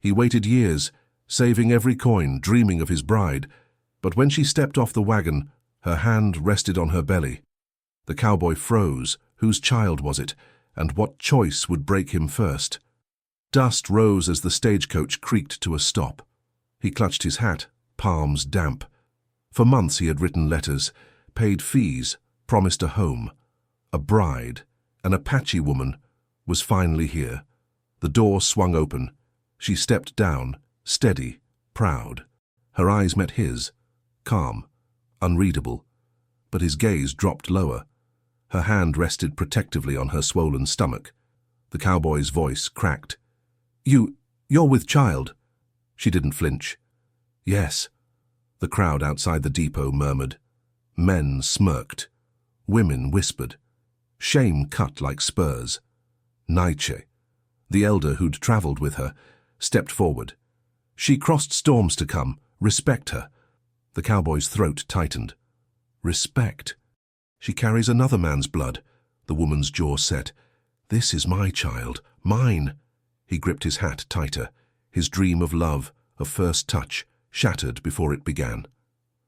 He waited years, saving every coin, dreaming of his bride. But when she stepped off the wagon, her hand rested on her belly. The cowboy froze. Whose child was it, and what choice would break him first? Dust rose as the stagecoach creaked to a stop. He clutched his hat, palms damp. For months he had written letters, paid fees, promised a home. A bride, an Apache woman, was finally here. The door swung open. She stepped down, steady, proud. Her eyes met his, calm, unreadable. But his gaze dropped lower. Her hand rested protectively on her swollen stomach. The cowboy's voice cracked. You're with child." She didn't flinch. "Yes." The crowd outside the depot murmured. Men smirked. Women whispered. Shame cut like spurs. Nietzsche, the elder who'd traveled with her, stepped forward. "She crossed storms to come. Respect her." The cowboy's throat tightened. "Respect? She carries another man's blood." The woman's jaw set. "This is my child. Mine." He gripped his hat tighter. His dream of love, of first touch, shattered before it began.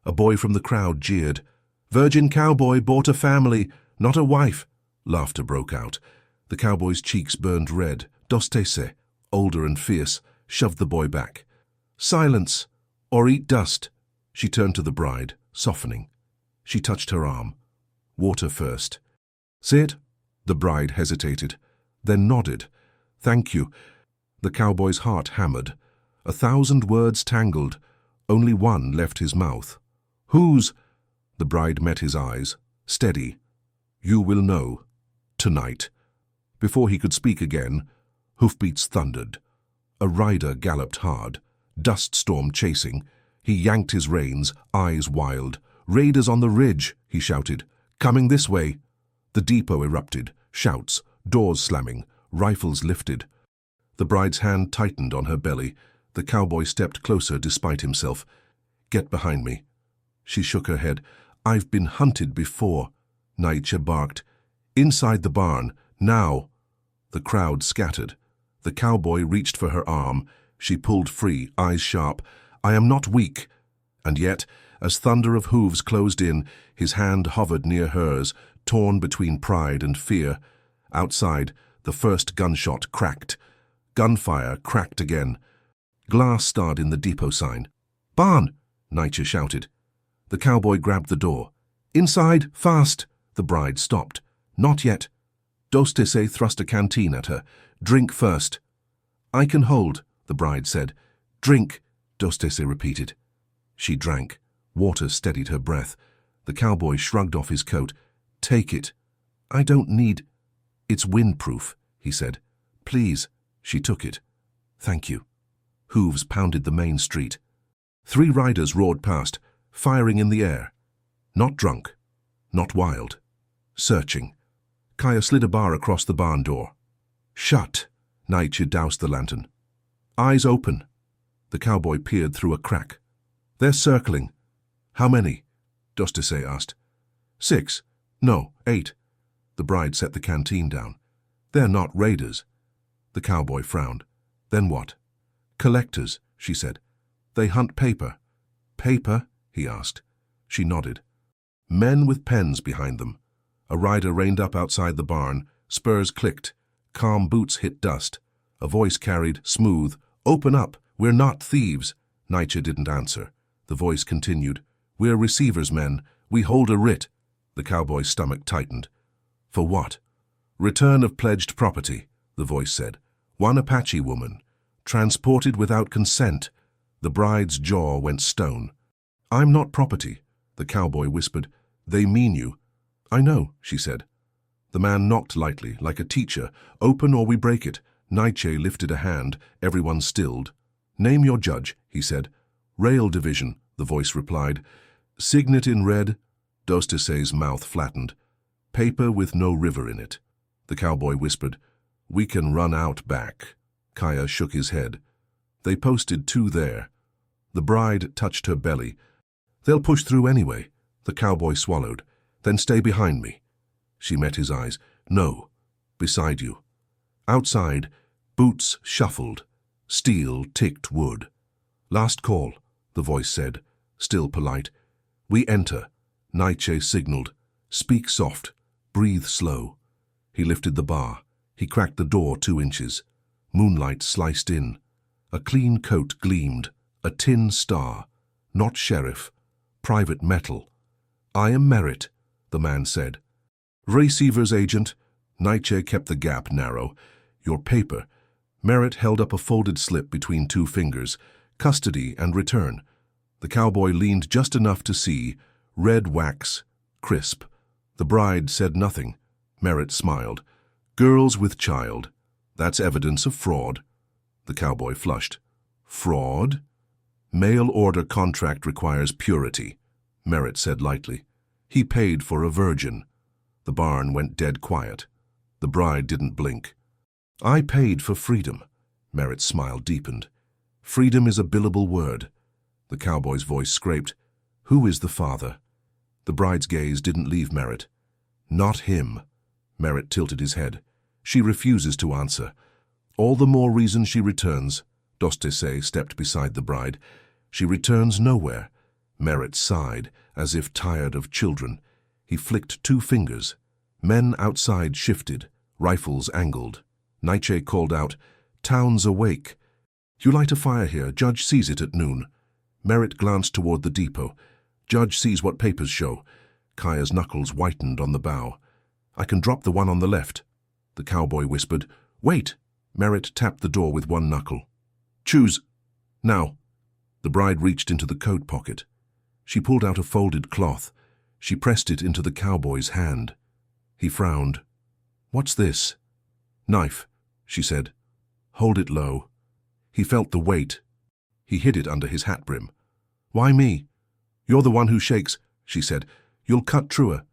A boy from the crowd jeered. "Virgin cowboy bought a family, not a wife." Laughter broke out. The cowboy's cheeks burned red. Dostese, older and fierce, shoved the boy back. "Silence, or eat dust." She turned to the bride, softening. She touched her arm. "Water first." "Sit." The bride hesitated, then nodded. "Thank you." The cowboy's heart hammered. 1,000 words tangled. Only one left his mouth. "Whose?" The bride met his eyes, steady. "You will know. Tonight." Before he could speak again, hoofbeats thundered. A rider galloped hard, dust storm chasing. He yanked his reins, eyes wild. "Raiders on the ridge," he shouted. "Coming this way." The depot erupted, shouts, doors slamming, rifles lifted. The bride's hand tightened on her belly. The cowboy stepped closer despite himself. "Get behind me." She shook her head. "I've been hunted before." Nietzsche barked. "Inside the barn, now." The crowd scattered. The cowboy reached for her arm. She pulled free, eyes sharp. "I am not weak." And yet, as thunder of hooves closed in, his hand hovered near hers, torn between pride and fear. Outside, the first gunshot cracked. Gunfire cracked again. Glass starred in the depot sign. "Barn!" Nietzsche shouted. The cowboy grabbed the door. "Inside, fast!" The bride stopped. "Not yet." Dostese thrust a canteen at her. "Drink first." "I can hold," the bride said. "Drink," Dostese repeated. She drank. Water steadied her breath. The cowboy shrugged off his coat. "Take it." "I don't need—" "It's windproof," he said. "Please." She took it. "Thank you." Hooves pounded the main street. 3 riders roared past, firing in the air. Not drunk. Not wild. Searching. Kaya slid a bar across the barn door. "Shut." Nietzsche doused the lantern. "Eyes open." The cowboy peered through a crack. "They're circling." "How many?" Dostese asked. 6. No, 8. The bride set the canteen down. "They're not raiders." The cowboy frowned. "Then what?" "Collectors," she said. "They hunt paper." "Paper?" he asked. She nodded. Men with pens behind them. A rider reined up outside the barn. Spurs clicked. Calm boots hit dust. A voice carried, smooth, "Open up, we're not thieves." Nietzsche didn't answer. The voice continued, "We're receivers, men. We hold a writ." The cowboy's stomach tightened. "For what?" "Return of pledged property," the voice said. "One Apache woman. Transported without consent." The bride's jaw went stone. "I'm not property," the cowboy whispered. "They mean you." "I know," she said. The man knocked lightly, like a teacher. "Open or we break it." Nietzsche lifted a hand. Everyone stilled. "Name your judge," he said. "Rail division," the voice replied. "Signet in red." Dostese's mouth flattened. "Paper with no river in it." The cowboy whispered, "We can run out back." Kaya shook his head. "They posted 2 there." The bride touched her belly. "They'll push through anyway." The cowboy swallowed. "Then stay behind me." She met his eyes. "No, beside you." Outside, boots shuffled. Steel ticked wood. "Last call," the voice said, still polite. "We enter," Nietzsche signaled. "Speak soft. Breathe slow." He lifted the bar. He cracked the door 2 inches. Moonlight sliced in. A clean coat gleamed. A tin star. Not sheriff. Private metal. "I am Merritt," the man said. "Receiver's agent." Nietzsche kept the gap narrow. "Your paper." Merritt held up a folded slip between 2 fingers. "Custody and return." The cowboy leaned just enough to see. Red wax. Crisp. The bride said nothing. Merritt smiled. "Girls with child. That's evidence of fraud." The cowboy flushed. "Fraud?" "Mail order contract requires purity," Merritt said lightly. "He paid for a virgin." The barn went dead quiet. The bride didn't blink. "I paid for freedom." Merritt's smile deepened. "Freedom is a billable word." The cowboy's voice scraped. "Who is the father?" The bride's gaze didn't leave Merritt. "Not him." Merritt tilted his head. "She refuses to answer. All the more reason she returns." Dostese stepped beside the bride. "She returns nowhere." Merritt sighed, as if tired of children. He flicked 2 fingers. Men outside shifted, rifles angled. Nietzsche called out, "Town's awake." "You light a fire here. Judge sees it at noon." Merritt glanced toward the depot. "Judge sees what papers show." Kaya's knuckles whitened on the bow. "I can drop the one on the left." The cowboy whispered, "Wait." Merritt tapped the door with 1 knuckle. "Choose. Now." The bride reached into the coat pocket. She pulled out a folded cloth. She pressed it into the cowboy's hand. He frowned. "What's this?" "Knife," she said. "Hold it low." He felt the weight. He hid it under his hat brim. "Why me?" "You're the one who shakes," she said. "You'll cut truer."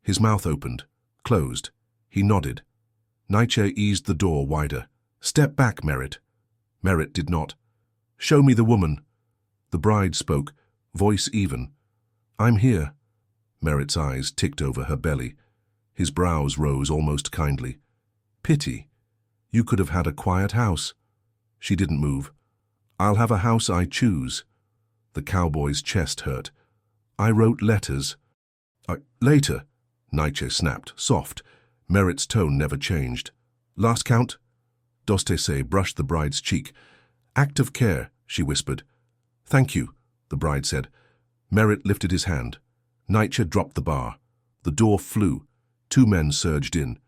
His mouth opened, closed. He nodded. Nietzsche eased the door wider. "Step back, Merritt." Merritt did not. "Show me the woman." The bride spoke, voice even. "I'm here." Merritt's eyes ticked over her belly. His brows rose almost kindly. "Pity. You could have had a quiet house." She didn't move. "I'll have a house I choose." The cowboy's chest hurt. "I wrote letters." Later," Nietzsche snapped, soft. Merritt's tone never changed. "Last count?" Dostese brushed the bride's cheek. "Act of care," she whispered. "Thank you," the bride said. Merritt lifted his hand. Nietzsche dropped the bar. The door flew. 2 men surged in.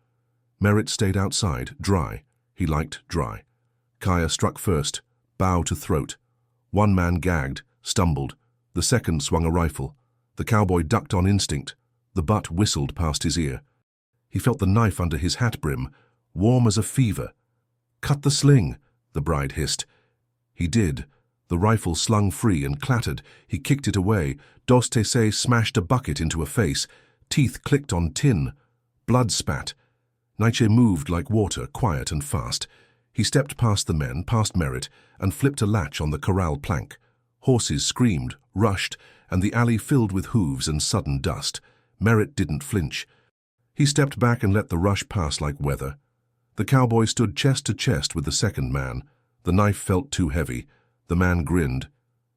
Merritt stayed outside, dry. He liked dry. Kaya struck first, bow to throat. 1 man gagged, stumbled. The second swung a rifle. The cowboy ducked on instinct. The butt whistled past his ear. He felt the knife under his hat brim, warm as a fever. "Cut the sling," the bride hissed. He did. The rifle slung free and clattered. He kicked it away. Dostese smashed a bucket into a face. Teeth clicked on tin. Blood spat. Nietzsche moved like water, quiet and fast. He stepped past the men, past Merritt, and flipped a latch on the corral plank. Horses screamed, rushed, and the alley filled with hooves and sudden dust. Merritt didn't flinch. He stepped back and let the rush pass like weather. The cowboy stood chest to chest with the second man. The knife felt too heavy. The man grinned.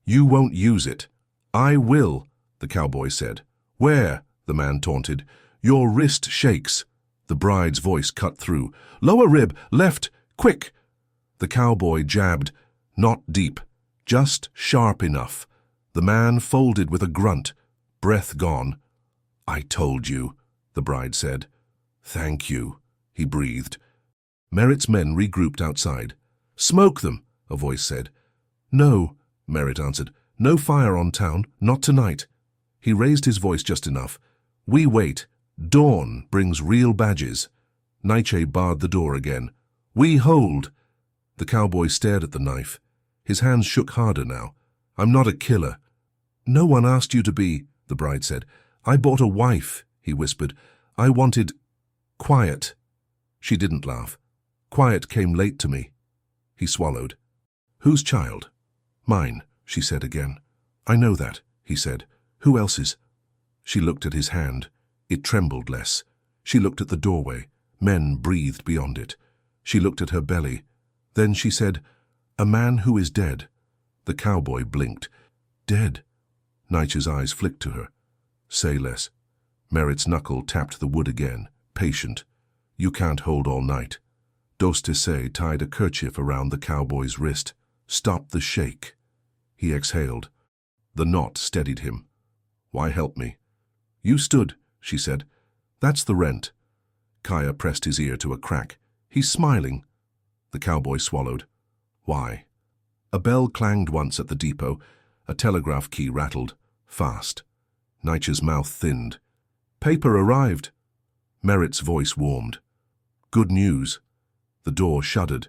"You won't use it." "I will," the cowboy said. "Where?" the man taunted. "Your wrist shakes." The bride's voice cut through. "Lower rib, left, quick!" The cowboy jabbed. Not deep, just sharp enough. The man folded with a grunt, breath gone. "I told you," the bride said. "Thank you," he breathed. Merritt's men regrouped outside. "Smoke them," a voice said. "No," Merritt answered. "No fire on town, not tonight." He raised his voice just enough. "We wait. Dawn brings real badges." Nietzsche barred the door again. "We hold." The cowboy stared at the knife. His hands shook harder now. "I'm not a killer." "No one asked you to be," the bride said. "I bought a wife," he whispered. "I wanted quiet." She didn't laugh. "Quiet came late to me." He swallowed. "Whose child?" "Mine," she said again. "I know that," he said. "Who else's?" She looked at his hand. It trembled less. She looked at the doorway. Men breathed beyond it. She looked at her belly. Then she said, A man who is dead. The cowboy blinked. Dead? Nietzsche's eyes flicked to her. Say less. Merritt's knuckle tapped the wood again. Patient. You can't hold all night. Dostesay tied a kerchief around the cowboy's wrist. Stop the shake. He exhaled. The knot steadied him. Why help me? You stood, she said. That's the rent. Kaya pressed his ear to a crack. He's smiling. The cowboy swallowed. Why? A bell clanged once at the depot. A telegraph key rattled. Fast. Nietzsche's mouth thinned. Paper arrived. Merritt's voice warmed. Good news. The door shuddered.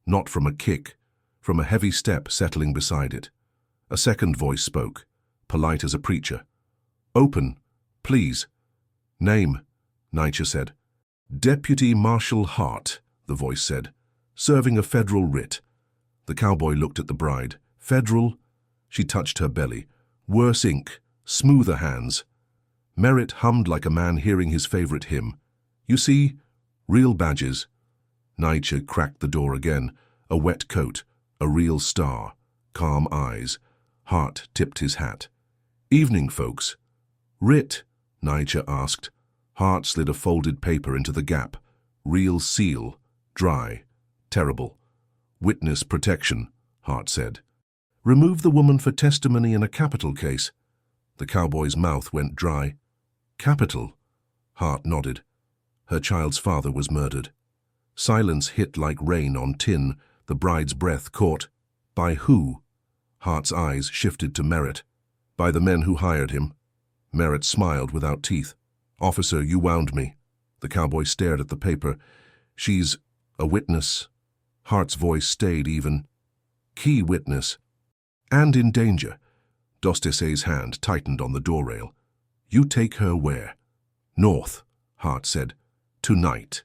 Not from a kick, from a heavy step settling beside it. A second voice spoke, polite as a preacher. Open, please. Name, Nietzsche said. Deputy Marshal Hart, the voice said, serving a federal writ. The cowboy looked at the bride. Federal? She touched her belly. Worse ink, smoother hands. Merritt hummed like a man hearing his favorite hymn. You see, real badges. Nietzsche cracked the door again. A wet coat, a real star, calm eyes. Hart tipped his hat. Evening, folks. Writ? Nietzsche asked. Hart slid a folded paper into the gap. Real seal, dry, terrible. Witness protection, Hart said. Remove the woman for testimony in a capital case. The cowboy's mouth went dry. Capital? Hart nodded. Her child's father was murdered. Silence hit like rain on tin. The bride's breath caught. By who? Hart's eyes shifted to Merritt. By the men who hired him. Merritt smiled without teeth. Officer, you wound me. The cowboy stared at the paper. She's a witness. Hart's voice stayed even. Key witness. And in danger. Dostesay's hand tightened on the door rail. You take her where? North, Hart said. Tonight.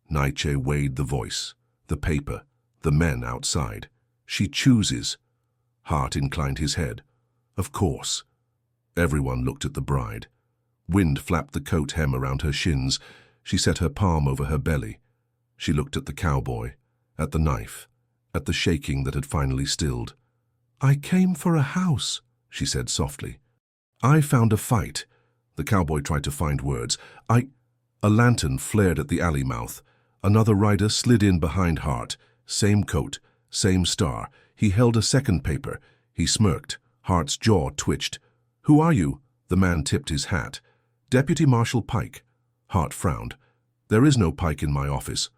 Nietzsche weighed the voice, the paper, the men outside. She chooses. Hart inclined his head. Of course. Everyone looked at the bride. Wind flapped the coat hem around her shins. She set her palm over her belly. She looked at the cowboy, at the knife, at the shaking that had finally stilled. I came for a house, she said softly. I found a fight. The cowboy tried to find words. A lantern flared at the alley mouth. Another rider slid in behind Hart. Same coat, same star. He held a second paper. He smirked. Hart's jaw twitched. Who are you? The man tipped his hat. Deputy Marshal Pike. Hart frowned. There is no Pike in my office.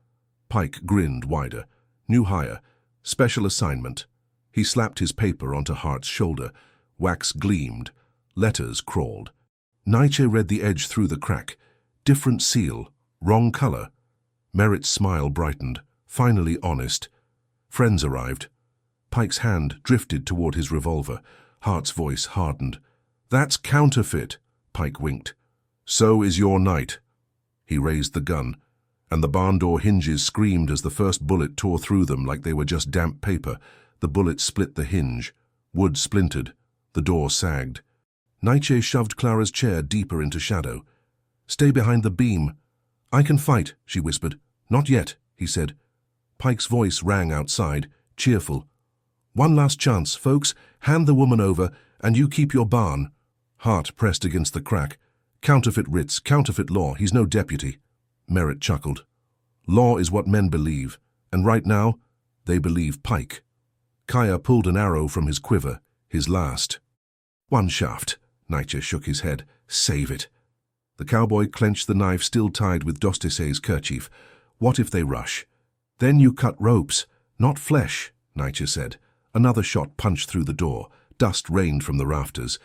Pike grinned wider. New hire. Special assignment. He slapped his paper onto Hart's shoulder. Wax gleamed. Letters crawled. Nietzsche read the edge through the crack. Different seal. Wrong color. Merritt's smile brightened. Finally honest. Friends arrived. Pike's hand drifted toward his revolver. Hart's voice hardened. That's counterfeit, Pike winked. So is your night. He raised the gun, and the barn door hinges screamed as the first bullet tore through them like they were just damp paper. The bullet split the hinge. Wood splintered. The door sagged. Nietzsche shoved Clara's chair deeper into shadow. Stay behind the beam. I can fight, she whispered. Not yet, he said. Pike's voice rang outside, cheerful. One last chance, folks. Hand the woman over, and you keep your barn. Hart pressed against the crack. Counterfeit writs, counterfeit law. He's no deputy. Merritt chuckled. Law is what men believe, and right now, they believe Pike. Kaya pulled an arrow from his quiver, his last. One shaft. Nietzsche shook his head. Save it. The cowboy clenched the knife still tied with Dostesay's kerchief. What if they rush? Then you cut ropes, not flesh, Nietzsche said. Another shot punched through the door. Dust rained from the rafters.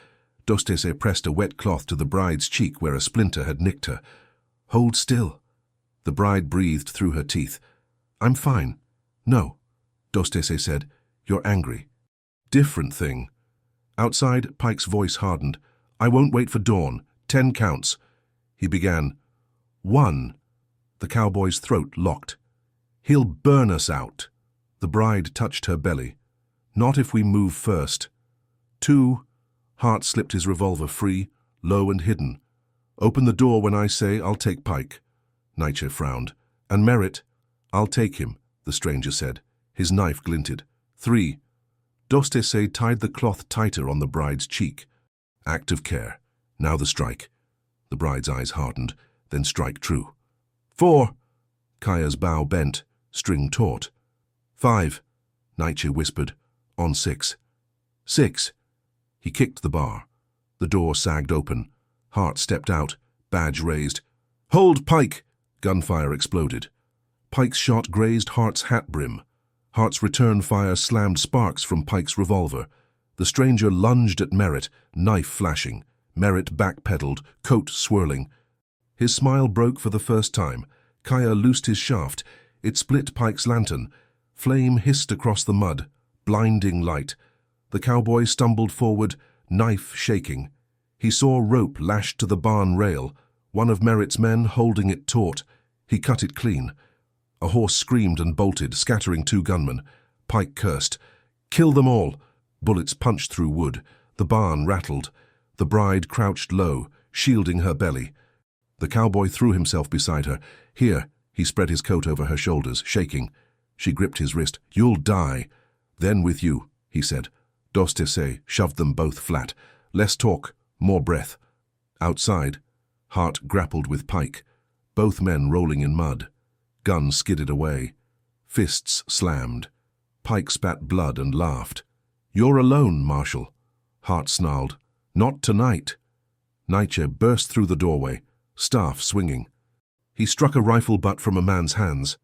Dostesay pressed a wet cloth to the bride's cheek where a splinter had nicked her. Hold still. The bride breathed through her teeth. I'm fine. No, Dostesay said. You're angry. Different thing. Outside, Pike's voice hardened. I won't wait for dawn. 10 counts. He began. 1. The cowboy's throat locked. He'll burn us out. The bride touched her belly. Not if we move first. 2. Hart slipped his revolver free, low and hidden. Open the door when I say I'll take Pike. Nietzsche frowned. And Merritt? I'll take him, the stranger said. His knife glinted. 3. Dostese tied the cloth tighter on the bride's cheek. Act of care. Now the strike. The bride's eyes hardened, then strike true. 4. Kaya's bow bent, string taut. 5. Nietzsche whispered, on 6. 6. He kicked the bar. The door sagged open. Hart stepped out, badge raised. Hold, Pike! Gunfire exploded. Pike's shot grazed Hart's hat brim. Hart's return fire slammed sparks from Pike's revolver. The stranger lunged at Merritt, knife flashing. Merritt backpedaled, coat swirling. His smile broke for the first time. Kaya loosed his shaft. It split Pike's lantern. Flame hissed across the mud. Blinding light. The cowboy stumbled forward, knife shaking. He saw rope lashed to the barn rail, one of Merritt's men holding it taut. He cut it clean. A horse screamed and bolted, scattering 2 gunmen. Pike cursed. Kill them all! Bullets punched through wood. The barn rattled. The bride crouched low, shielding her belly. The cowboy threw himself beside her. Here, he spread his coat over her shoulders, shaking. She gripped his wrist. You'll die. Then with you, he said. Dostese shoved them both flat. Less talk, more breath. Outside, Hart grappled with Pike. Both men rolling in mud. Gun skidded away. Fists slammed. Pike spat blood and laughed. You're alone, Marshal. Hart snarled. Not tonight. Nietzsche burst through the doorway, staff swinging. He struck a rifle butt from a man's hands.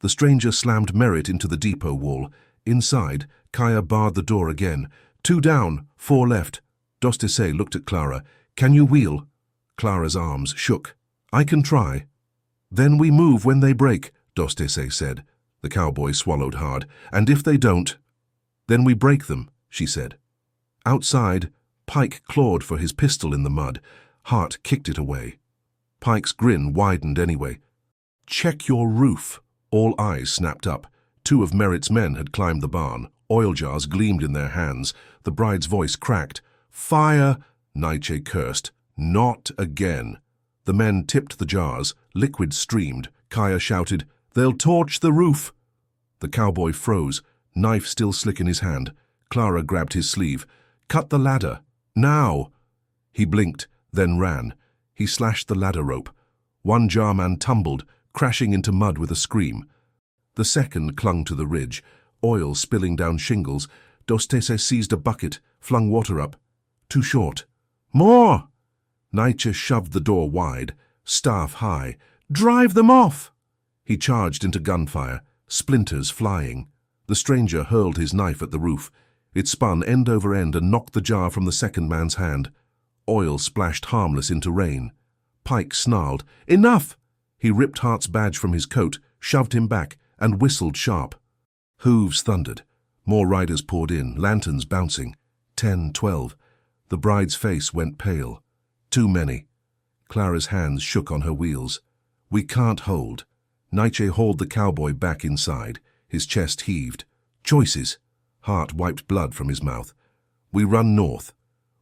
The stranger slammed Merritt into the depot wall. Inside, Kaya barred the door again. 2 down, 4 left. Dostese looked at Clara. Can you wheel? Clara's arms shook. I can try. Then we move when they break, Dostese said. The cowboy swallowed hard. And if they don't? Then we break them, she said. Outside, Pike clawed for his pistol in the mud. Hart kicked it away. Pike's grin widened anyway. Check your roof. All eyes snapped up. 2 of Merritt's men had climbed the barn. Oil jars gleamed in their hands. The bride's voice cracked. Fire! Nietzsche cursed. Not again. The men tipped the jars. Liquid streamed. Kaya shouted, They'll torch the roof! The cowboy froze, knife still slick in his hand. Clara grabbed his sleeve. Cut the ladder. Now! He blinked, then ran. He slashed the ladder rope. 1 jarman tumbled, crashing into mud with a scream. The second clung to the ridge, oil spilling down shingles. Dostese seized a bucket, flung water up. Too short. More! Nietzsche shoved the door wide, staff high. Drive them off! He charged into gunfire, splinters flying. The stranger hurled his knife at the roof. It spun end over end and knocked the jar from the second man's hand. Oil splashed harmless into rain. Pike snarled, Enough! He ripped Hart's badge from his coat, shoved him back, and whistled sharp. Hooves thundered. More riders poured in, lanterns bouncing. 10, 12. The bride's face went pale. Too many. Clara's hands shook on her wheels. We can't hold. Nietzsche hauled the cowboy back inside. His chest heaved. Choices. Hart wiped blood from his mouth. We run north.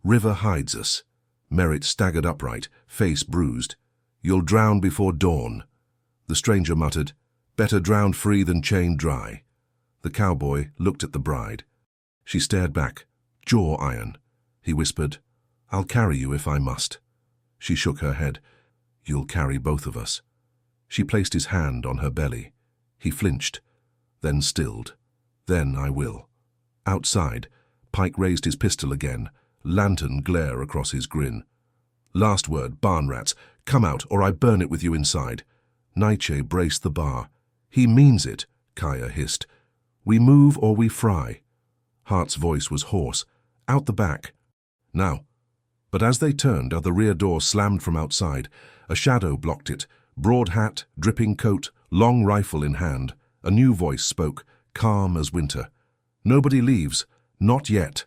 River hides us. Merritt staggered upright, face bruised. You'll drown before dawn. The stranger muttered, Better drowned free than chained dry. The cowboy looked at the bride. She stared back, jaw iron. He whispered, I'll carry you if I must. She shook her head. You'll carry both of us. She placed his hand on her belly. He flinched, then stilled. Then I will. Outside, Pike raised his pistol again, lantern glare across his grin. Last word, barn rats. Come out, or I burn it with you inside. Nietzsche braced the bar. He means it, Kaya hissed. We move or we fry. Hart's voice was hoarse. Out the back. Now. But as they turned, the rear door slammed from outside. A shadow blocked it. Broad hat, dripping coat, long rifle in hand. A new voice spoke, calm as winter. Nobody leaves. Not yet.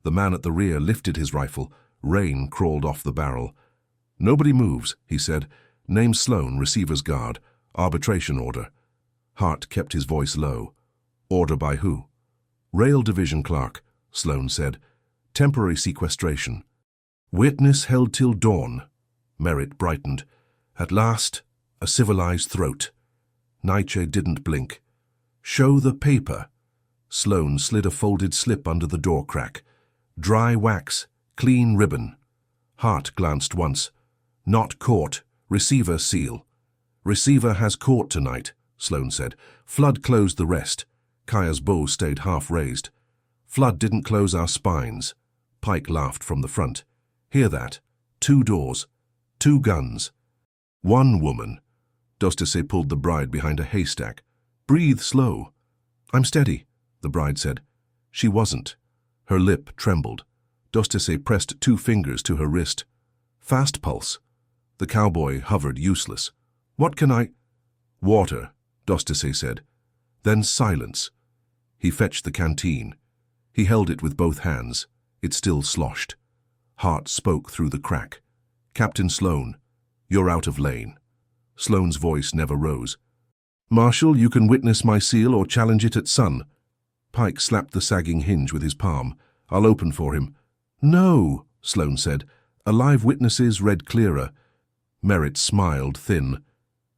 The man at the rear lifted his rifle. Rain crawled off the barrel. Nobody moves, he said. Name Sloan, receiver's guard. Arbitration order. Hart kept his voice low. Order by who? Rail division clerk, Sloan said. Temporary sequestration. Witness held till dawn. Merritt brightened. At last, a civilized throat. Nietzsche didn't blink. Show the paper. Sloane slid a folded slip under the door crack. Dry wax, clean ribbon. Hart glanced once. Not caught. Receiver seal. Receiver has court tonight, Sloane said. Flood closed the rest. Kaya's bow stayed half raised. Flood didn't close our spines. Pike laughed from the front. Hear that? 2 doors. 2 guns. 1 woman. Dostese pulled the bride behind a haystack. Breathe slow. I'm steady, the bride said. She wasn't. Her lip trembled. Dostese pressed 2 fingers to her wrist. Fast pulse. The cowboy hovered useless. What can I? Water, Dostese said. Then silence. He fetched the canteen. He held it with both hands. It still sloshed. Hart spoke through the crack. Captain Sloane, you're out of lane. Sloane's voice never rose. Marshal, you can witness my seal or challenge it at sun. Pike slapped the sagging hinge with his palm. I'll open for him. No, Sloane said. Alive witnesses read clearer. Merritt smiled thin.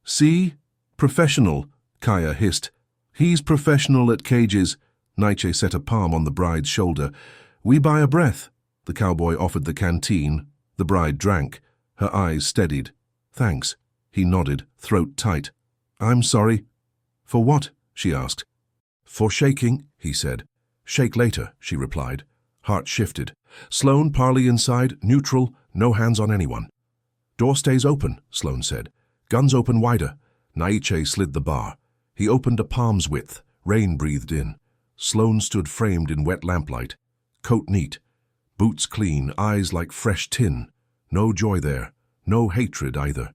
See? Professional, Kaya hissed. He's professional at cages. Nietzsche set a palm on the bride's shoulder. We buy a breath. The cowboy offered the canteen. The bride drank. Her eyes steadied. Thanks. He nodded, throat tight. I'm sorry. For what? She asked. For shaking, he said. Shake later, she replied. Hart shifted. Sloane, parley inside, neutral, no hands on anyone. Door stays open, Sloane said. Guns open wider. Nietzsche slid the bar. He opened a palm's width. Rain breathed in. Sloane stood framed in wet lamplight. Coat neat. Boots clean, eyes like fresh tin. No joy there. No hatred either.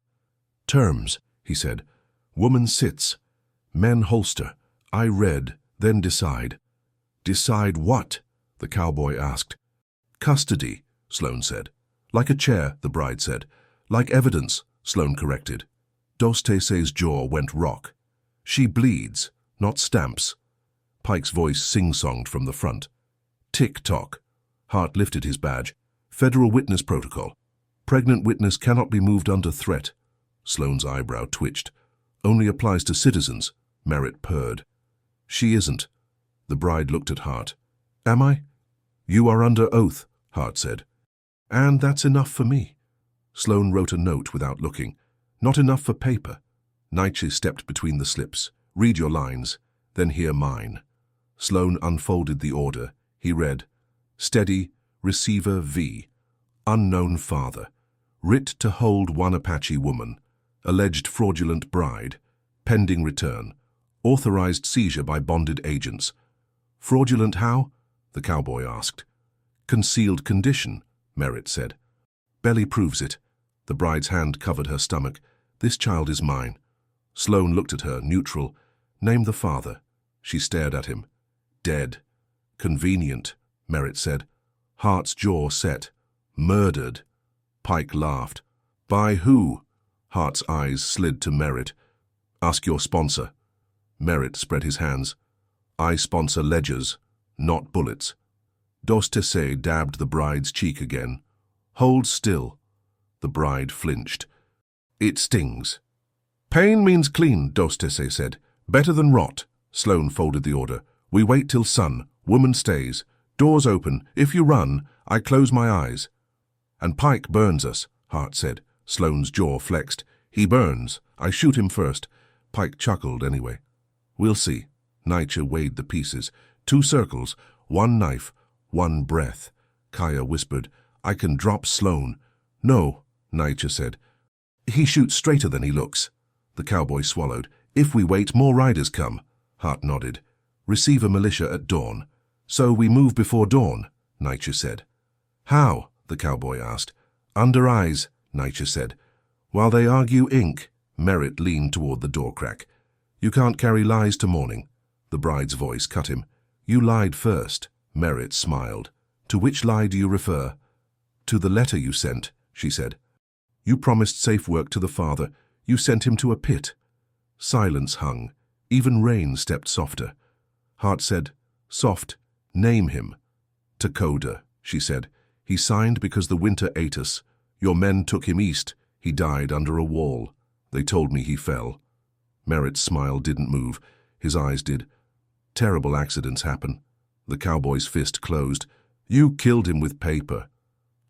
Terms, he said. Woman sits. Men holster. I read, then decide. Decide what? The cowboy asked. Custody, Sloane said. Like a chair, the bride said. Like evidence, Sloane corrected. Dostese's jaw went rock. She bleeds, not stamps. Pike's voice sing-songed from the front. Tick-tock. Hart lifted his badge. Federal witness protocol. Pregnant witness cannot be moved under threat. Sloane's eyebrow twitched. Only applies to citizens, Merritt purred. She isn't. The bride looked at Hart. Am I? You are under oath, Hart said. And that's enough for me. Sloane wrote a note without looking. Not enough for paper. Nietzsche stepped between the slips. Read your lines, then hear mine. Sloane unfolded the order. He read, Steady, receiver V. Unknown father. Writ to hold 1 Apache woman. Alleged fraudulent bride. Pending return. Authorized seizure by bonded agents. Fraudulent how? The cowboy asked. Concealed condition, Merritt said. Belly proves it. The bride's hand covered her stomach. This child is mine. Sloane looked at her, neutral. Name the father. She stared at him. Dead. Convenient, Merritt said. Hart's jaw set. Murdered. Pike laughed. By who? Hart's eyes slid to Merritt. Ask your sponsor. Merritt spread his hands. I sponsor ledgers, not bullets. Dostese dabbed the bride's cheek again. Hold still. The bride flinched. It stings. Pain means clean, Dostese said. Better than rot. Sloane folded the order. We wait till sun. Woman stays. Doors open. If you run, I close my eyes. And Pike burns us, Hart said. Sloane's jaw flexed. He burns. I shoot him first. Pike chuckled anyway. We'll see. Nietzsche weighed the pieces. 2 circles, 1 knife, 1 breath. Kaya whispered, I can drop Sloane. No, Nietzsche said. He shoots straighter than he looks. The cowboy swallowed. If we wait, more riders come. Hart nodded. Receive a militia at dawn. So we move before dawn, Nietzsche said. How? The cowboy asked. Under eyes, Nietzsche said. While they argue ink, Merritt leaned toward the door crack. You can't carry lies to morning. The bride's voice cut him. You lied first. Merritt smiled. To which lie do you refer? To the letter you sent, she said. You promised safe work to the father. You sent him to a pit. Silence hung. Even rain stepped softer. Hart said, Soft, name him. Takoda, she said. He signed because the winter ate us. Your men took him east. He died under a wall. They told me he fell. Merritt's smile didn't move. His eyes did. Terrible accidents happen. The cowboy's fist closed. You killed him with paper.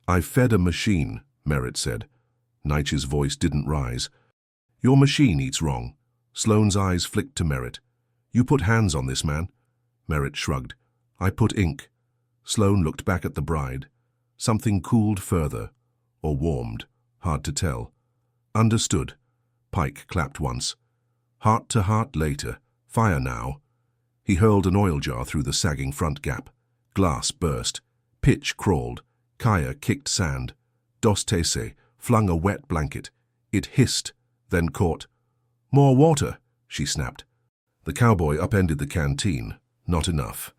I fed a machine, Merritt said. Nietzsche's voice didn't rise. Your machine eats wrong. Sloane's eyes flicked to Merritt. You put hands on this man? Merritt shrugged. I put ink. Sloane looked back at the bride. Something cooled further, or warmed, hard to tell. Understood. Pike clapped once. Heart to heart later. Fire now. He hurled an oil jar through the sagging front gap. Glass burst. Pitch crawled. Kaya kicked sand. Dostese flung a wet blanket. It hissed, then caught. More water, she snapped. The cowboy upended the canteen. Not enough.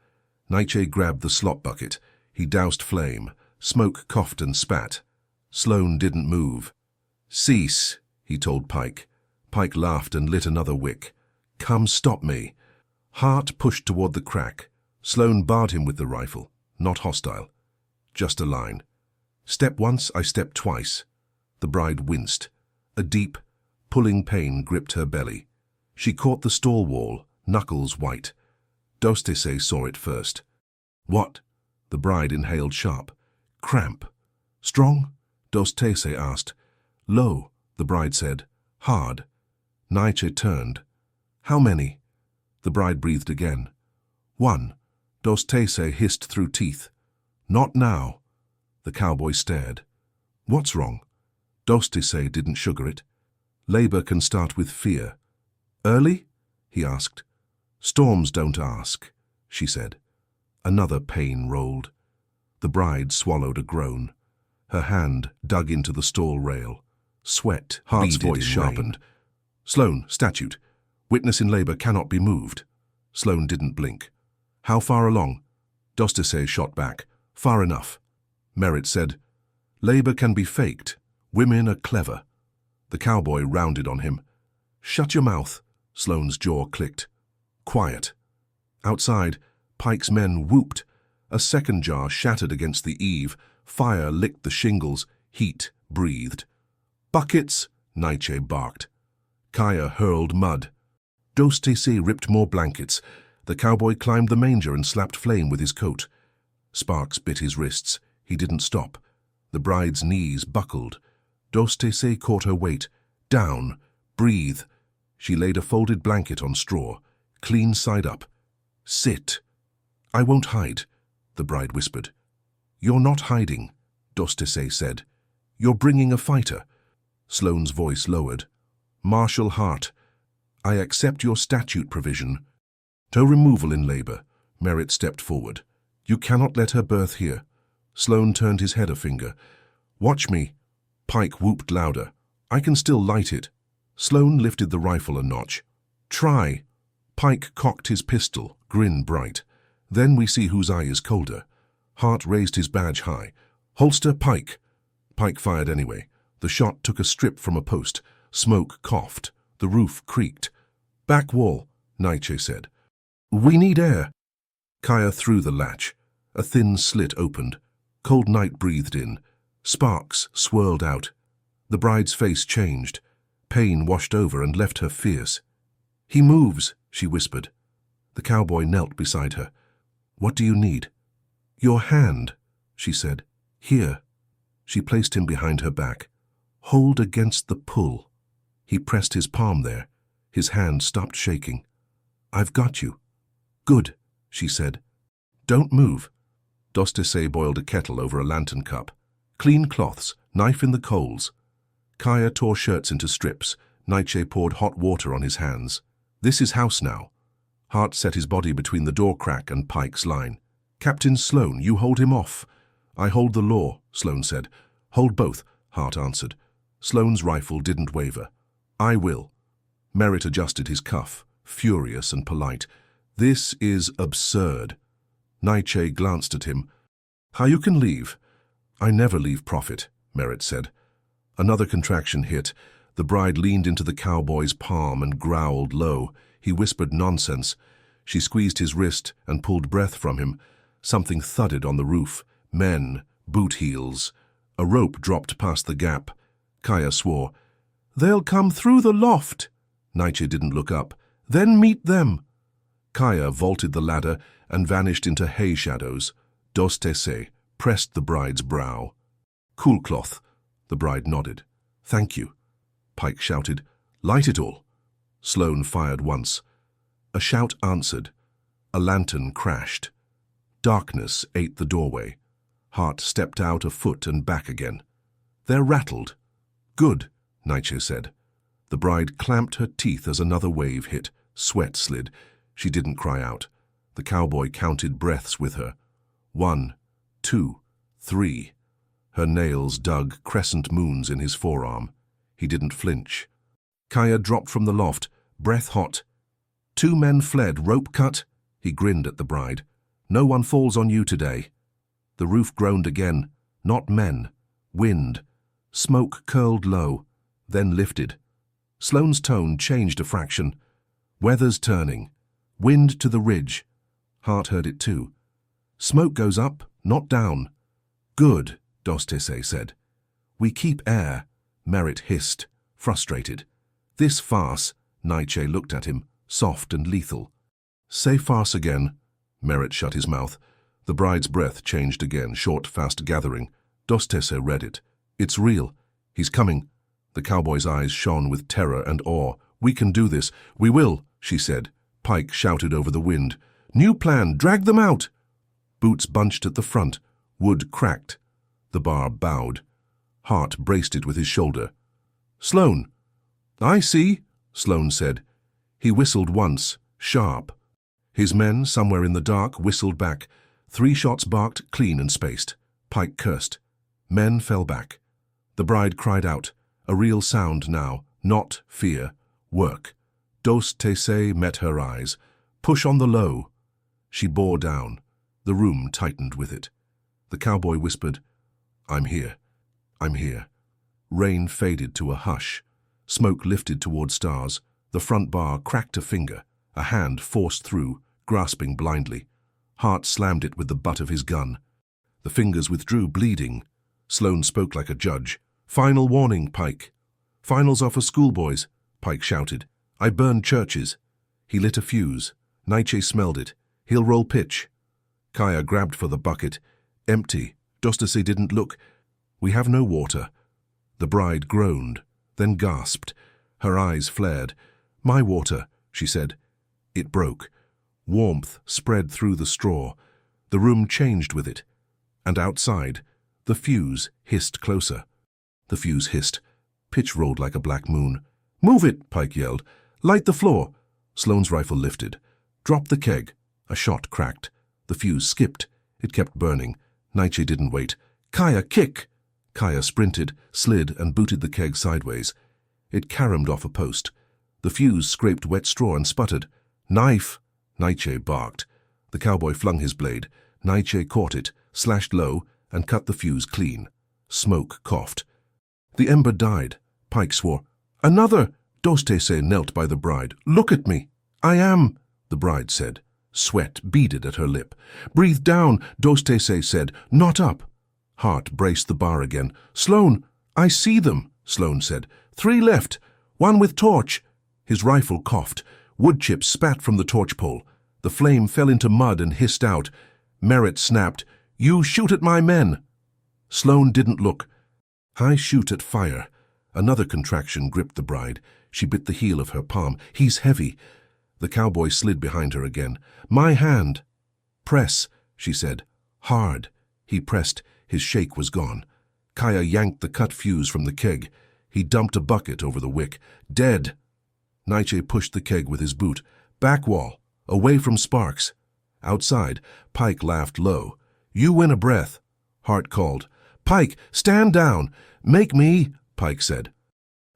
Nietzsche grabbed the slop bucket. He doused flame. Smoke coughed and spat. Sloane didn't move. Cease, he told Pike. Pike laughed and lit another wick. Come stop me. Hart pushed toward the crack. Sloane barred him with the rifle. Not hostile. Just a line. Step once, I step twice. The bride winced. A deep, pulling pain gripped her belly. She caught the stall wall, knuckles white. Dostese saw it first. What? The bride inhaled sharp. Cramp. Strong? Dostese asked. Low, the bride said. Hard. Nietzsche turned. How many? The bride breathed again. One. Dostese hissed through teeth. Not now. The cowboy stared. What's wrong? Dostese didn't sugar it. Labor can start with fear. Early? He asked. Storms don't ask, she said. Another pain rolled. The bride swallowed a groan. Her hand dug into the stall rail. Sweat, Hart's voice sharpened. Sloane, statute. Witness in labor cannot be moved. Sloane didn't blink. How far along? Dostese shot back. Far enough. Merritt said, Labor can be faked. Women are clever. The cowboy rounded on him. Shut your mouth. Sloane's jaw clicked. Quiet. Outside, Pike's men whooped. A second jar shattered against the eave. Fire licked the shingles. Heat breathed. Buckets, Nietzsche barked. Kaya hurled mud. Dostese ripped more blankets. The cowboy climbed the manger and slapped flame with his coat. Sparks bit his wrists. He didn't stop. The bride's knees buckled. Dostese caught her weight. Down. Breathe. She laid a folded blanket on straw. Clean side up. Sit. I won't hide, the bride whispered. You're not hiding, Dostese said. You're bringing a fighter. Sloane's voice lowered. Marshal Hart, I accept your statute provision. Toe removal in labor. Merritt stepped forward. You cannot let her birth here. Sloane turned his head a finger. Watch me. Pike whooped louder. I can still light it. Sloane lifted the rifle a notch. Try. Pike cocked his pistol, grin bright. Then we see whose eye is colder. Hart raised his badge high. Holster, Pike. Pike fired anyway. The shot took a strip from a post. Smoke coughed. The roof creaked. Back wall, Nietzsche said. We need air. Kaya threw the latch. A thin slit opened. Cold night breathed in. Sparks swirled out. The bride's face changed. Pain washed over and left her fierce. He moves, she whispered. The cowboy knelt beside her. What do you need? Your hand, she said. Here. She placed him behind her back. Hold against the pull. He pressed his palm there. His hand stopped shaking. I've got you. Good, she said. Don't move. Dostese boiled a kettle over a lantern cup. Clean cloths, knife in the coals. Kaya tore shirts into strips. Nietzsche poured hot water on his hands. This is house now. Hart set his body between the door crack and Pike's line. Captain Sloane, you hold him off. I hold the law, Sloane said. Hold both, Hart answered. Sloane's rifle didn't waver. I will. Merritt adjusted his cuff, furious and polite. This is absurd. Nietzsche glanced at him. How you can leave? I never leave Prophet, Merritt said. Another contraction hit. The bride leaned into the cowboy's palm and growled low. He whispered nonsense. She squeezed his wrist and pulled breath from him. Something thudded on the roof. Men, boot heels. A rope dropped past the gap. Kaya swore. They'll come through the loft. Nietzsche didn't look up. Then meet them. Kaya vaulted the ladder and vanished into hay shadows. Dostese pressed the bride's brow. "Cool cloth." The bride nodded. "Thank you." Pike shouted, "Light it all." Sloane fired once. A shout answered. A lantern crashed. Darkness ate the doorway. Hart stepped out a foot and back again. "They're rattled." "Good," Nietzsche said. The bride clamped her teeth as another wave hit. Sweat slid. She didn't cry out. The cowboy counted breaths with her. 1, 2, 3. Her nails dug crescent moons in his forearm. He didn't flinch. Kaya dropped from the loft, breath hot. 2 men fled, rope cut. He grinned at the bride. "No one falls on you today." The roof groaned again. Not men. Wind. Smoke curled low, then lifted. Sloane's tone changed a fraction. "Weather's turning. Wind to the ridge." Hart heard it too. "Smoke goes up, not down." "Good," Dostese said. "We keep air," Merritt hissed, frustrated. "This farce," Nietzsche looked at him, soft and lethal. "Say farce again." Merritt shut his mouth. The bride's breath changed again, short, fast gathering. Dostese read it. "It's real. He's coming." The cowboy's eyes shone with terror and awe. "We can do this. We will," she said. Pike shouted over the wind. "New plan. Drag them out." Boots bunched at the front. Wood cracked. The bar bowed. Hart braced it with his shoulder. "Sloane." "I see," Sloane said. He whistled once, sharp. His men, somewhere in the dark, whistled back. 3 shots barked, clean and spaced. Pike cursed. Men fell back. The bride cried out. A real sound now, not fear. Work. Dostese met her eyes. "Push on the low." She bore down. The room tightened with it. The cowboy whispered, "I'm here. I'm here." Rain faded to a hush. Smoke lifted toward stars. The front bar cracked a finger. A hand forced through, grasping blindly. Hart slammed it with the butt of his gun. The fingers withdrew, bleeding. Sloane spoke like a judge. "Final warning, Pike." "Finals are for schoolboys," Pike shouted. "I burned churches." He lit a fuse. Nietzsche smelled it. "He'll roll pitch." Kaya grabbed for the bucket. Empty. Dostese didn't look. "We have no water." The bride groaned, then gasped. Her eyes flared. "My water," she said. It broke. Warmth spread through the straw. The room changed with it. And outside, the fuse hissed closer. The fuse hissed. Pitch rolled like a black moon. "Move it," Pike yelled. "Light the floor." Sloane's rifle lifted. "Drop the keg." A shot cracked. The fuse skipped. It kept burning. Nietzsche didn't wait. "Kaya, kick!" Kaya sprinted, slid, and booted the keg sideways. It caromed off a post. The fuse scraped wet straw and sputtered. "Knife!" Nietzsche barked. The cowboy flung his blade. Nietzsche caught it, slashed low, and cut the fuse clean. Smoke coughed. The ember died. Pike swore. "Another!" Dostese knelt by the bride. "Look at me." "I am," the bride said. Sweat beaded at her lip. "Breathe down," Dostese said. "Not up." Hart braced the bar again. "Sloane." "I see them," Sloane said. 3 left. 1 with torch." His rifle coughed. Wood chips spat from the torch pole. The flame fell into mud and hissed out. Merritt snapped, "You shoot at my men." Sloane didn't look. "I shoot at fire." Another contraction gripped the bride. She bit the heel of her palm. "He's heavy." The cowboy slid behind her again. "My hand." "Press," she said. "Hard." He pressed. His shake was gone. Kaya yanked the cut fuse from the keg. He dumped a bucket over the wick. "Dead." Nietzsche pushed the keg with his boot. "Back wall. Away from sparks." Outside, Pike laughed low. "You win a breath." Hart called. "Pike, stand down." "Make me," Pike said.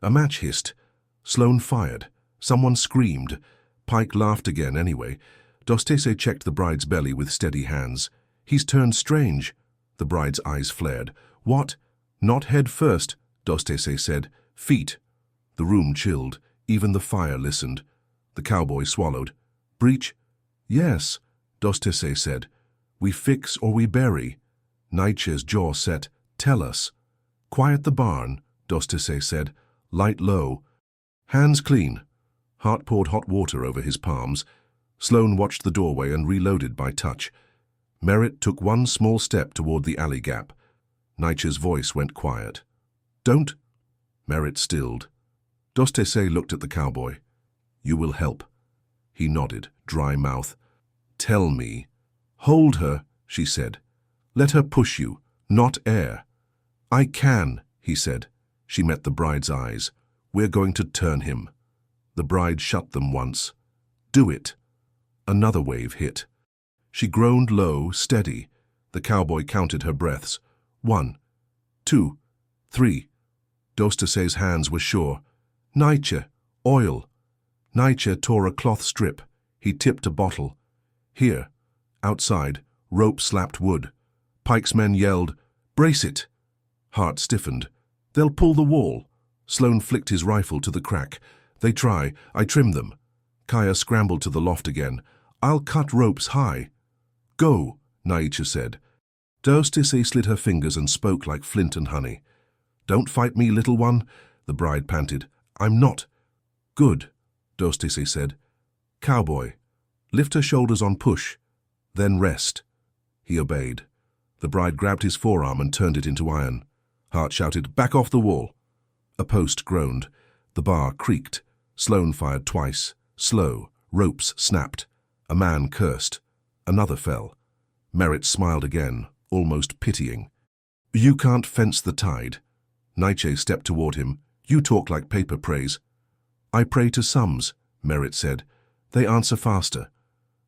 A match hissed. Sloane fired. Someone screamed. Pike laughed again anyway. Dostese checked the bride's belly with steady hands. "He's turned strange." The bride's eyes flared. "What?" "Not head first," Dostese said. "Feet." The room chilled. Even the fire listened. The cowboy swallowed. "Breach?" "Yes," Dostese said. "We fix or we bury." Nietzsche's jaw set. "Tell us." "Quiet the barn," Dostese said. "Light low. Hands clean." Hart poured hot water over his palms. Sloane watched the doorway and reloaded by touch. Merritt took one small step toward the alley gap. Nietzsche's voice went quiet. "Don't." Merritt stilled. Dostese looked at the cowboy. "You will help." He nodded, dry mouth. "Tell me." "Hold her," she said. "Let her push you, not air." "I can," he said. She met the bride's eyes. "We're going to turn him." The bride shut them once. "Do it." Another wave hit. She groaned low, steady. The cowboy counted her breaths. 1, 2, 3. Dostese's hands were sure. "Nietzsche, oil." Nietzsche tore a cloth strip. He tipped a bottle. "Here." Outside, rope slapped wood. Pike's men yelled, "Brace it!" Hart stiffened. "They'll pull the wall." Sloane flicked his rifle to the crack. "They try. I trim them." Kaya scrambled to the loft again. "I'll cut ropes high." "Go," Nietzsche said. Dostese slid her fingers and spoke like flint and honey. "Don't fight me, little one," the bride panted. "I'm not." "Good," Dostese said. "Cowboy, lift her shoulders on push, then rest." He obeyed. The bride grabbed his forearm and turned it into iron. Hart shouted, "Back off the wall." A post groaned. The bar creaked. Sloane fired twice. Slow. Ropes snapped. A man cursed. Another fell. Merritt smiled again, almost pitying. "You can't fence the tide." Nietzsche stepped toward him. "You talk like paper praise." "I pray to sums," Merritt said. "They answer faster."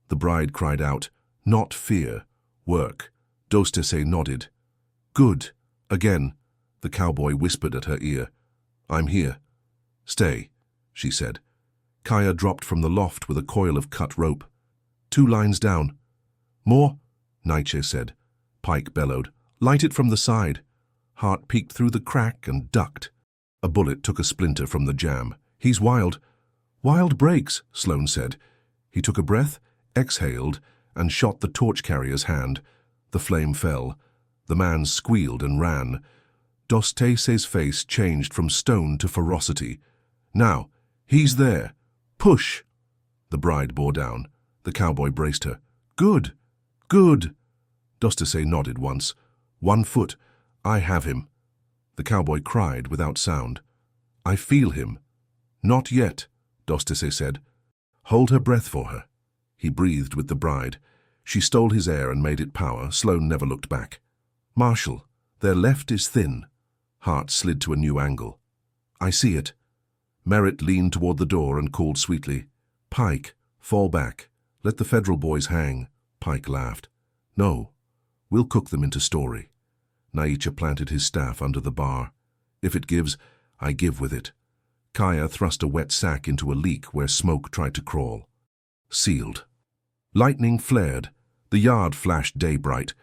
The bride cried out, "Not fear. Work." Dostese nodded. "Good." Again, the cowboy whispered at her ear. "I'm here." "Stay," she said. Kaya dropped from the loft with a coil of cut rope. 2 lines down. "More," Nietzsche said. Pike bellowed, "Light it from the side." Hart peeked through the crack and ducked. A bullet took a splinter from the jam. "He's wild." "Wild breaks," Sloane said. He took a breath, exhaled, and shot the torch carrier's hand. The flame fell. The man squealed and ran. Dostese's face changed from stone to ferocity. "Now, he's there. Push." The bride bore down. The cowboy braced her. "Good. Good." Dostese nodded once. "1 foot. I have him." The cowboy cried without sound. "I feel him." "Not yet," Dostese said. "Hold her breath for her." He breathed with the bride. She stole his air and made it power. Sloane never looked back. "Marshal, their left is thin." Hart slid to a new angle. "I see it." Merritt leaned toward the door and called sweetly, "Pike, fall back. Let the Federal boys hang." Pike laughed. "No, we'll cook them into story." Nietzsche planted his staff under the bar. "If it gives, I give with it." Kaya thrust a wet sack into a leak where smoke tried to crawl. Sealed. Lightning flared. The yard flashed day-bright.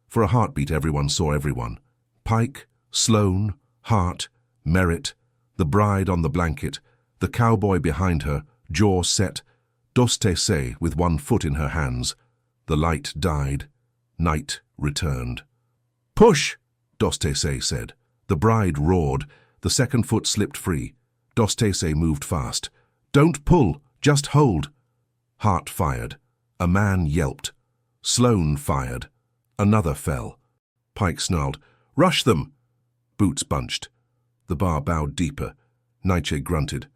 For a heartbeat everyone saw everyone. Pike, Sloane, Hart, Merritt, the bride on the blanket, the cowboy behind her, jaw set, Dostese with 1 foot in her hands. The light died. Night returned. "Push!" Dostese said. The bride roared. The second foot slipped free. Dostese moved fast. "Don't pull, just hold." Hart fired. A man yelped. Sloane fired. Another fell. Pike snarled, "Rush them!" Boots bunched. The bar bowed deeper. Nietzsche grunted.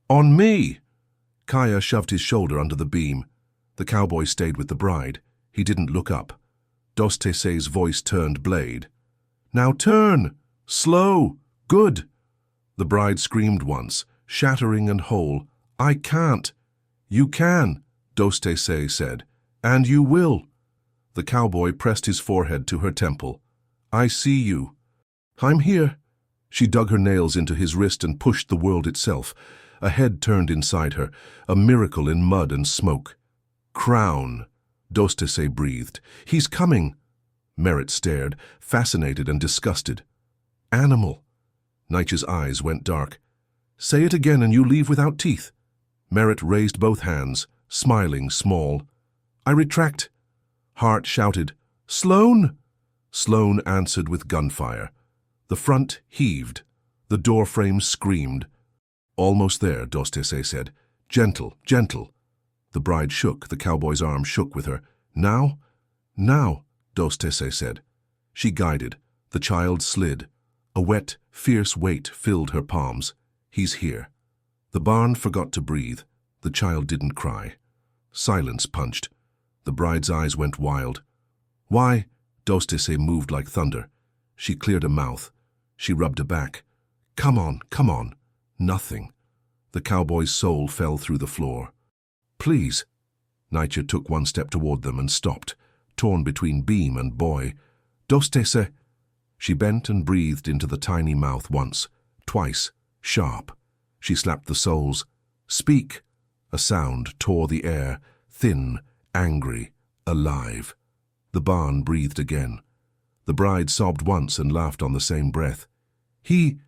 "On me!" Kaya shoved his shoulder under the beam. The cowboy stayed with the bride. He didn't look up. Dostese's voice turned blade. "Now turn! Slow! Good!" The bride screamed once, shattering and whole. "I can't." "You can," Dostese said. "And you will." The cowboy pressed his forehead to her temple. "I see you." "I'm here." She dug her nails into his wrist and pushed the world itself. A head turned inside her, a miracle in mud and smoke. "Crown," Dostese breathed. "He's coming." Merritt stared, fascinated and disgusted. "Animal." Nietzsche's eyes went dark. "Say it again and you leave without teeth." Merritt raised both hands, smiling small. "I retract." Hart shouted, "Sloane!" Sloane answered with gunfire. The front heaved. The door frame screamed. "Almost there," Dostese said. "Gentle, gentle." The bride shook, the cowboy's arm shook with her. Now? Now, Dostese said. She guided. The child slid. A wet, fierce weight filled her palms. He's here. The barn forgot to breathe. The child didn't cry. Silence punched. The bride's eyes went wild. Why? Dostese moved like thunder. She cleared a mouth. She rubbed her back. Come on, come on. Nothing. The cowboy's soul fell through the floor. Please. Nietzsche took one step toward them and stopped, torn between beam and boy. Dostese. She bent and breathed into the tiny mouth once, twice, sharp. She slapped the souls. Speak. A sound tore the air, thin, angry, alive. The barn breathed again. The bride sobbed once and laughed on the same breath. He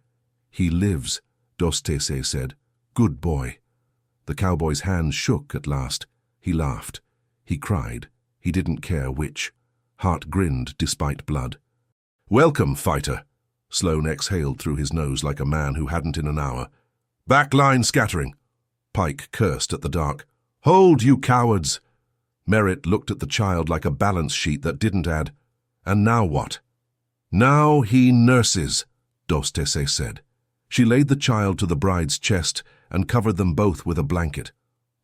lives, Dostese said. Good boy. The cowboy's hands shook at last. He laughed. He cried. He didn't care which. Heart grinned despite blood. Welcome, fighter. Sloan exhaled through his nose like a man who hadn't in an hour. Back line scattering. Pike cursed at the dark. Hold, you cowards! Merritt looked at the child like a balance sheet that didn't add. And now what? Now he nurses, Dostese said. She laid the child to the bride's chest and covered them both with a blanket.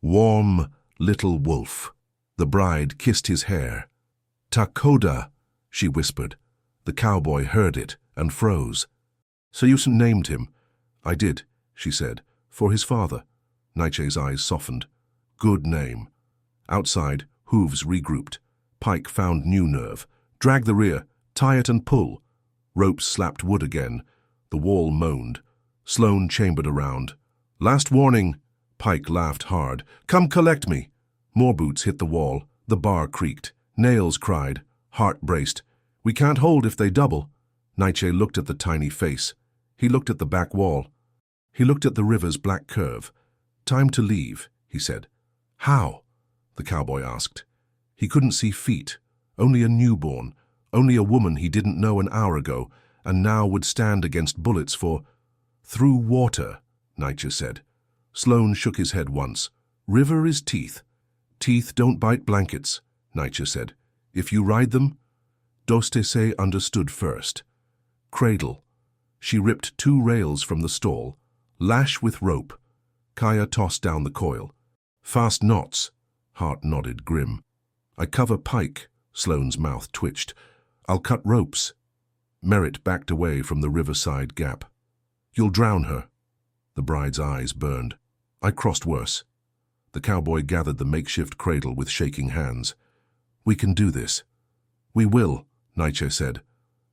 Warm little wolf. The bride kissed his hair. Takoda, she whispered. The cowboy heard it and froze. So you named him? I did, she said, for his father. Nietzsche's eyes softened. Good name. Outside, hooves regrouped. Pike found new nerve. Drag the rear, tie it and pull. Ropes slapped wood again. The wall moaned. Sloan chambered around. Last warning. Pike laughed hard. Come collect me. More boots hit the wall. The bar creaked. Nails cried. Heart braced. We can't hold if they double. Nietzsche looked at the tiny face. He looked at the back wall. He looked at the river's black curve. Time to leave, he said. How? The cowboy asked. He couldn't see feet. Only a newborn. Only a woman he didn't know an hour ago, and now would stand against bullets for... Through water, Nietzsche said. Sloan shook his head once. River is teeth. Teeth don't bite blankets, Nietzsche said. If you ride them... Dostese understood first. Cradle. She ripped 2 rails from the stall. Lash with rope. Kaya tossed down the coil. Fast knots. Hart nodded, grim. I cover Pike. Sloan's mouth twitched. I'll cut ropes. Merritt backed away from the riverside gap. You'll drown her. The bride's eyes burned. I crossed worse. The cowboy gathered the makeshift cradle with shaking hands. We can do this. We will, Nietzsche said.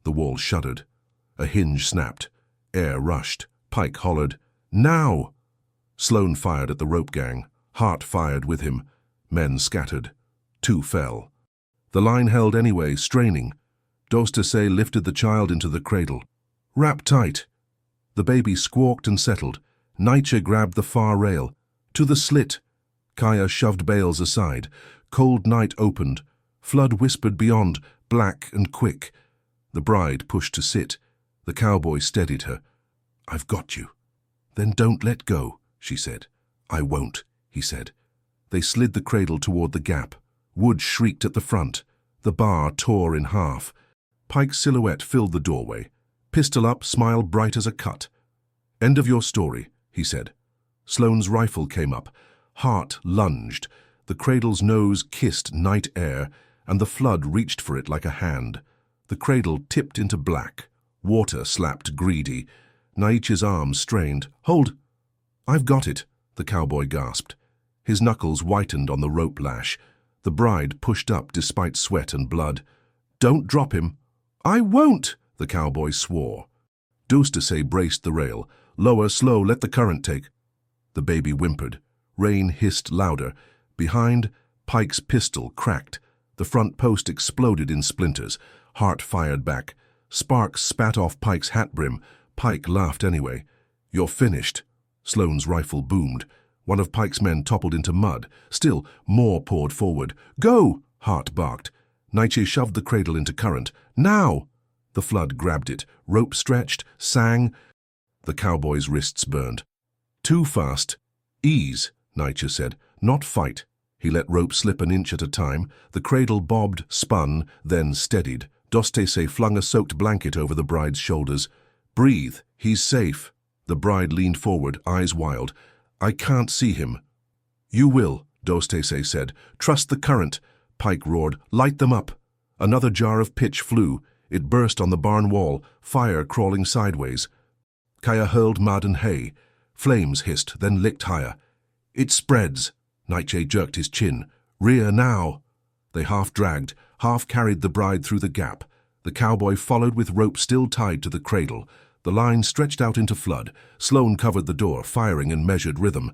The wall shuddered. A hinge snapped. Air rushed. Pike hollered, Now! Sloan fired at the rope gang. Hart fired with him. Men scattered. 2 fell. The line held anyway, straining. Dostese lifted the child into the cradle. Wrap tight. The baby squawked and settled. Nietzsche grabbed the far rail. To the slit. Kaya shoved bales aside. Cold night opened. Flood whispered beyond, black and quick. The bride pushed to sit. The cowboy steadied her. I've got you. Then don't let go, she said. I won't, he said. They slid the cradle toward the gap. Wood shrieked at the front. The bar tore in half. Pike's silhouette filled the doorway. Pistol up, smile bright as a cut. End of your story, he said. Sloan's rifle came up. Hart lunged. The cradle's nose kissed night air, and the flood reached for it like a hand. The cradle tipped into black. Water slapped greedy. Nietzsche's arms strained. Hold! I've got it, the cowboy gasped. His knuckles whitened on the rope lash. The bride pushed up despite sweat and blood. Don't drop him. I won't, the cowboy swore. Dostese braced the rail. Lower, slow, let the current take. The baby whimpered. Rain hissed louder. Behind, Pike's pistol cracked. The front post exploded in splinters. Hart fired back. Sparks spat off Pike's hat brim. Pike laughed anyway. You're finished. Sloan's rifle boomed. One of Pike's men toppled into mud. Still, more poured forward. Go! Hart barked. Nietzsche shoved the cradle into current. Now! The flood grabbed it. Rope stretched, sang. The cowboy's wrists burned. Too fast. Ease, Nietzsche said. Not fight. He let rope slip an inch at a time. The cradle bobbed, spun, then steadied. Dostese flung a soaked blanket over the bride's shoulders. "Breathe, he's safe." The bride leaned forward, eyes wild. "I can't see him." "You will," Dostese said. "Trust the current." Pike roared, "Light them up." Another jar of pitch flew. It burst on the barn wall, fire crawling sideways. Kaya hurled mud and hay. Flames hissed, then licked higher. "It spreads." Nightshade jerked his chin. "Rear now." They half dragged, half carried the bride through the gap. The cowboy followed with rope still tied to the cradle. The line stretched out into flood. Sloane covered the door, firing in measured rhythm.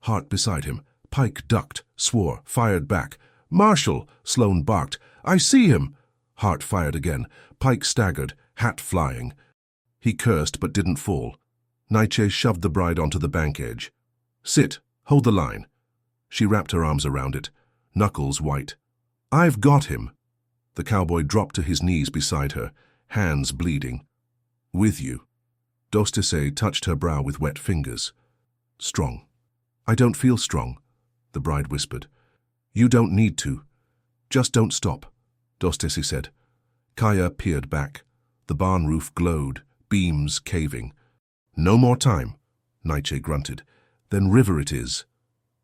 Hart beside him. Pike ducked, swore, fired back. "Marshal!" Sloane barked. "I see him!" Hart fired again. Pike staggered, hat flying. He cursed but didn't fall. Nightshade shoved the bride onto the bank edge. "Sit. Hold the line." She wrapped her arms around it, knuckles white. "I've got him." The cowboy dropped to his knees beside her, hands bleeding. "With you." Dostese touched her brow with wet fingers. "Strong." "I don't feel strong," the bride whispered. "You don't need to. Just don't stop," Dostese said. Kaya peered back. The barn roof glowed, beams caving. "No more time," Nightshade grunted. "Then river it is."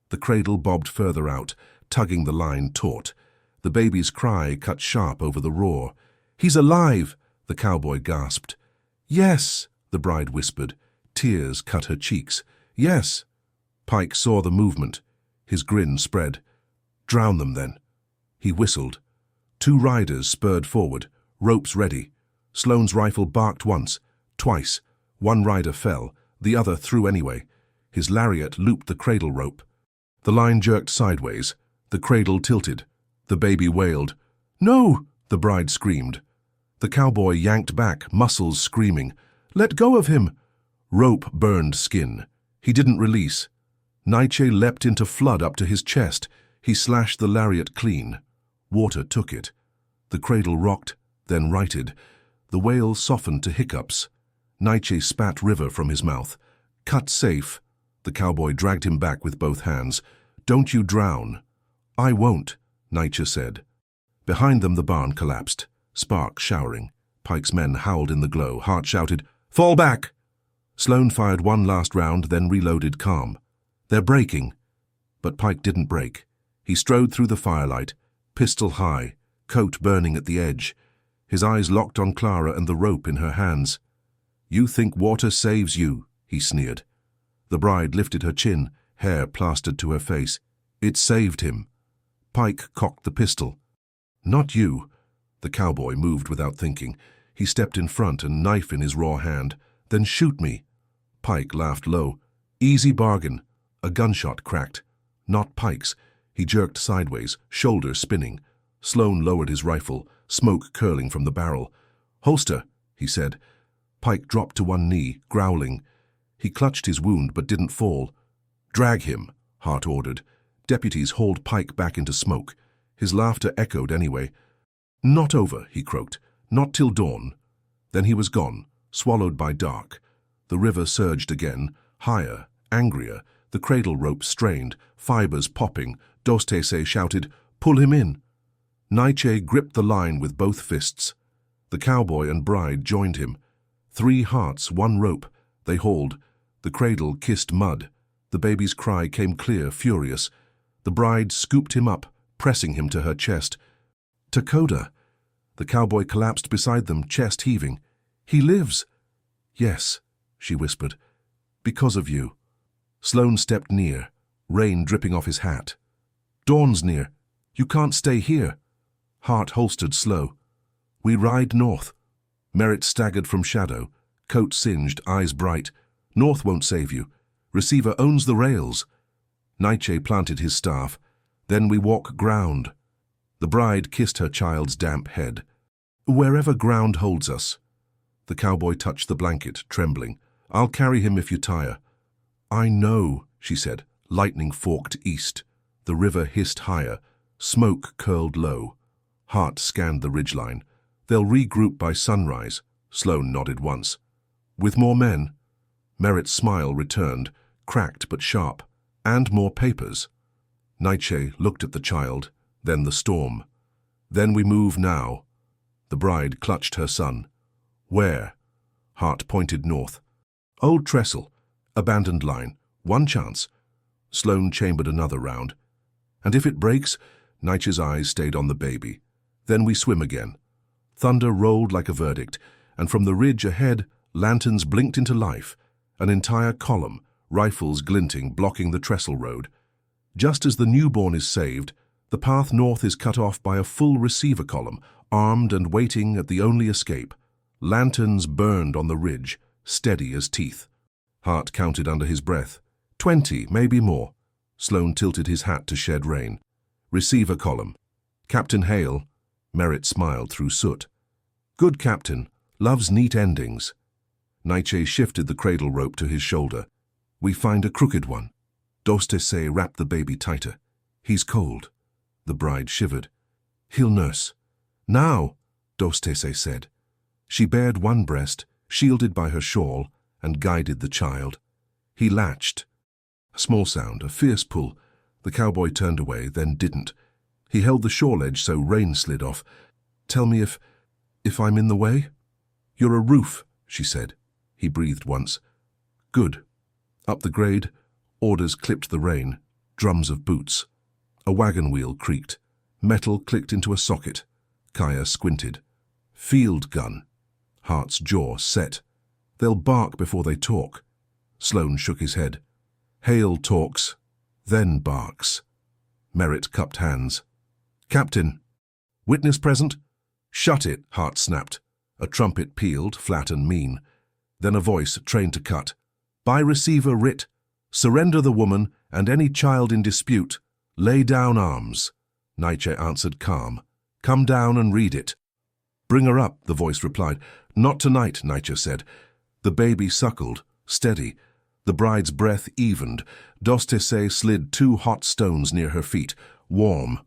The cradle bobbed further out, tugging the line taut. The baby's cry cut sharp over the roar. "He's alive!" the cowboy gasped. "Yes," the bride whispered. Tears cut her cheeks. "Yes." Pike saw the movement. His grin spread. "Drown them, then." He whistled. Two riders spurred forward, ropes ready. Sloane's rifle barked once, twice. One rider fell, the other threw anyway. His lariat looped the cradle rope. The line jerked sideways. The cradle tilted. The baby wailed. "No!" the bride screamed. The cowboy yanked back, muscles screaming. "Let go of him!" Rope burned skin. He didn't release. Nightshade leapt into flood up to his chest. He slashed the lariat clean. Water took it. The cradle rocked, then righted. The wail softened to hiccups. Nightshade spat river from his mouth. "Cut safe." The cowboy dragged him back with both hands. "Don't you drown." "I won't," Nightshade said. Behind them the barn collapsed, sparks showering. Pike's men howled in the glow. Hart shouted, "Fall back!" Sloane fired one last round, then reloaded calm. "They're breaking." But Pike didn't break. He strode through the firelight, pistol high, coat burning at the edge. His eyes locked on Clara and the rope in her hands. "You think water saves you," he sneered. The bride lifted her chin, hair plastered to her face. "It saved him." Pike cocked the pistol. "Not you." The cowboy moved without thinking. He stepped in front, a knife in his raw hand. "Then shoot me." Pike laughed low. "Easy bargain." A gunshot cracked. Not Pike's. He jerked sideways, shoulder spinning. Sloane lowered his rifle, smoke curling from the barrel. "Holster," he said. Pike dropped to one knee, growling. He clutched his wound but didn't fall. "Drag him," Hart ordered. Deputies hauled Pike back into smoke. His laughter echoed anyway. "Not over," he croaked. "Not till dawn." Then he was gone, swallowed by dark. The river surged again, higher, angrier. The cradle rope strained, fibers popping. Dostese shouted, "Pull him in." Nightshade gripped the line with both fists. The cowboy and bride joined him. 3 hearts, 1 rope. They hauled. The cradle kissed mud. The baby's cry came clear, furious. The bride scooped him up, pressing him to her chest. "Dakota!" The cowboy collapsed beside them, chest heaving. "He lives." "Yes," she whispered. "Because of you." Sloane stepped near, rain dripping off his hat. "Dawn's near. You can't stay here." Hart holstered slow. "We ride north." Merritt staggered from shadow, coat singed, eyes bright. "North won't save you. Receiver owns the rails." Nightshade planted his staff. "Then we walk ground." The bride kissed her child's damp head. "Wherever ground holds us." The cowboy touched the blanket, trembling. "I'll carry him if you tire." "I know," she said. Lightning forked east. The river hissed higher. Smoke curled low. Hart scanned the ridgeline. "They'll regroup by sunrise." Sloane nodded once. "With more men?" Merritt's smile returned, cracked but sharp. "And more papers." Nietzsche looked at the child, then the storm. Then we move now. The bride clutched her son. Where? Hart pointed north. Old trestle. Abandoned line. One chance. Sloane chambered another round. And if it breaks? Nietzsche's eyes stayed on the baby. Then we swim again. Thunder rolled like a verdict, and from the ridge ahead, lanterns blinked into life. An entire column, rifles glinting, blocking the trestle road. Just as the newborn is saved, the path north is cut off by a full receiver column, armed and waiting at the only escape. Lanterns burned on the ridge, steady as teeth. Hart counted under his breath. 20, maybe more. Sloane tilted his hat to shed rain. Receiver column. Captain Hale. Merritt smiled through soot. Good captain. Loves neat endings. Nietzsche shifted the cradle rope to his shoulder. We find a crooked one. Dostese wrapped the baby tighter. He's cold. The bride shivered. He'll nurse. Now, Dostese said. She bared one breast, shielded by her shawl, and guided the child. He latched. A small sound, a fierce pull. The cowboy turned away, then didn't. He held the shawl edge so rain slid off. Tell me if I'm in the way? You're a roof, she said. He breathed once. Good. Up the grade, orders clipped the rain, drums of boots. A wagon wheel creaked. Metal clicked into a socket. Kaya squinted. Field gun. Hart's jaw set. They'll bark before they talk. Sloane shook his head. Hale talks, then barks. Merritt cupped hands. Captain. Witness present? Shut it, Hart snapped. A trumpet pealed, flat and mean. Then a voice trained to cut. By receiver writ, surrender the woman and any child in dispute. Lay down arms. Nietzsche answered calm. Come down and read it. Bring her up, the voice replied. Not tonight, Nietzsche said. The baby suckled, steady. The bride's breath evened. Dostese slid 2 hot stones near her feet, warm.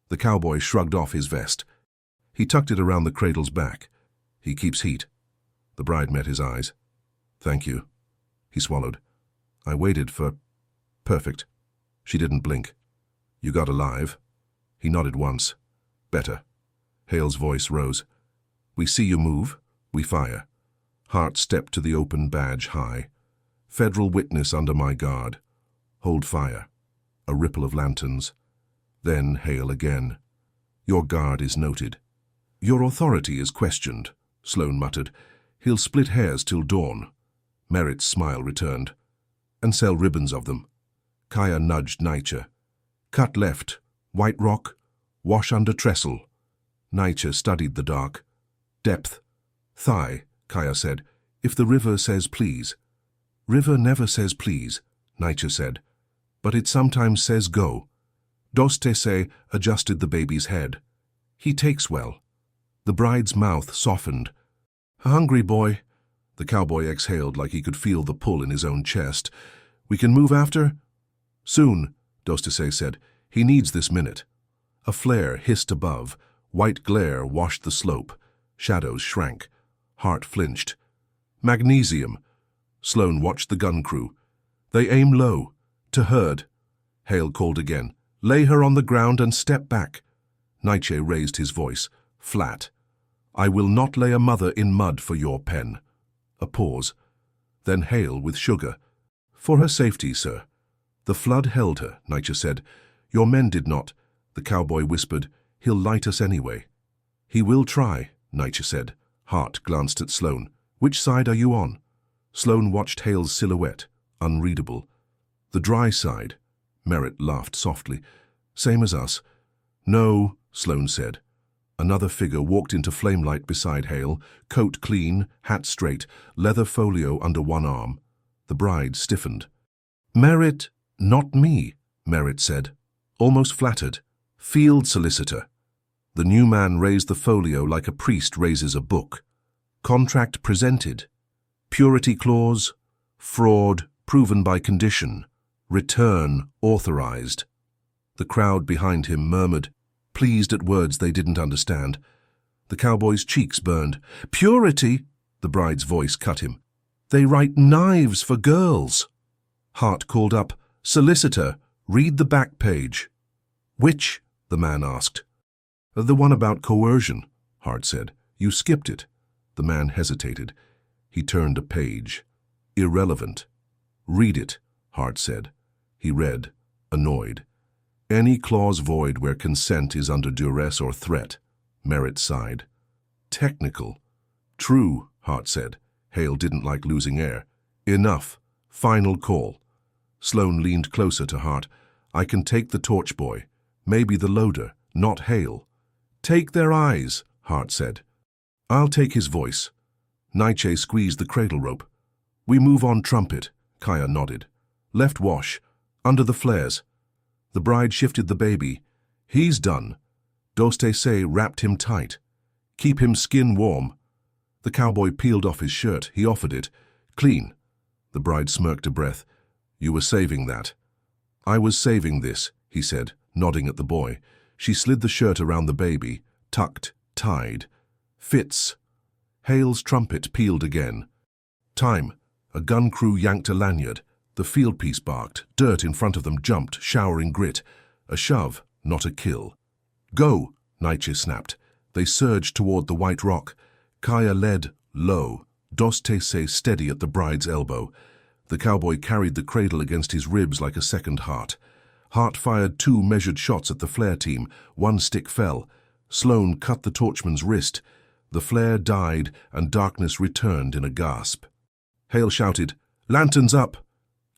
The cowboy shrugged off his vest. He tucked it around the cradle's back. He keeps heat. The bride met his eyes. Thank you. He swallowed. I waited for... Perfect. She didn't blink. You got alive? He nodded once. Better. Hale's voice rose. We see you move. We fire. Hart stepped to the open badge high. Federal witness under my guard. Hold fire. A ripple of lanterns. Then Hale again. Your guard is noted. Your authority is questioned, Sloane muttered. He'll split hairs till dawn. Merritt's smile returned. And sell ribbons of them. Kaya nudged Nietzsche. Cut left. White rock. Wash under trestle. Nietzsche studied the dark. Depth. Thigh, Kaya said. If the river says please. River never says please, Nietzsche said. But it sometimes says go. Dostese adjusted the baby's head. He takes well. The bride's mouth softened. A hungry boy. The cowboy exhaled like he could feel the pull in his own chest. We can move after? Soon, Dostese said. He needs this minute. A flare hissed above. White glare washed the slope. Shadows shrank. Hart flinched. Magnesium. Sloane watched the gun crew. They aim low. To herd. Hale called again. Lay her on the ground and step back. Nietzsche raised his voice. Flat. I will not lay a mother in mud for your pen. A pause. Then Hale with sugar. For her safety, sir. The flood held her, Nietzsche said. Your men did not. The cowboy whispered. He'll light us anyway. He will try, Nietzsche said. Hart glanced at Sloane. Which side are you on? Sloane watched Hale's silhouette, unreadable. The dry side. Merritt laughed softly. Same as us. No, Sloane said. Another figure walked into flamelight beside Hale, coat clean, hat straight, leather folio under one arm. The bride stiffened. Merritt, not me, Merritt said, almost flattered. Field solicitor. The new man raised the folio like a priest raises a book. Contract presented. Purity clause. Fraud proven by condition. Return authorized. The crowd behind him murmured, pleased at words they didn't understand. The cowboy's cheeks burned. Purity, the bride's voice cut him. They write knives for girls. Hart called up, solicitor, Read the back page. Which? The man asked. The one about coercion, Hart said. You skipped it. The man hesitated. He turned a page. Irrelevant. Read it, Hart said. He read, annoyed. Any clause void where consent is under duress or threat, Merritt sighed. Technical. True, Hart said. Hale didn't like losing air. Enough. Final call. Sloane leaned closer to Hart. I can take the torch boy. Maybe the loader, not Hale. Take their eyes, Hart said. I'll take his voice. Nietzsche squeezed the cradle rope. We move on trumpet, Kaya nodded. Left wash, under the flares. The bride shifted the baby. He's done. Dostese wrapped him tight. Keep him skin warm. The cowboy peeled off his shirt. He offered it. Clean. The bride smirked a breath. You were saving that. I was saving this, he said, nodding at the boy. She slid the shirt around the baby, tucked, tied. Fits. Hale's trumpet pealed again. Time. A gun crew yanked a lanyard. The fieldpiece barked. Dirt in front of them jumped, showering grit. A shove, not a kill. Go, Nietzsche snapped. They surged toward the white rock. Kaya led, low. Dostese steady at the bride's elbow. The cowboy carried the cradle against his ribs like a second heart. Hart fired 2 measured shots at the flare team. 1 stick fell. Sloane cut the torchman's wrist. The flare died, and darkness returned in a gasp. Hale shouted, Lanterns up!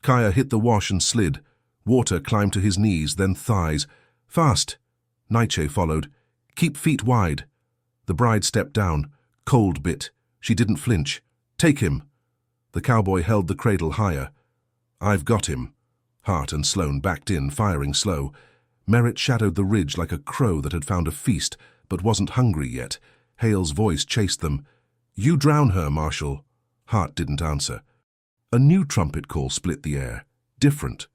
Kaya hit the wash and slid. Water climbed to his knees, then thighs. Fast! Nietzsche followed. Keep feet wide. The bride stepped down. Cold bit. She didn't flinch. Take him! The cowboy held the cradle higher. I've got him. Hart and Sloane backed in, firing slow. Merritt shadowed the ridge like a crow that had found a feast, but wasn't hungry yet. Hale's voice chased them. You drown her, Marshal. Hart didn't answer. A new trumpet call split the air. Different.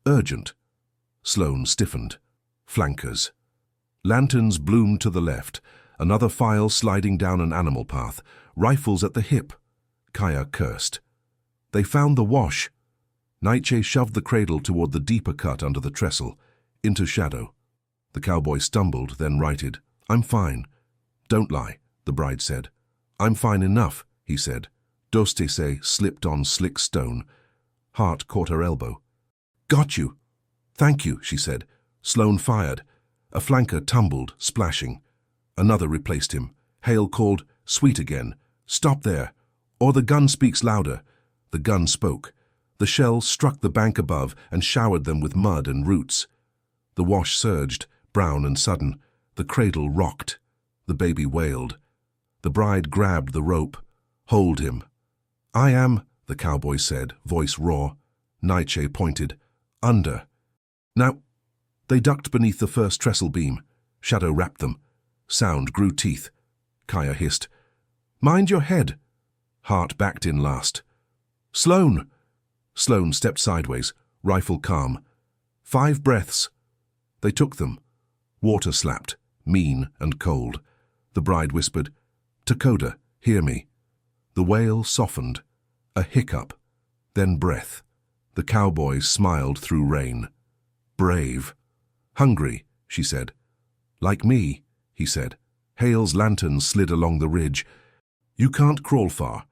Urgent. Sloane stiffened. Flankers. Lanterns bloomed to the left. Another file sliding down an animal path. Rifles at the hip. Kaya cursed. They found the wash. Nietzsche shoved the cradle toward the deeper cut under the trestle, into shadow. The cowboy stumbled, then righted. I'm fine. Don't lie, the bride said. I'm fine enough, he said. Dostese slipped on slick stone. Hart caught her elbow. Got you. Thank you, she said. Sloane fired. A flanker tumbled, splashing. Another replaced him. Hale called, sweet again. Stop there, or the gun speaks louder. The gun spoke. The shell struck the bank above and showered them with mud and roots. The wash surged, brown and sudden. The cradle rocked. The baby wailed. The bride grabbed the rope. Hold him. I am, the cowboy said, voice raw. Nietzsche pointed. Under. Now, they ducked beneath the first trestle beam. Shadow wrapped them. Sound grew teeth. Kaya hissed. Mind your head. Hart backed in last. Sloane! Sloane stepped sideways, rifle calm. 5 breaths. They took them. Water slapped, mean and cold. The bride whispered, Takoda, hear me. The wail softened. A hiccup. Then breath. The cowboy smiled through rain. Brave. Hungry, she said. Like me, he said. Hale's lantern slid along the ridge. You can't crawl far.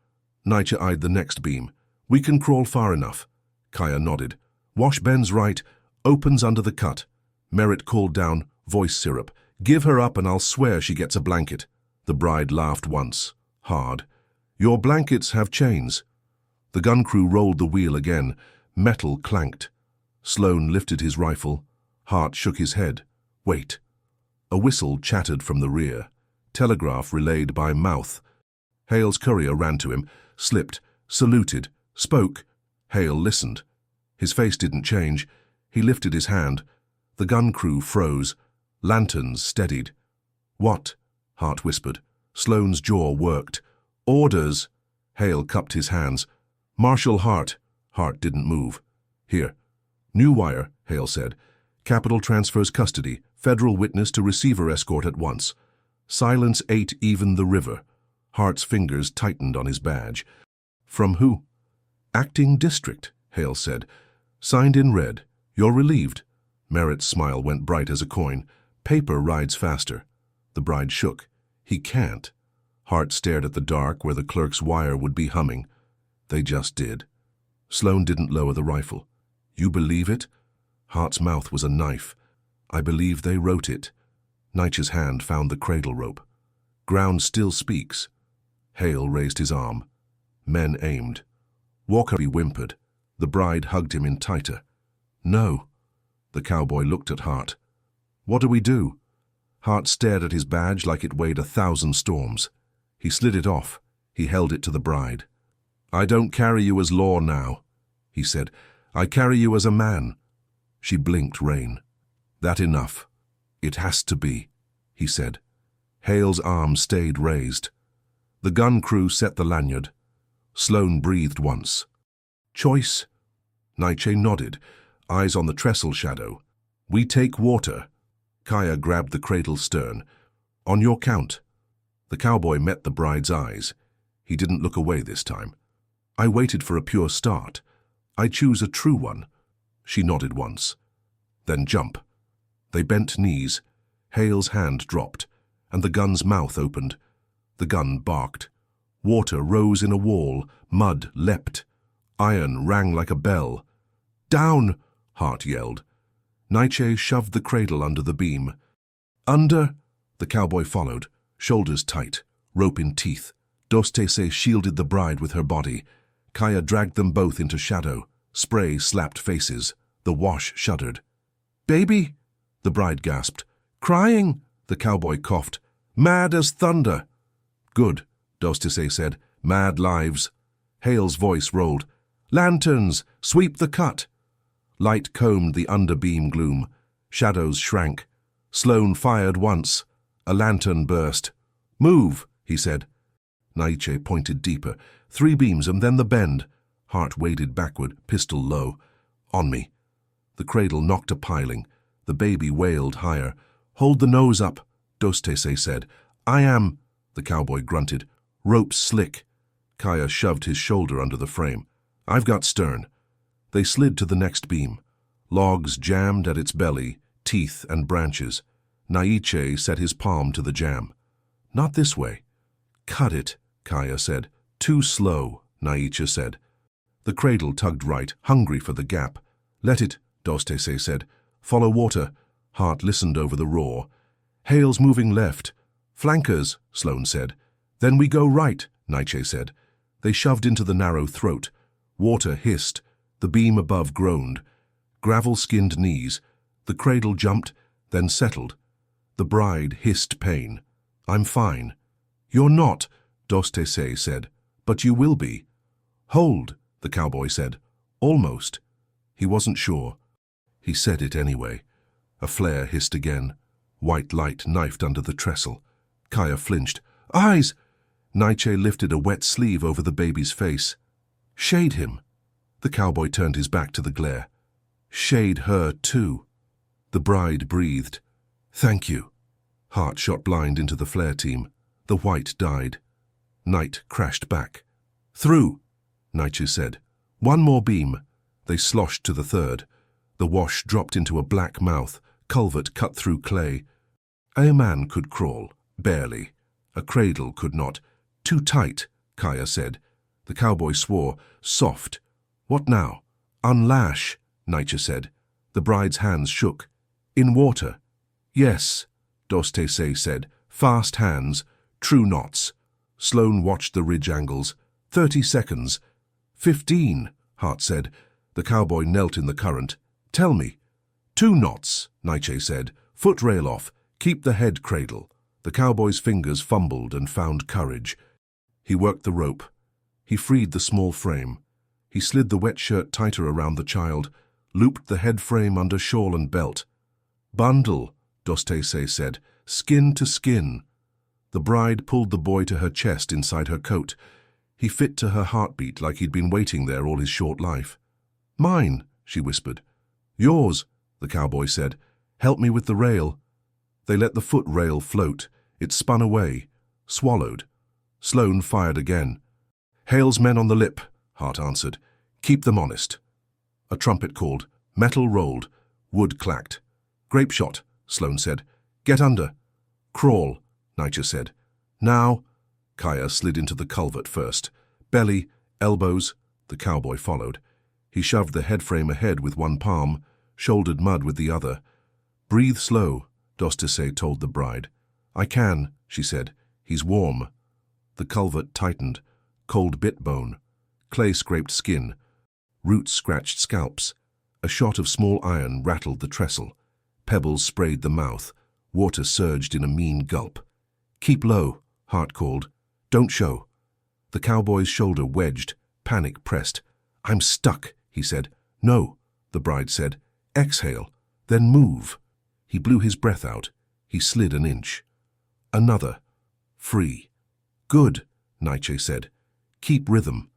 Nietzsche eyed the next beam. We can crawl far enough. Kaya nodded. Wash bends right, opens under the cut. Merritt called down, voice syrup. Give her up and I'll swear she gets a blanket. The bride laughed once, hard. Your blankets have chains. The gun crew rolled the wheel again. Metal clanked. Sloane lifted his rifle. Hart shook his head. Wait. A whistle chattered from the rear. Telegraph relayed by mouth. Hale's courier ran to him, slipped, saluted, spoke. Hale listened. His face didn't change. He lifted his hand. The gun crew froze. Lanterns steadied. What? Hart whispered. Sloane's jaw worked. Orders. Hale cupped his hands. Marshal Hart. Hart didn't move. Here. New wire, Hale said. Capital transfers custody. Federal witness to receiver escort at once. Silence ate even the river. Hart's fingers tightened on his badge. From who? Acting district, Hale said. Signed in red. You're relieved. Merritt's smile went bright as a coin. Paper rides faster. The bride shook. He can't. Hart stared at the dark where the clerk's wire would be humming. They just did. Sloane didn't lower the rifle. You believe it? Hart's mouth was a knife. I believe they wrote it. Nietzsche's hand found the cradle rope. Ground still speaks. Hale raised his arm. Men aimed. Walker whimpered. The bride hugged him in tighter. No. The cowboy looked at Hart. What do we do? Hart stared at his badge like it weighed 1,000 storms. He slid it off. He held it to the bride. I don't carry you as law now, he said. I carry you as a man. She blinked rain. That enough. It has to be, he said. Hale's arm stayed raised. The gun crew set the lanyard. Sloane breathed once. Choice? Nietzsche nodded, eyes on the trestle shadow. We take water. Kaya grabbed the cradle stern. On your count. The cowboy met the bride's eyes. He didn't look away this time. I waited for a pure start. I choose a true one. She nodded once. Then jump. They bent knees. Hale's hand dropped, and the gun's mouth opened. The gun barked. Water rose in a wall. Mud leapt. Iron rang like a bell. Down! Hart yelled. Nietzsche shoved the cradle under the beam. Under! The cowboy followed, shoulders tight, rope in teeth. Dostese shielded the bride with her body. Kaya dragged them both into shadow. Spray slapped faces. The wash shuddered. Baby! The bride gasped. Crying! The cowboy coughed. Mad as thunder! Good, Dostese said. Mad lives. Hale's voice rolled. Lanterns! Sweep the cut! Light combed the underbeam gloom. Shadows shrank. Sloane fired once. A lantern burst. Move, he said. Nietzsche pointed deeper. 3 beams and then the bend. Hart waded backward, pistol low. On me. The cradle knocked a piling. The baby wailed higher. Hold the nose up, Dostese said. I am, the cowboy grunted. Rope's slick. Kaya shoved his shoulder under the frame. I've got stern. They slid to the next beam. Logs jammed at its belly, teeth and branches. Nietzsche set his palm to the jam. Not this way. Cut it, Kaya said. Too slow, Nietzsche said. The cradle tugged right, hungry for the gap. Let it, Dostese said. Follow water. Hart listened over the roar. Hale's moving left. Flankers, Sloane said. Then we go right, Nietzsche said. They shoved into the narrow throat. Water hissed. The beam above groaned. Gravel-skinned knees. The cradle jumped, then settled. The bride hissed pain. I'm fine. You're not, Dostese said. But you will be. Hold, the cowboy said. Almost. He wasn't sure. He said it anyway. A flare hissed again. White light knifed under the trestle. Kaya flinched. Eyes! Nietzsche lifted a wet sleeve over the baby's face. Shade him. The cowboy turned his back to the glare. Shade her, too. The bride breathed. Thank you. Hart shot blind into the flare team. The white died. Night crashed back. Through, Nietzsche said. One more beam. They sloshed to the third. The wash dropped into a black mouth, culvert cut through clay. A man could crawl, barely. A cradle could not. Too tight, Kaya said. The cowboy swore. Soft. What now? Unlash, Nietzsche said. The bride's hands shook. In water. Yes, Dostese said. Fast hands. True knots. Sloane watched the ridge angles. 30 seconds. 15, Hart said. The cowboy knelt in the current. Tell me. 2 knots, Nietzsche said. Foot rail off. Keep the head cradle. The cowboy's fingers fumbled and found courage. He worked the rope. He freed the small frame. He slid the wet shirt tighter around the child, looped the head frame under shawl and belt. Bundle, Dostese said. Skin to skin. The bride pulled the boy to her chest inside her coat. He fit to her heartbeat like he'd been waiting there all his short life. Mine, she whispered. Yours, the cowboy said. Help me with the rail. They let the foot rail float. It spun away, swallowed. Sloane fired again. Hale's men on the lip, Hart answered. Keep them honest. A trumpet called. Metal rolled. Wood clacked. Grape shot, Sloane said. Get under. Crawl, Nietzsche said. Now. Kaya slid into the culvert first. Belly, elbows. The cowboy followed. He shoved the headframe ahead with one palm, shouldered mud with the other. Breathe slow, Dostise told the bride. I can, she said. He's warm. The culvert tightened. Cold bit bone. Clay scraped skin. Roots scratched scalps. A shot of small iron rattled the trestle. Pebbles sprayed the mouth. Water surged in a mean gulp. Keep low, Hart called. Don't show. The cowboy's shoulder wedged. Panic pressed. I'm stuck, he said. No, the bride said. Exhale, then move. He blew his breath out. He slid an inch. Another. Free. Good, Nietzsche said. Keep rhythm.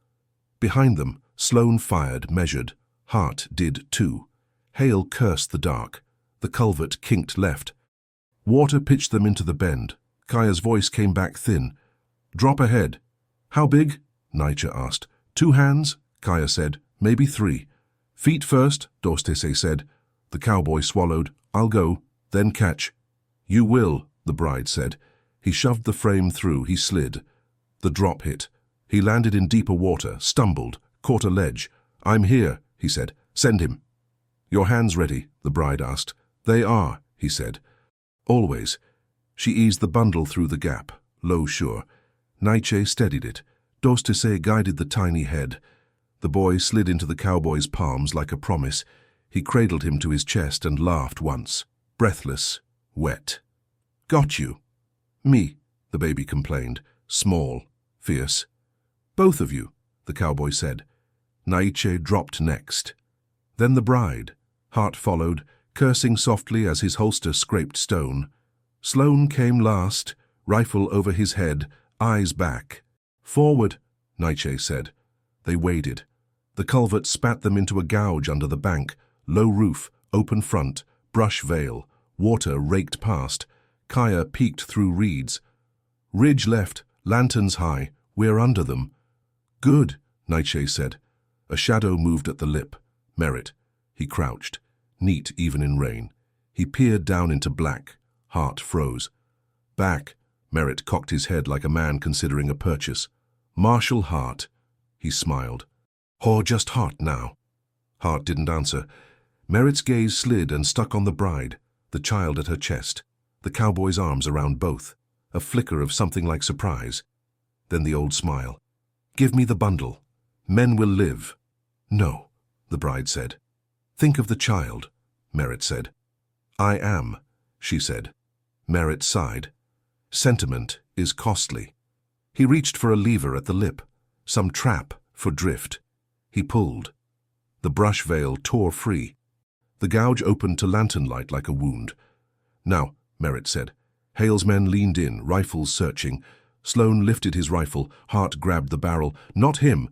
Behind them, Sloane fired, measured. Hart did too. Hale cursed the dark. The culvert kinked left. Water pitched them into the bend. Kaya's voice came back thin. Drop ahead. How big? Nietzsche asked. 2 hands, Kaya said. Maybe 3. Feet first, Dostise said. The cowboy swallowed. I'll go, then catch. You will, the bride said. He shoved the frame through. He slid. The drop hit. He landed in deeper water, stumbled, caught a ledge. I'm here, he said. Send him. Your hands ready? The bride asked. They are, he said. Always. She eased the bundle through the gap, low sure. Nietzsche steadied it. Dostise guided the tiny head. The boy slid into the cowboy's palms like a promise. He cradled him to his chest and laughed once, breathless, wet. Got you. Me, the baby complained, small, fierce. Both of you, the cowboy said. Nietzsche dropped next. Then the bride. Hart followed, cursing softly as his holster scraped stone. Sloane came last, rifle over his head, eyes back. Forward, Nietzsche said. They waded. The culvert spat them into a gouge under the bank, low roof, open front, brush veil, water raked past. Kaya peeked through reeds. Ridge left, lanterns high, we're under them. Good, Nietzsche said. A shadow moved at the lip. Merritt. He crouched, neat even in rain. He peered down into black. Hart froze. Back, Merritt cocked his head like a man considering a purchase. Marshal Hart. He smiled. Or just Hart now. Hart didn't answer. Merritt's gaze slid and stuck on the bride, the child at her chest, the cowboy's arms around both, a flicker of something like surprise. Then the old smile. Give me the bundle. Men will live. No, the bride said. Think of the child, Merritt said. I am, she said. Merritt sighed. Sentiment is costly. He reached for a lever at the lip, some trap for drift. He pulled. The brush veil tore free. The gouge opened to lantern light like a wound. Now, Merritt said. Hale's men leaned in, rifles searching. Sloane lifted his rifle. Hart grabbed the barrel. Not him.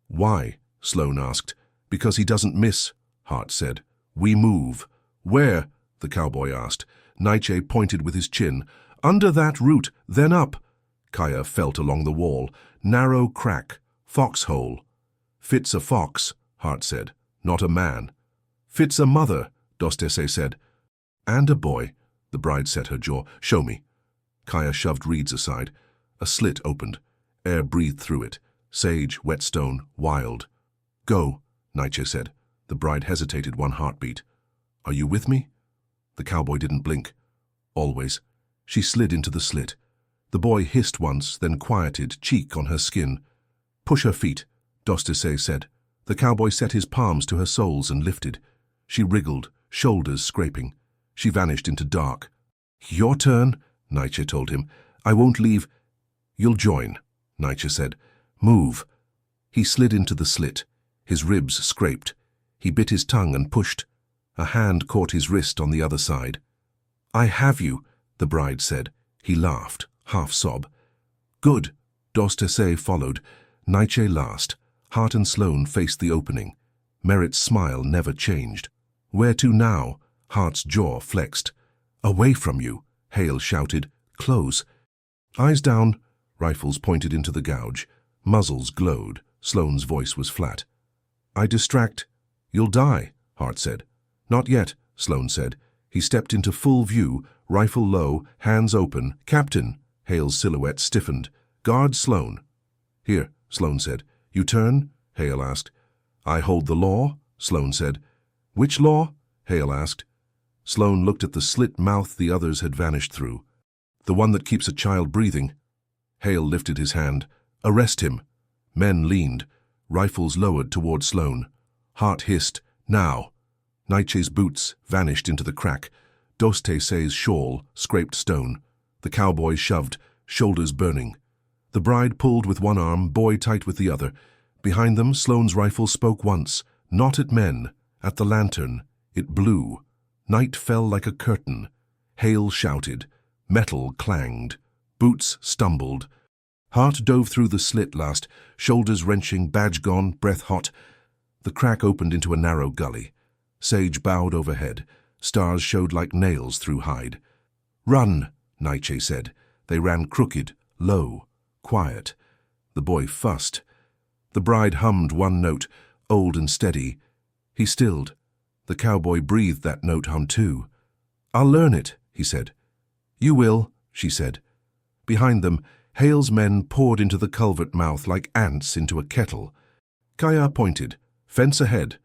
Why? Sloane asked. Because he doesn't miss, Hart said. We move. Where? The cowboy asked. Nietzsche pointed with his chin. Under that root, then up. Kaya felt along the wall. Narrow crack. Foxhole. Fits a fox, Hart said. Not a man. Fits a mother, Dostise said. And a boy. The bride set her jaw. Show me. Kaya shoved reeds aside. A slit opened. Air breathed through it. Sage, whetstone, wild. Go, Nietzsche said. The bride hesitated 1 heartbeat. Are you with me? The cowboy didn't blink. Always. She slid into the slit. The boy hissed once, then quieted, cheek on her skin. Push her feet, Dostise said. The cowboy set his palms to her soles and lifted. She wriggled, shoulders scraping. She vanished into dark. Your turn, Nietzsche told him. I won't leave. You'll join, Nietzsche said. Move. He slid into the slit. His ribs scraped. He bit his tongue and pushed. A hand caught his wrist on the other side. I have you, the bride said. He laughed, half sob. Good. Dostise followed. Nietzsche last. Hart and Sloane faced the opening. Merritt's smile never changed. Where to now? Hart's jaw flexed. Away from you, Hale shouted. Close. Eyes down. Rifles pointed into the gouge. Muzzles glowed. Sloane's voice was flat. I distract. You'll die, Hart said. Not yet, Sloane said. He stepped into full view, rifle low, hands open. Captain, Hale's silhouette stiffened. Guard Sloane. Here, Sloane said. You turn? Hale asked. I hold the law, Sloane said. Which law? Hale asked. Sloane looked at the slit mouth the others had vanished through. The one that keeps a child breathing. Hale lifted his hand. Arrest him. Men leaned, rifles lowered toward Sloane. Hart hissed, now. Nietzsche's boots vanished into the crack. Dostes's shawl scraped stone. The cowboy shoved, shoulders burning. The bride pulled with one arm, boy tight with the other. Behind them, Sloane's rifle spoke once, not at men, at the lantern. It blew. Night fell like a curtain. Hale shouted. Metal clanged. Boots stumbled. Hart dove through the slit last, shoulders wrenching, badge gone, breath hot. The crack opened into a narrow gully. Sage bowed overhead. Stars showed like nails through hide. Run, Nietzsche said. They ran crooked, low, quiet. The boy fussed. The bride hummed one note, old and steady. He stilled. The cowboy breathed that note hum too. I'll learn it, he said. You will, she said. Behind them, Hale's men poured into the culvert mouth like ants into a kettle. Kaya pointed. Fence ahead.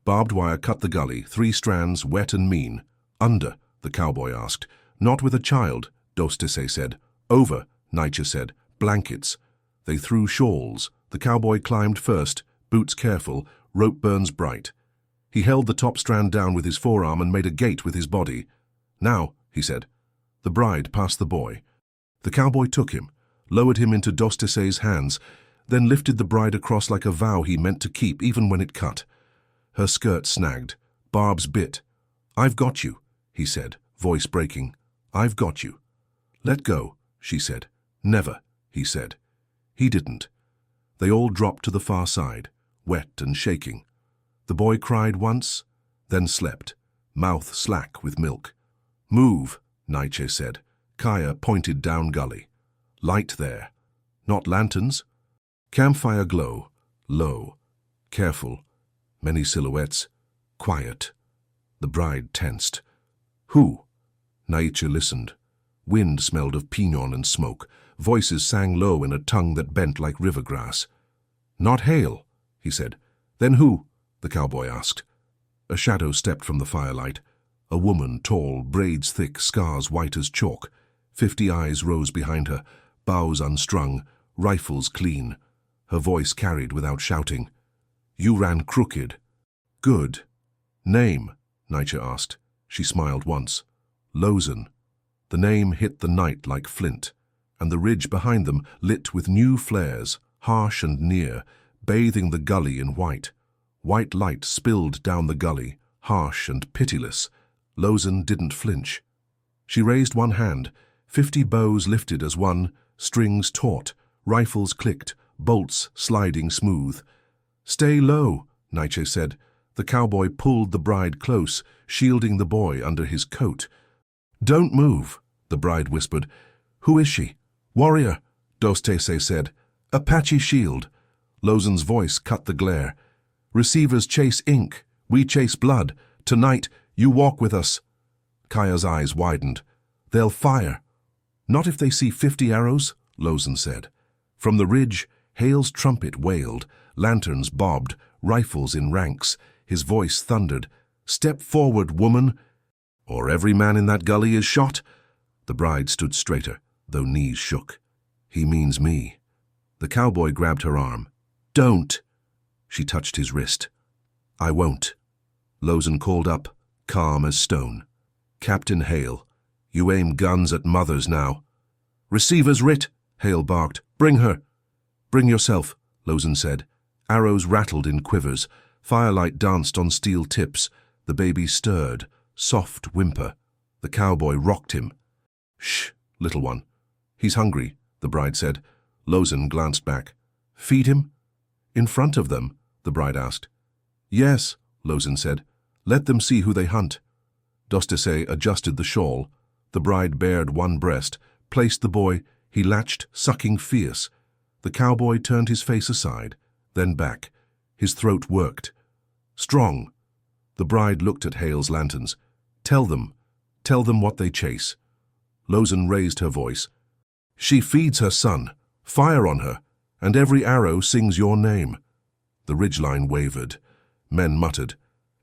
Barbed wire cut the gully, 3 strands, wet and mean. Under, the cowboy asked. Not with a child, Dostese said. Over, Nietzsche said. Blankets. They threw shawls. The cowboy climbed first, boots careful, rope burns bright. He held the top strand down with his forearm and made a gate with his body. Now, he said. The bride passed the boy. The cowboy took him, lowered him into Dostese's hands, then lifted the bride across like a vow he meant to keep even when it cut. Her skirt snagged. Barbs bit. I've got you, he said, voice breaking. I've got you. Let go, she said. Never, he said. He didn't. They all dropped to the far side, wet and shaking. The boy cried once, then slept, mouth slack with milk. Move, Nietzsche said. Kaya pointed down gully. Light there. Not lanterns. Campfire glow. Low. Careful. Many silhouettes. Quiet. The bride tensed. Who? Nietzsche listened. Wind smelled of pinon and smoke. Voices sang low in a tongue that bent like river grass. Not Hale, he said. Then who? The cowboy asked. A shadow stepped from the firelight. A woman, tall, braids thick, scars white as chalk. 50 eyes rose behind her, bows unstrung, rifles clean. Her voice carried without shouting. You ran crooked. Good. Name? Nietzsche asked. She smiled once. Lozen. The name hit the night like flint, and the ridge behind them lit with new flares, harsh and near, bathing the gully in white. White light spilled down the gully, harsh and pitiless. Lozen didn't flinch. She raised one hand. 50 bows lifted as one, strings taut, rifles clicked, bolts sliding smooth. Stay low, Nietzsche said. The cowboy pulled the bride close, shielding the boy under his coat. Don't move, the bride whispered. Who is she? Warrior, Dostese said. Apache shield. Lozen's voice cut the glare. Receivers chase ink. We chase blood. Tonight, you walk with us. Kaya's eyes widened. They'll fire. Not if they see 50 arrows, Lozen said. From the ridge, Hale's trumpet wailed. Lanterns bobbed, rifles in ranks. His voice thundered. Step forward, woman, or every man in that gully is shot. The bride stood straighter, though knees shook. He means me. The cowboy grabbed her arm. Don't. She touched his wrist. I won't. Lozen called up, calm as stone. Captain Hale, you aim guns at mothers now. Receivers writ, Hale barked. Bring her. Bring yourself, Lozen said. Arrows rattled in quivers. Firelight danced on steel tips. The baby stirred, soft whimper. The cowboy rocked him. Shh, little one. He's hungry, the bride said. Lozen glanced back. Feed him? In front of them, the bride asked. Yes, Lozen said. Let them see who they hunt. Dostese adjusted the shawl. The bride bared one breast, placed the boy. He latched, sucking fierce. The cowboy turned his face aside, then back. His throat worked. Strong. The bride looked at Hale's lanterns. Tell them what they chase. Lozen raised her voice. She feeds her son. Fire on her, and every arrow sings your name. The ridgeline wavered. Men muttered.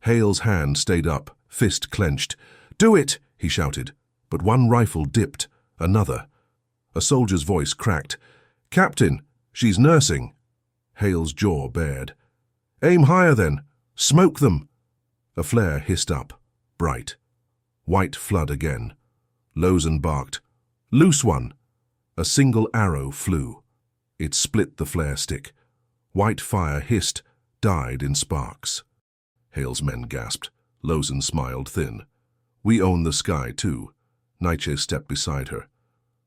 Hale's hand stayed up, fist clenched. Do it, he shouted. But one rifle dipped, another. A soldier's voice cracked. Captain, she's nursing. Hale's jaw bared. Aim higher then. Smoke them. A flare hissed up, bright. White flood again. Lozen barked. Loose one. A single arrow flew. It split the flare stick. White fire hissed, died in sparks. Hale's men gasped. Lozen smiled thin. We own the sky too. Nietzsche stepped beside her.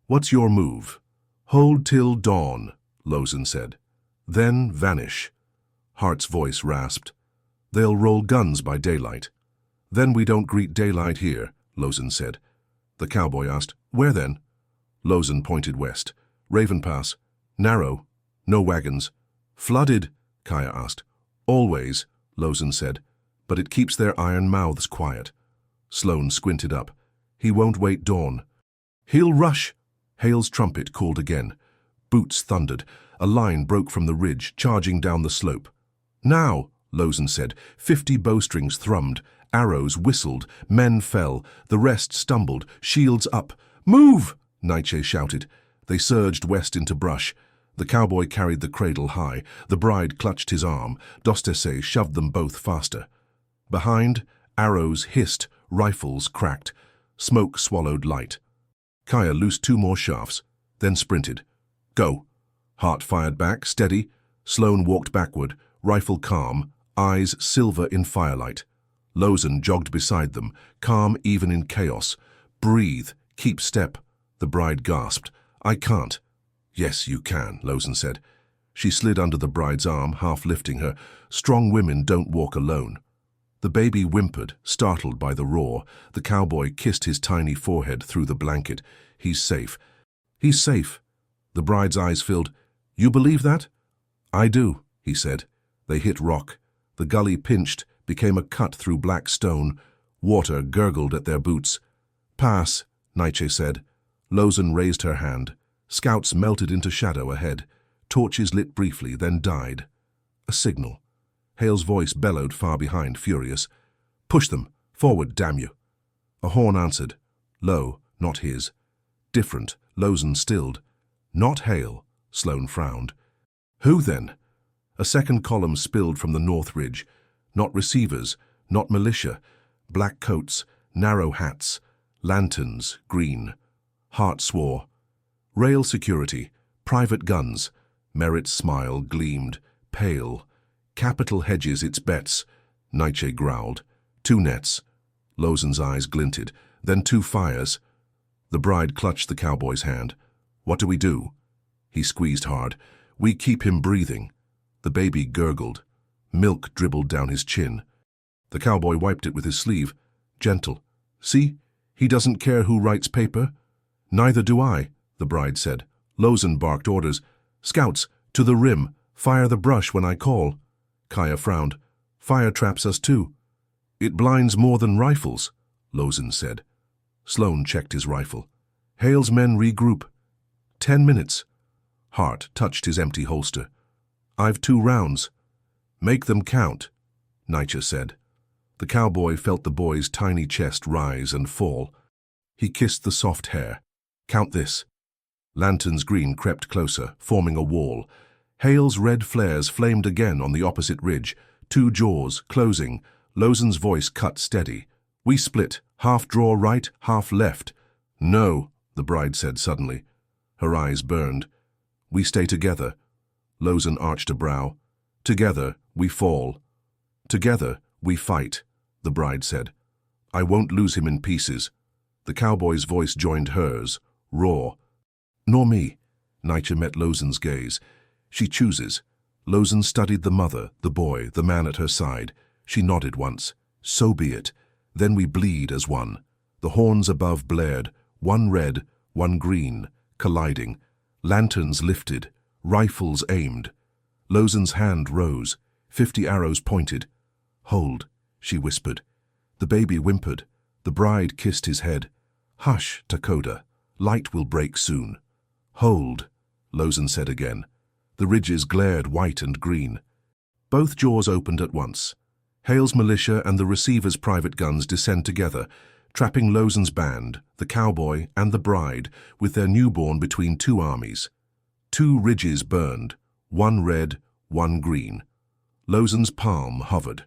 What's your move? Hold till dawn, Lozen said. Then vanish. Hart's voice rasped. They'll roll guns by daylight. Then we don't greet daylight here, Lozen said. The cowboy asked, Where then? Lozen pointed west. Raven Pass. Narrow. No wagons. Flooded? Kaya asked. Always, Lozen said. But it keeps their iron mouths quiet. Sloane squinted up. He won't wait dawn. He'll rush. Hale's trumpet called again. Boots thundered. A line broke from the ridge, charging down the slope. Now, Lozen said. 50 bowstrings thrummed. Arrows whistled. Men fell. The rest stumbled. Shields up. Move! Nietzsche shouted. They surged west into brush. The cowboy carried the cradle high. The bride clutched his arm. Dostese shoved them both faster. Behind, arrows hissed, rifles cracked. Smoke swallowed light. Kaya loosed 2 more shafts, then sprinted. Go. Hart fired back, steady. Sloane walked backward, rifle calm, eyes silver in firelight. Lozen jogged beside them, calm even in chaos. Breathe, keep step. The bride gasped. I can't. Yes, you can, Lozen said. She slid under the bride's arm, half lifting her. Strong women don't walk alone. The baby whimpered, startled by the roar. The cowboy kissed his tiny forehead through the blanket. He's safe. He's safe. The bride's eyes filled. You believe that? I do, he said. They hit rock. The gully pinched, became a cut through black stone. Water gurgled at their boots. Pass, Nietzsche said. Lozen raised her hand. Scouts melted into shadow ahead. Torches lit briefly, then died. A signal. Hale's voice bellowed far behind, furious. Push them. Forward, damn you. A horn answered. Low, not his. Different, Lozen stilled. Not Hale, Sloane frowned. Who then? A second column spilled from the north ridge. Not receivers, not militia. Black coats, narrow hats. Lanterns, green. Hart swore. Rail security, private guns. Merritt's smile gleamed, pale. Capital hedges its bets, Nietzsche growled. 2 nets. Lozen's eyes glinted, then 2 fires. The bride clutched the cowboy's hand. What do we do? He squeezed hard. We keep him breathing. The baby gurgled. Milk dribbled down his chin. The cowboy wiped it with his sleeve. Gentle. See? He doesn't care who writes paper. Neither do I, the bride said. Lozen barked orders. Scouts, to the rim. Fire the brush when I call. Kaya frowned. Fire traps us too. It blinds more than rifles, Lozen said. Sloane checked his rifle. Hale's men regroup. 10 minutes. Hart touched his empty holster. I've 2 rounds. Make them count, Nietzsche said. The cowboy felt the boy's tiny chest rise and fall. He kissed the soft hair. Count this. Lantern's green crept closer, forming a wall. Hale's red flares flamed again on the opposite ridge. 2 jaws, closing. Lozen's voice cut steady. We split, half draw right, half left. No, the bride said suddenly. Her eyes burned. We stay together. Lozen arched a brow. Together, we fall. Together, we fight, the bride said. I won't lose him in pieces. The cowboy's voice joined hers, raw. Nor me. Nietzsche met Lozen's gaze. She chooses. Lozen studied the mother, the boy, the man at her side. She nodded once. So be it. Then we bleed as one. The horns above blared, one red, one green, colliding. Lanterns lifted, rifles aimed. Lozen's hand rose, 50 arrows pointed. Hold, she whispered. The baby whimpered. The bride kissed his head. "Hush, Takoda. Light will break soon." "Hold," Lozen said again. The ridges glared white and green. Both jaws opened at once. Hale's militia and the receiver's private guns descend together, trapping Lozen's band, the cowboy and the bride, with their newborn between two armies. 2 ridges burned, one red, one green. Lozen's palm hovered.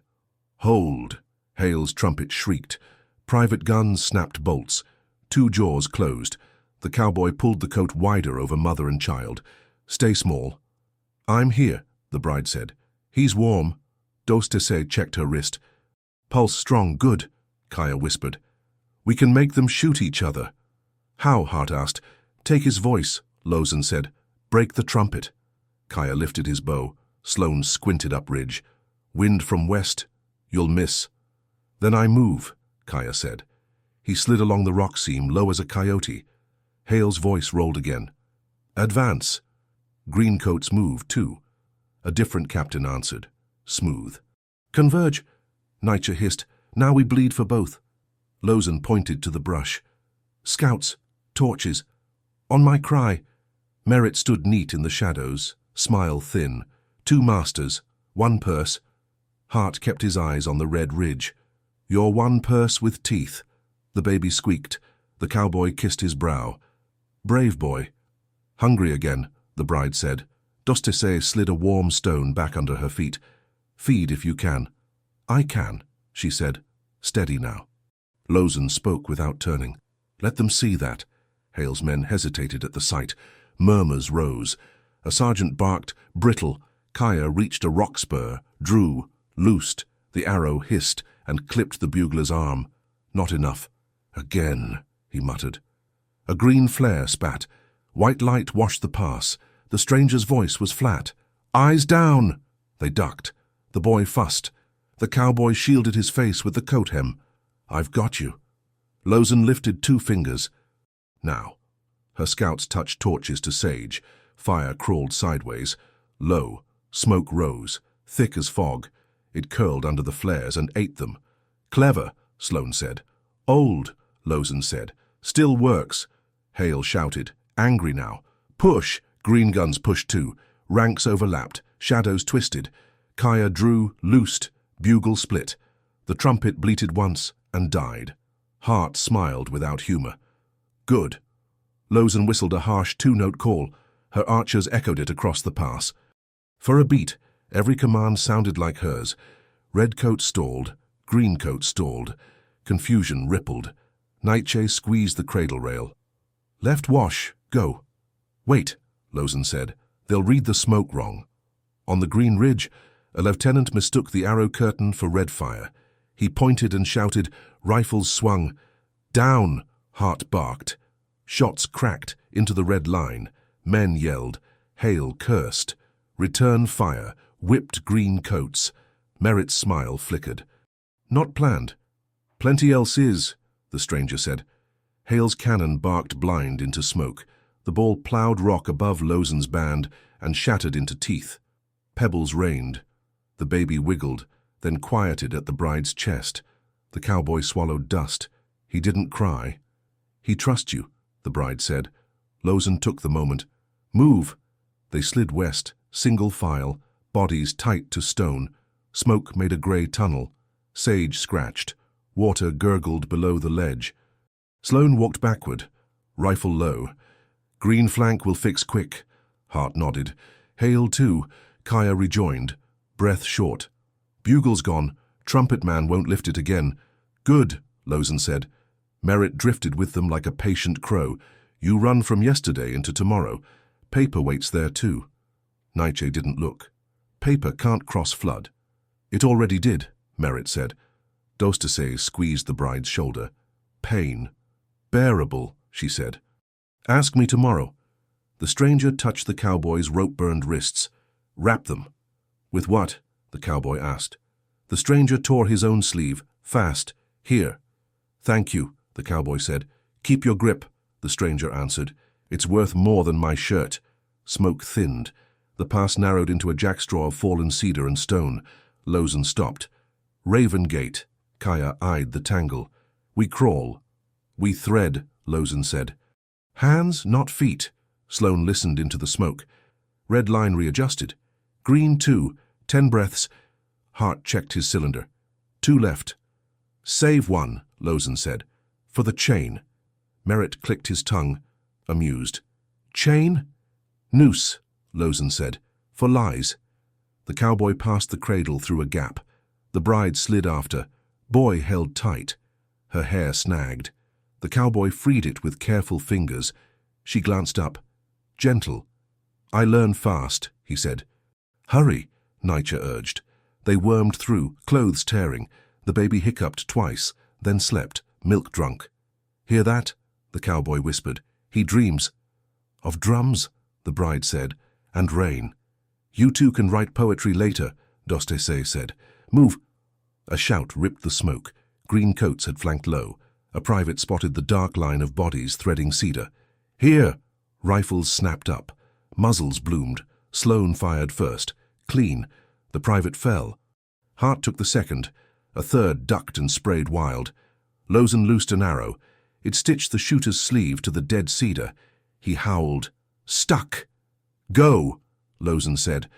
"Hold!" Hale's trumpet shrieked. Private guns snapped bolts. 2 jaws closed. The cowboy pulled the coat wider over mother and child. "Stay small." "I'm here," the bride said. "He's warm." Dostese checked her wrist. "Pulse strong, good," Kaya whispered. "We can make them shoot each other." "How?" Hart asked. "Take his voice," Lozen said. "Break the trumpet." Kaya lifted his bow. Sloane squinted up ridge. "Wind from west. You'll miss." "Then I move," Kaya said. He slid along the rock seam, low as a coyote. Hale's voice rolled again. "Advance." Greencoats moved, too. A different captain answered. Smooth. "Converge," Nietzsche hissed. "Now we bleed for both." Lozen pointed to the brush. "Scouts, torches. On my cry." Merritt stood neat in the shadows, smile thin. 2 masters, 1 purse. Hart kept his eyes on the red ridge. "You're 1 purse with teeth." The baby squeaked. The cowboy kissed his brow. "Brave boy." "Hungry again," the bride said. Dostese slid a warm stone back under her feet. "Feed if you can." "I can," she said. "Steady now." Lozen spoke without turning. "Let them see that." Hale's men hesitated at the sight. Murmurs rose. A sergeant barked, "Brittle." Kaya reached a rock spur, drew, loosed. The arrow hissed and clipped the bugler's arm. "Not enough." "Again," he muttered. A green flare spat. White light washed the pass. The stranger's voice was flat. "Eyes down!" They ducked. The boy fussed. The cowboy shielded his face with the coat hem. "I've got you." Lozen lifted 2 fingers. "Now." Her scouts touched torches to sage. Fire crawled sideways. Low. Smoke rose, thick as fog. It curled under the flares and ate them. "Clever," Sloane said. "Old," Lozen said. "Still works." Hale shouted, angry now. "Push!" Green guns pushed too. Ranks overlapped. Shadows twisted. Kaya drew, loosed. Bugle split. The trumpet bleated once and died. Hart smiled without humor. "Good." Lozen whistled a harsh 2-note call. Her archers echoed it across the pass. For a beat, every command sounded like hers. Redcoat stalled. Greencoat stalled. Confusion rippled. Nietzsche squeezed the cradle rail. "Left wash, go." "Wait," Lozen said. "They'll read the smoke wrong." On the green ridge, a lieutenant mistook the arrow curtain for red fire. He pointed and shouted. Rifles swung. "Down!" Hart barked. Shots cracked into the red line. Men yelled. Hale cursed. Return fire. Whipped green coats. Merritt's smile flickered. "Not planned." "Plenty else is," the stranger said. Hale's cannon barked blind into smoke. The ball plowed rock above Lozen's band and shattered into teeth. Pebbles rained. The baby wiggled, then quieted at the bride's chest. The cowboy swallowed dust. He didn't cry. "He trusts you," the bride said. Lozen took the moment. "Move." They slid west, single file, bodies tight to stone. Smoke made a gray tunnel. Sage scratched. Water gurgled below the ledge. Sloane walked backward, rifle low. "Green flank will fix quick." Hart nodded. Hale too. Kaya rejoined. Breath short. "Bugle's gone. Trumpet man won't lift it again." "Good," Lozen said. Merritt drifted with them like a patient crow. "You run from yesterday into tomorrow. Paper waits there too." Nietzsche didn't look. "Paper can't cross flood." "It already did," Merritt said. Dostese squeezed the bride's shoulder. "Pain." "Bearable," she said. "Ask me tomorrow." The stranger touched the cowboy's rope-burned wrists. "Wrap them." "With what?" the cowboy asked. The stranger tore his own sleeve. "Fast. Here." "Thank you," the cowboy said. "Keep your grip," the stranger answered. "It's worth more than my shirt." Smoke thinned. The pass narrowed into a jackstraw of fallen cedar and stone. Lozen stopped. "Raven Gate." Kaya eyed the tangle. We crawl. We thread, Lozen said. Hands, not feet. Sloane listened into the smoke. Red line readjusted. Green 2, 10 breaths. Hart checked his cylinder. 2 left. Save 1, Lozen said. For the chain. Merritt clicked his tongue, amused. Chain? Noose, Lozen said. For lies. The cowboy passed the cradle through a gap. The bride slid after. Boy held tight. Her hair snagged. The cowboy freed it with careful fingers. She glanced up. Gentle. I learn fast, he said. Hurry, Nietzsche urged. They wormed through, clothes tearing. The baby hiccuped twice, then slept, milk drunk. Hear that? The cowboy whispered. He dreams. Of drums, the bride said, and rain. You two can write poetry later, Dostese said. Move. A shout ripped the smoke. Green coats had flanked low. A private spotted the dark line of bodies threading cedar. Here! Rifles snapped up. Muzzles bloomed. Sloane fired first. Clean. The private fell. Hart took the second. A third ducked and sprayed wild. Lozen loosed an arrow. It stitched the shooter's sleeve to the dead cedar. He howled. Stuck! Go! Lozen said.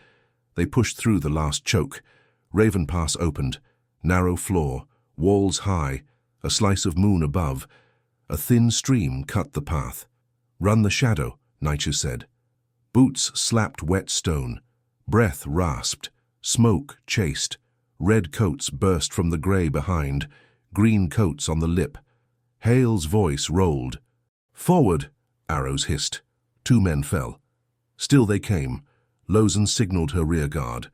They pushed through the last choke. Raven Pass opened. Narrow floor. Walls high. A slice of moon above. A thin stream cut the path. Run the shadow, Nietzsche said. Boots slapped wet stone. Breath rasped. Smoke chased. Red coats burst from the grey behind. Green coats on the lip. Hale's voice rolled. Forward, arrows hissed. 2 men fell. Still they came. Lozen signaled her rear guard.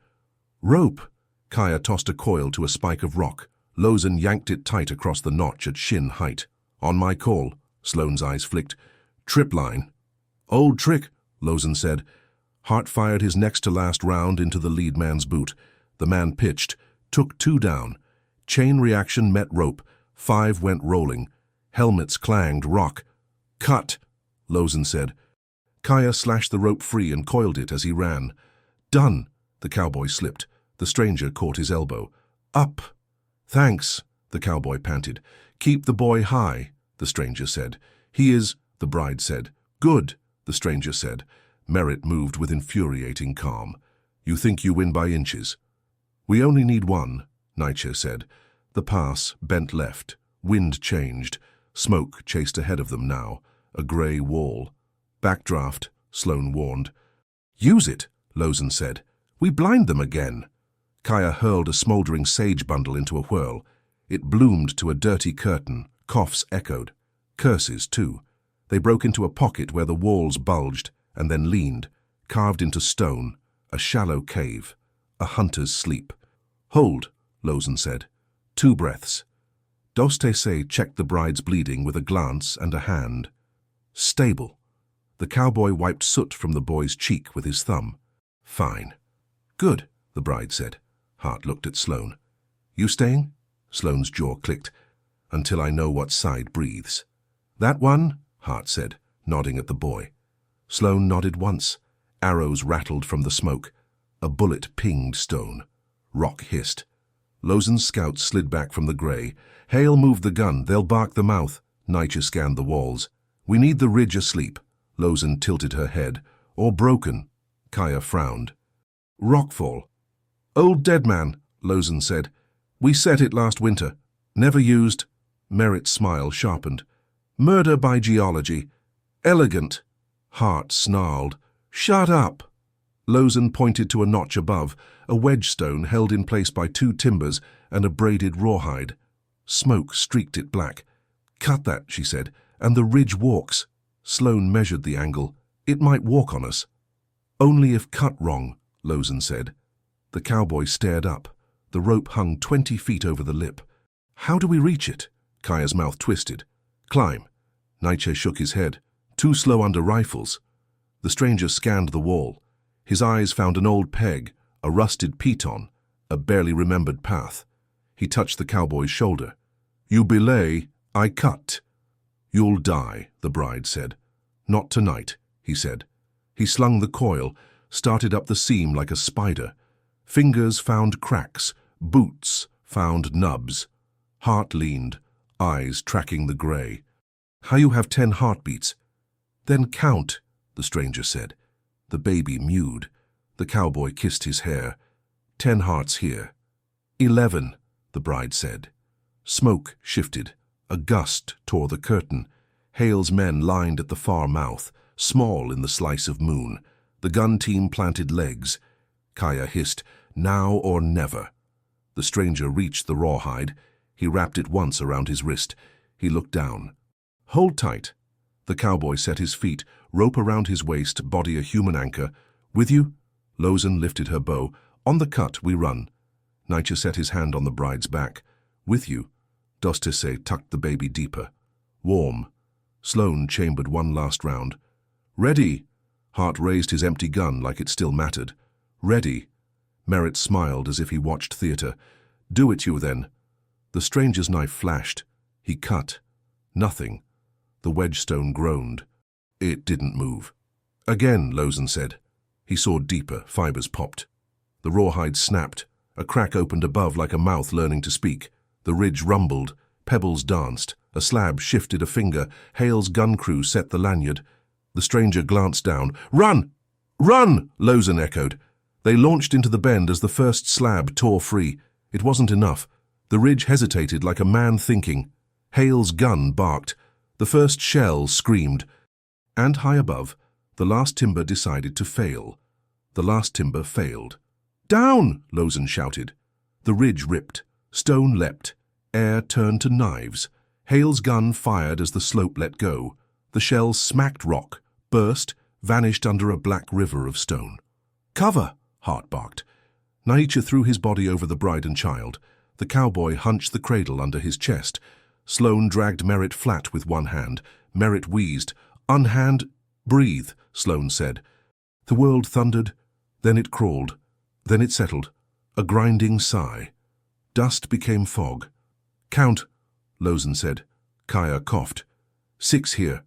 Rope! Kaya tossed a coil to a spike of rock. Lozen yanked it tight across the notch at shin height. On my call, Sloane's eyes flicked. Trip line. Old trick, Lozen said. Hart fired his next-to-last round into the lead man's boot. The man pitched, took 2 down. Chain reaction met rope. 5 went rolling. Helmets clanged, rock. Cut, Lozen said. Kaya slashed the rope free and coiled it as he ran. Done, the cowboy slipped. The stranger caught his elbow. Up. Thanks, the cowboy panted. Keep the boy high, the stranger said. He is, the bride said. Good, the stranger said. Merritt moved with infuriating calm. You think you win by inches. We only need 1, Nietzsche said. The pass bent left. Wind changed. Smoke chased ahead of them now. A grey wall. Backdraft, Sloane warned. Use it, Lozen said. We blind them again. Kaya hurled a smouldering sage bundle into a whirl. It bloomed to a dirty curtain. Coughs echoed. Curses, too. They broke into a pocket where the walls bulged, and then leaned, carved into stone, a shallow cave, a hunter's sleep. Hold, Lozen said. 2 breaths. Dostese checked the bride's bleeding with a glance and a hand. Stable. The cowboy wiped soot from the boy's cheek with his thumb. Fine. Good, the bride said. Hart looked at Sloane. You staying? Sloane's jaw clicked. Until I know what side breathes. That one? Hart said, nodding at the boy. Sloane nodded once. Arrows rattled from the smoke. A bullet pinged stone. Rock hissed. Lozen's scouts slid back from the grey. Hale moved the gun. They'll bark the mouth. Nietzsche scanned the walls. We need the ridge asleep. Lozen tilted her head. Or broken. Kaya frowned. Rockfall. Old dead man, Lozen said. We set it last winter. Never used. Merritt's smile sharpened. Murder by geology. Elegant. Hart snarled. Shut up. Lozen pointed to a notch above, a wedge stone held in place by 2 timbers and a braided rawhide. Smoke streaked it black. Cut that, she said, and the ridge walks. Sloane measured the angle. It might walk on us. Only if cut wrong, Lozen said. The cowboy stared up. The rope hung 20 feet over the lip. How do we reach it? Kaya's mouth twisted. Climb. Nietzsche shook his head. Too slow under rifles. The stranger scanned the wall. His eyes found an old peg, a rusted piton, a barely remembered path. He touched the cowboy's shoulder. You belay, I cut. You'll die, the bride said. Not tonight, he said. He slung the coil, started up the seam like a spider. Fingers found cracks, boots found nubs. Hart leaned. eyes tracking the grey. "How you have 10 heartbeats?" "Then count," the stranger said. The baby mewed. The cowboy kissed his hair. 10 hearts here." 11, the bride said. Smoke shifted. A gust tore the curtain. Hale's men lined at the far mouth, small in the slice of moon. The gun team planted legs. Kaya hissed, "Now or never." The stranger reached the rawhide. He wrapped it once around his wrist. He looked down. "Hold tight." The cowboy set his feet, rope around his waist, body a human anchor. "With you?" Lozen lifted her bow. "On the cut, we run." Nietzsche set his hand on the bride's back. "With you." Dostese tucked the baby deeper. "Warm." Sloane chambered one last round. "Ready." Hart raised his empty gun like it still mattered. "Ready." Merritt smiled as if he watched theater. "Do it, you then." The stranger's knife flashed. He cut. Nothing. The wedgestone groaned. It didn't move. "Again," Lozen said. He sawed deeper. Fibers popped. The rawhide snapped. A crack opened above like a mouth learning to speak. The ridge rumbled. Pebbles danced. A slab shifted a finger. Hale's gun crew set the lanyard. The stranger glanced down. "Run! Run!" Lozen echoed. They launched into the bend as the first slab tore free. It wasn't enough. The ridge hesitated like a man thinking. Hale's gun barked. The first shell screamed. And high above, the last timber decided to fail. The last timber failed. "Down!" Lozen shouted. The ridge ripped. Stone leapt. Air turned to knives. Hale's gun fired as the slope let go. The shell smacked rock, burst, vanished under a black river of stone. "Cover!" Hart barked. Nietzsche threw his body over the bride and child. The cowboy hunched the cradle under his chest. Sloane dragged Merritt flat with one hand. Merritt wheezed. "Unhand—" "Breathe," Sloane said. The world thundered. Then it crawled. Then it settled. A grinding sigh. Dust became fog. "Count," Lozen said. Kaya coughed. "6 here."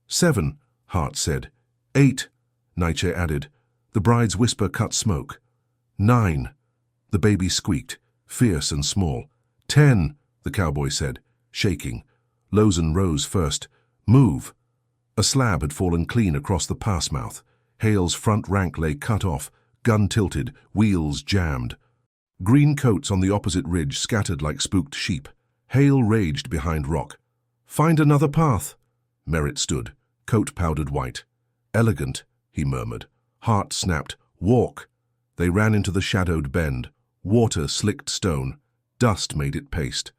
"7," Hart said. "8," Nietzsche added. The bride's whisper cut smoke. 9. The baby squeaked, fierce and small. 10, the cowboy said, shaking. Lozen rose first. "Move." A slab had fallen clean across the pass mouth. Hale's front rank lay cut off, gun tilted, wheels jammed. Green coats on the opposite ridge scattered like spooked sheep. Hale raged behind rock. "Find another path." Merritt stood, coat powdered white. "Elegant," he murmured. Hart snapped, "Walk." They ran into the shadowed bend. Water slicked stone. Dust made it paste.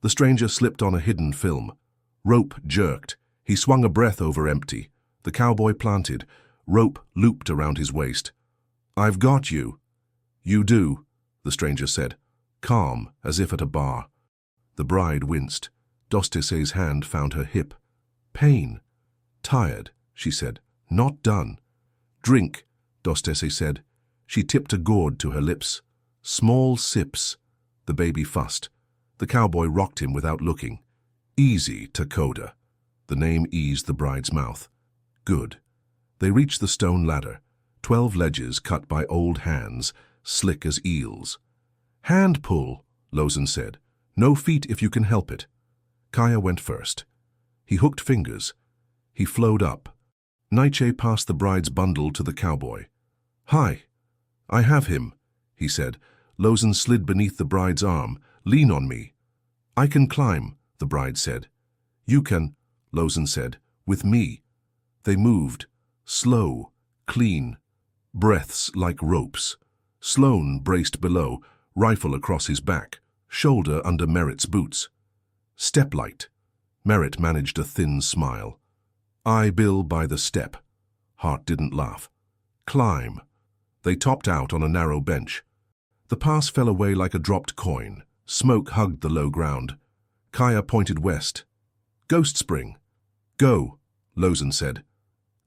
The stranger slipped on a hidden film. Rope jerked. He swung a breath over empty. The cowboy planted. Rope looped around his waist. "I've got you." "You do," the stranger said, calm as if at a bar. The bride winced. Dostese's hand found her hip. "Pain." "Tired," she said. "Not done." "Drink," Dostese said. She tipped a gourd to her lips. "Small sips." The baby fussed. The cowboy rocked him without looking. "Easy, Takoda." The name eased the bride's mouth. "Good." They reached the stone ladder. 12 ledges cut by old hands, slick as eels. "Hand pull," Lozen said. "No feet if you can help it." Kaya went first. He hooked fingers. He flowed up. Nietzsche passed the bride's bundle to the cowboy. "Hi." "I have him," he said. Lozen slid beneath the bride's arm. "Lean on me." "I can climb," the bride said. "You can," Lozen said, "with me." They moved, slow, clean, breaths like ropes. Sloane braced below, rifle across his back, shoulder under Merritt's boots. "Step light." Merritt managed a thin smile. "I bill by the step." Hart didn't laugh. "Climb." They topped out on a narrow bench. The pass fell away like a dropped coin. Smoke hugged the low ground. Kaya pointed west. "Ghost Spring." "Go," Lozen said.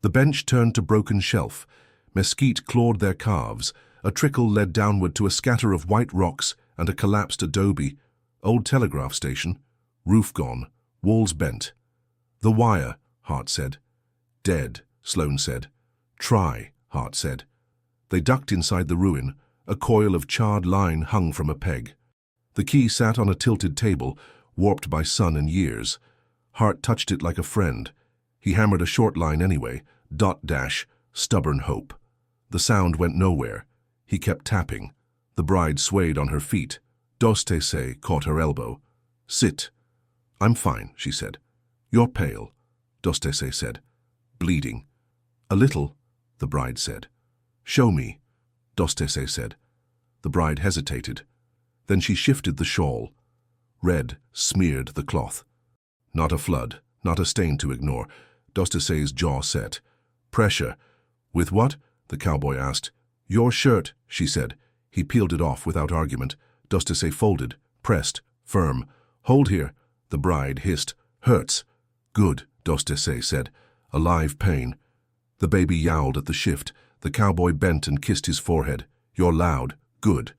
The bench turned to broken shelf. Mesquite clawed their calves. A trickle led downward to a scatter of white rocks and a collapsed adobe. Old telegraph station. Roof gone. Walls bent. "The wire," Hart said. "Dead," Sloane said. "Try," Hart said. They ducked inside the ruin. A coil of charred line hung from a peg. The key sat on a tilted table. warped by sun and years. Hart touched it like a friend. He hammered a short line anyway, stubborn hope. The sound went nowhere. He kept tapping. The bride swayed on her feet. Dostese caught her elbow. Sit. I'm fine, she said. You're pale, Dostese said. Bleeding. A little, the bride said. Show me, Dostese said. The bride hesitated. Then she shifted the shawl. Red smeared the cloth. Not a flood, not a stain to ignore. Dostese's jaw set. Pressure. With what? The cowboy asked. Your shirt, she said. He peeled it off without argument. Dostese folded, pressed, firm. Hold here, the bride hissed. Hurts. Good, Dostese said. A live pain. The baby yowled at the shift. The cowboy bent and kissed his forehead. You're loud. Good.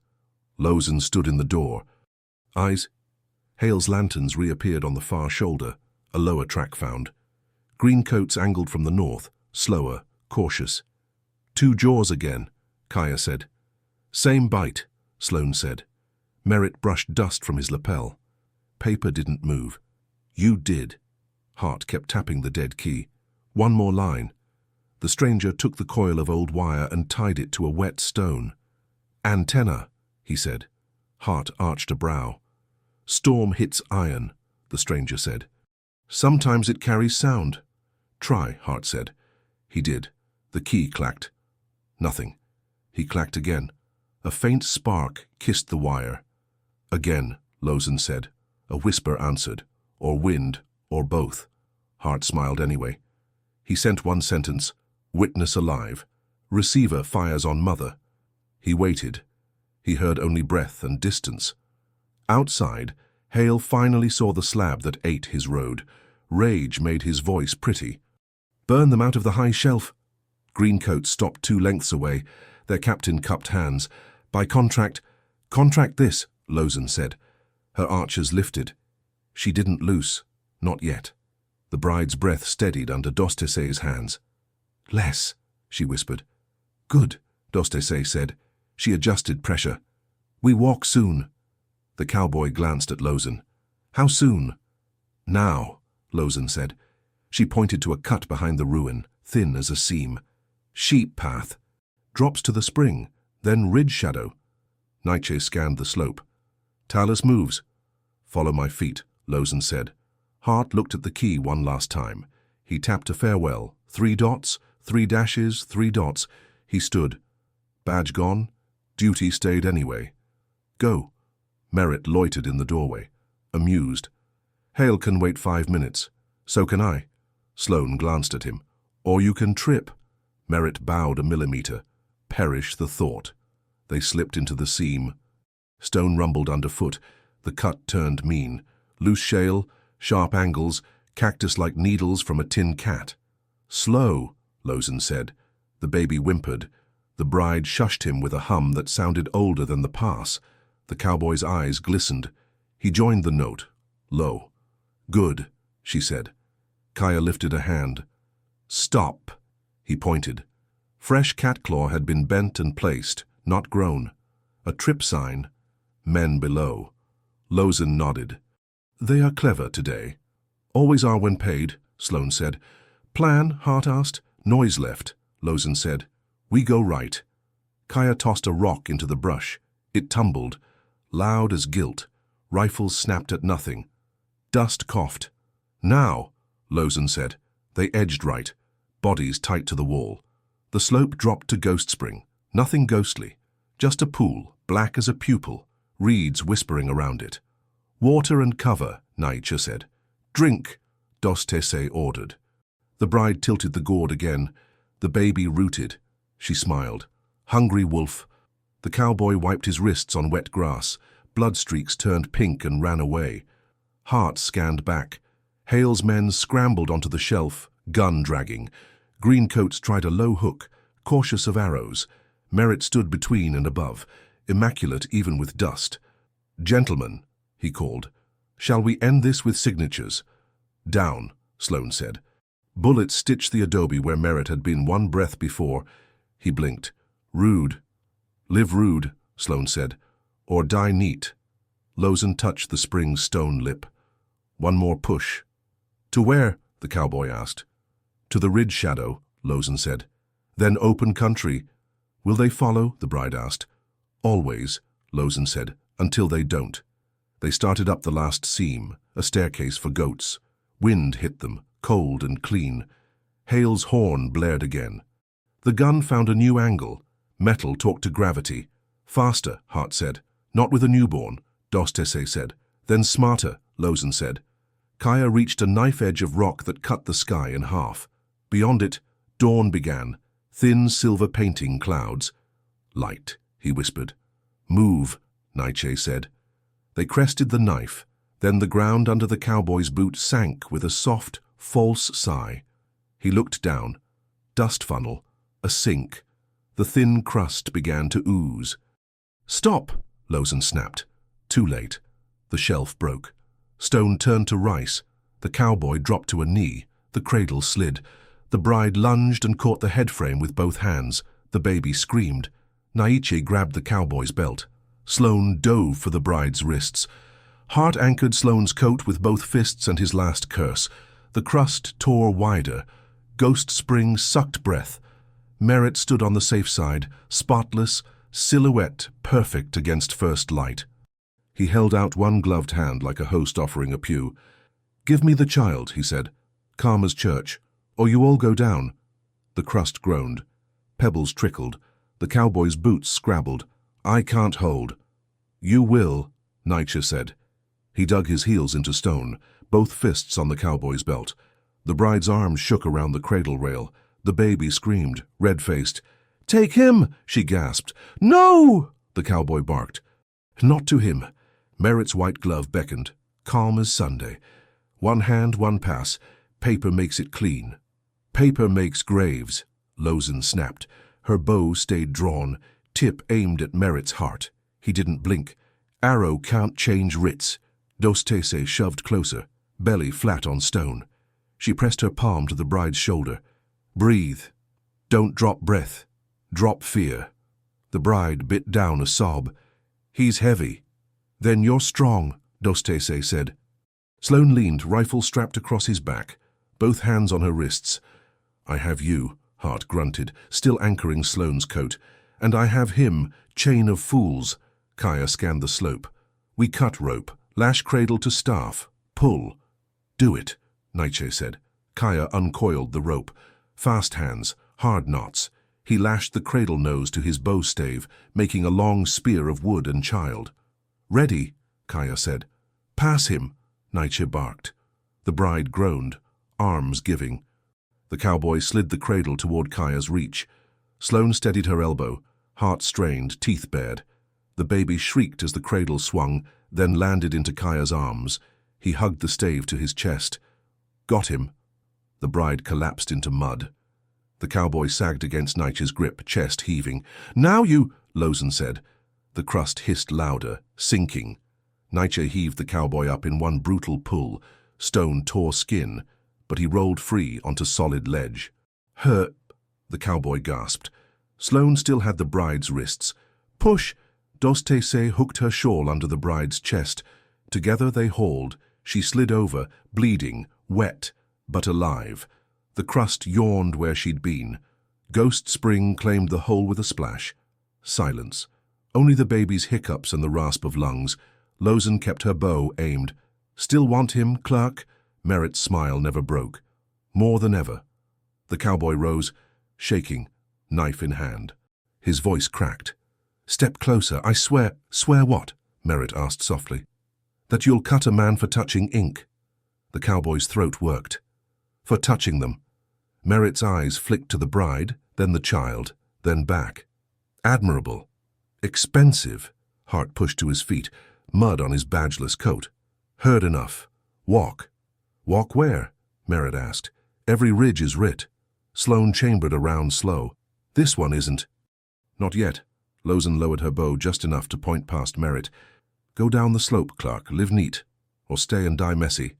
Lozen stood in the door. Eyes. Hale's lanterns reappeared on the far shoulder, a lower track found. Green coats angled from the north, slower, cautious. Two jaws again, Kaya said. Same bite, Sloane said. Merritt brushed dust from his lapel. Paper didn't move. You did. Hart kept tapping the dead key. One more line. The stranger took the coil of old wire and tied it to a wet stone. Antenna, he said. Hart arched a brow. Storm hits iron, the stranger said. Sometimes it carries sound. Try, Hart said. He did. The key clacked. Nothing. He clacked again. A faint spark kissed the wire. Again, Lozen said. A whisper answered. Or wind, or both. Hart smiled anyway. He sent one sentence. Witness alive. Receiver fires on mother. He waited. He heard only breath and distance. Outside, Hale finally saw the slab that ate his road. Rage made his voice pretty. Burn them out of the high shelf. Greencoats stopped 2 lengths away. Their captain cupped hands. By contract this, Lozen said. Her archers lifted. She didn't loose. Not yet. The bride's breath steadied under Dostese's hands. Less, she whispered. Good, Dostese said. She adjusted pressure. We walk soon. The cowboy glanced at Lozen. How soon? Now, Lozen said. She pointed to a cut behind the ruin, thin as a seam. Sheep path. Drops to the spring, then ridge shadow. Nietzsche scanned the slope. Talus moves. Follow my feet, Lozen said. Hart looked at the key one last time. He tapped a farewell. 3 dots, 3 dashes, 3 dots. He stood. Badge gone. Duty stayed anyway. Go. Merritt loitered in the doorway, amused. Hale can wait 5 minutes. So can I. Sloane glanced at him. Or you can trip. Merritt bowed a millimeter. Perish the thought. They slipped into the seam. Stone rumbled underfoot. The cut turned mean. Loose shale, sharp angles, cactus like needles from a tin cat. Slow, Lozen said. The baby whimpered. The bride shushed him with a hum that sounded older than the pass. The cowboy's eyes glistened. He joined the note, low. Good, she said. Kaya lifted a hand. Stop, he pointed. Fresh catclaw had been bent and placed, not grown. A trip sign. Men below. Lozen nodded. They are clever today. Always are when paid, Sloane said. Plan, Hart asked. Noise left, Lozen said. We go right. Kaya tossed a rock into the brush. It tumbled, loud as guilt. Rifles snapped at nothing. Dust coughed. Now, Lozen said. They edged right, bodies tight to the wall. The slope dropped to Ghost Spring. Nothing ghostly. Just a pool, black as a pupil, reeds whispering around it. Water and cover, Nietzsche said. Drink, Dostese ordered. The bride tilted the gourd again. The baby rooted. She smiled. Hungry wolf. The cowboy wiped his wrists on wet grass. Blood streaks turned pink and ran away. Hart scanned back. Hale's men scrambled onto the shelf, gun dragging. Greencoats tried a low hook, cautious of arrows. Merritt stood between and above, immaculate even with dust. Gentlemen, he called, shall we end this with signatures? Down, Sloane said. Bullets stitched the adobe where Merritt had been one breath before. He blinked. Rude. Live rude, Sloane said, or die neat. Lozen touched the spring's stone lip. One more push. To where? The cowboy asked. To the ridge shadow, Lozen said. Then open country. Will they follow? The bride asked. Always, Lozen said, until they don't. They started up the last seam, a staircase for goats. Wind hit them, cold and clean. Hale's horn blared again. The gun found a new angle. Metal talked to gravity. Faster, Hart said. Not with a newborn, Dostese said. Then smarter, Lozen said. Kaya reached a knife edge of rock that cut the sky in half. Beyond it, dawn began, thin silver painting clouds. Light, he whispered. Move, Nietzsche said. They crested the knife. Then the ground under the cowboy's boot sank with a soft, false sigh. He looked down. Dust funnel, a sink. The thin crust began to ooze. Stop, Lozen snapped. Too late. The shelf broke. Stone turned to rice. The cowboy dropped to a knee. The cradle slid. The bride lunged and caught the headframe with both hands. The baby screamed. Nietzsche grabbed the cowboy's belt. Sloane dove for the bride's wrists. Hart anchored Sloane's coat with both fists and his last curse. The crust tore wider. Ghost Spring sucked breath. Merritt stood on the safe side, spotless, silhouette perfect against first light. He held out one gloved hand like a host offering a pew. Give me the child, he said. Calm as church, or you all go down. The crust groaned. Pebbles trickled. The cowboy's boots scrabbled. I can't hold. You will, Nietzsche said. He dug his heels into stone, both fists on the cowboy's belt. The bride's arms shook around the cradle rail. The baby screamed, red-faced. Take him, she gasped. No, the cowboy barked. Not to him. Merritt's white glove beckoned, calm as Sunday. One hand, one pass. Paper makes it clean. Paper makes graves, Lozen snapped. Her bow stayed drawn, tip aimed at Merritt's heart. He didn't blink. Arrow can't change writs. Dostese shoved closer, belly flat on stone. She pressed her palm to the bride's shoulder. Breathe. Don't drop breath. Drop fear. The bride bit down a sob. He's heavy. Then you're strong, Dostese said. Sloane leaned, rifle strapped across his back, both hands on her wrists. I have you, Hart grunted, still anchoring Sloane's coat. And I have him, chain of fools. Kaya scanned the slope. We cut rope, lash cradle to staff, pull. Do it, Nietzsche said. Kaya uncoiled the rope. Fast hands, hard knots. He lashed the cradle nose to his bow stave, making a long spear of wood and child. Ready, Kaya said. Pass him, Nietzsche barked. The bride groaned, arms giving. The cowboy slid the cradle toward Kaya's reach. Sloane steadied her elbow, heart strained, teeth bared. The baby shrieked as the cradle swung, then landed into Kaya's arms. He hugged the stave to his chest. Got him. The bride collapsed into mud. The cowboy sagged against Nietzsche's grip, chest heaving. Now you, Lozen said. The crust hissed louder, sinking. Nietzsche heaved the cowboy up in one brutal pull. Stone tore skin, but he rolled free onto solid ledge. Hurt, the cowboy gasped. Sloane still had the bride's wrists. Push! Dostese hooked her shawl under the bride's chest. Together they hauled. She slid over, bleeding, wet, but alive. The crust yawned where she'd been. Ghost Spring claimed the hole with a splash. Silence. Only the baby's hiccups and the rasp of lungs. Lozen kept her bow aimed. Still want him, Clark? Merritt's smile never broke. More than ever. The cowboy rose, shaking, knife in hand. His voice cracked. Step closer, I swear. Swear what? Merritt asked softly. That you'll cut a man for touching ink. The cowboy's throat worked. For touching them. Merritt's eyes flicked to the bride, then the child, then back. Admirable. Expensive. Hart pushed to his feet, mud on his badgeless coat. Heard enough. Walk. Walk where? Merritt asked. Every ridge is writ. Sloane chambered around slow. This one isn't. Not yet. Lozen lowered her bow just enough to point past Merritt. Go down the slope, Clark. Live neat. Or stay and die messy.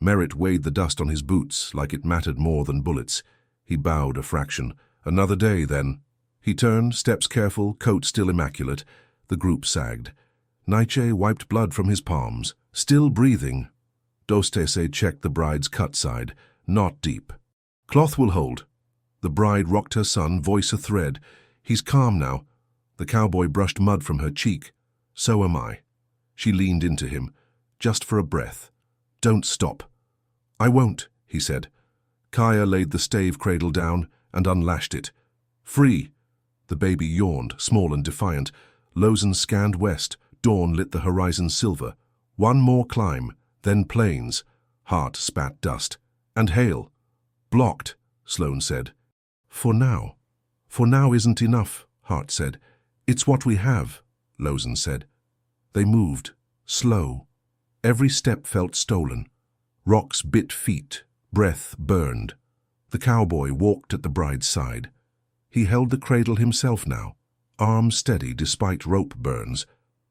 Merritt weighed the dust on his boots like it mattered more than bullets. He bowed a fraction. Another day, then. He turned, steps careful, coat still immaculate. The group sagged. Nietzsche wiped blood from his palms, still breathing. Dostese checked the bride's cut side. Not deep. Cloth will hold. The bride rocked her son, voice a thread. He's calm now. The cowboy brushed mud from her cheek. So am I. She leaned into him, just for a breath. Don't stop. I won't, he said. Kaya laid the stave cradle down and unlashed it. Free. The baby yawned, small and defiant. Lozen scanned west. Dawn lit the horizon silver. One more climb, then plains. Hart spat dust. And hail. Blocked, Sloane said. For now. For now isn't enough, Hart said. It's what we have, Lozen said. They moved, slow. Every step felt stolen. Rocks bit feet, breath burned. The cowboy walked at the bride's side. He held the cradle himself now, arms steady despite rope burns.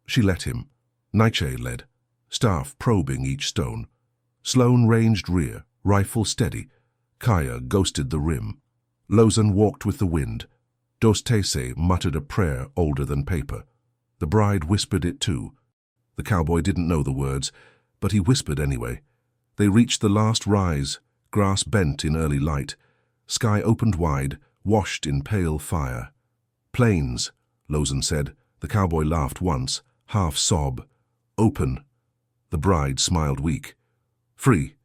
She let him. Nietzsche led, staff probing each stone. Sloane ranged rear, rifle steady. Kaya ghosted the rim. Lozen walked with the wind. Dostese muttered a prayer older than paper. The bride whispered it too. The cowboy didn't know the words, but he whispered anyway. They reached the last rise, grass bent in early light. Sky opened wide, washed in pale fire. Plains, Lozen said. The cowboy laughed once, half sob. Open. The bride smiled weak. Free.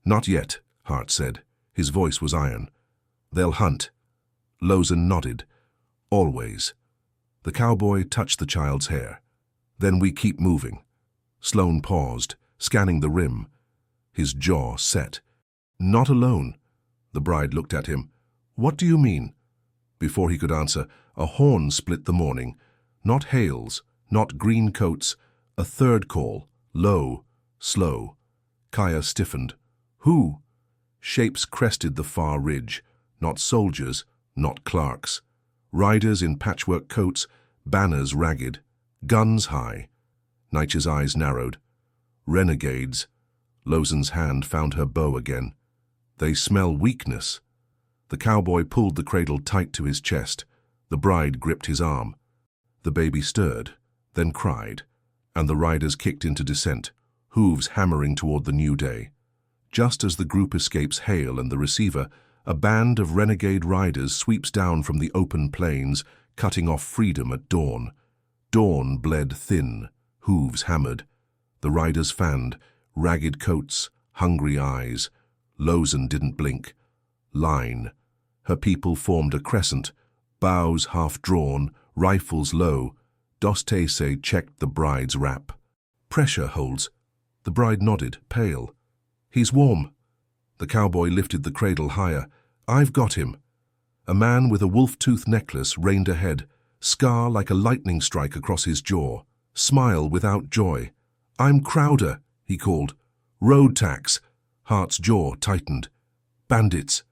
Not yet, Hart said. His voice was iron. They'll hunt. Lozen nodded. Always. The cowboy touched the child's hair. Then we keep moving. Sloane paused, scanning the rim. His jaw set. Not alone. The bride looked at him. What do you mean? Before he could answer, a horn split the morning. Not hails, not green coats. A third call, low, slow. Kaya stiffened. Who? Shapes crested the far ridge. Not soldiers, not clerks. Riders in patchwork coats, banners ragged, guns high. Nietzsche's eyes narrowed. Renegades. Lozen's hand found her bow again. They smell weakness. The cowboy pulled the cradle tight to his chest. The bride gripped his arm. The baby stirred, then cried, and the riders kicked into descent, hooves hammering toward the new day. Just as the group escapes Hale and the receiver, a band of renegade riders sweeps down from the open plains, cutting off freedom at dawn. Dawn bled thin, hooves hammered. The riders fanned, ragged coats, hungry eyes. Lozen didn't blink. Line. Her people formed a crescent, bows half drawn, rifles low. Dostese checked the bride's wrap. Pressure holds. The bride nodded, pale. He's warm. The cowboy lifted the cradle higher. I've got him. A man with a wolf-tooth necklace reined ahead, scar like a lightning strike across his jaw, smile without joy. I'm Crowder, he called. Road tax. Hart's jaw tightened. Bandits.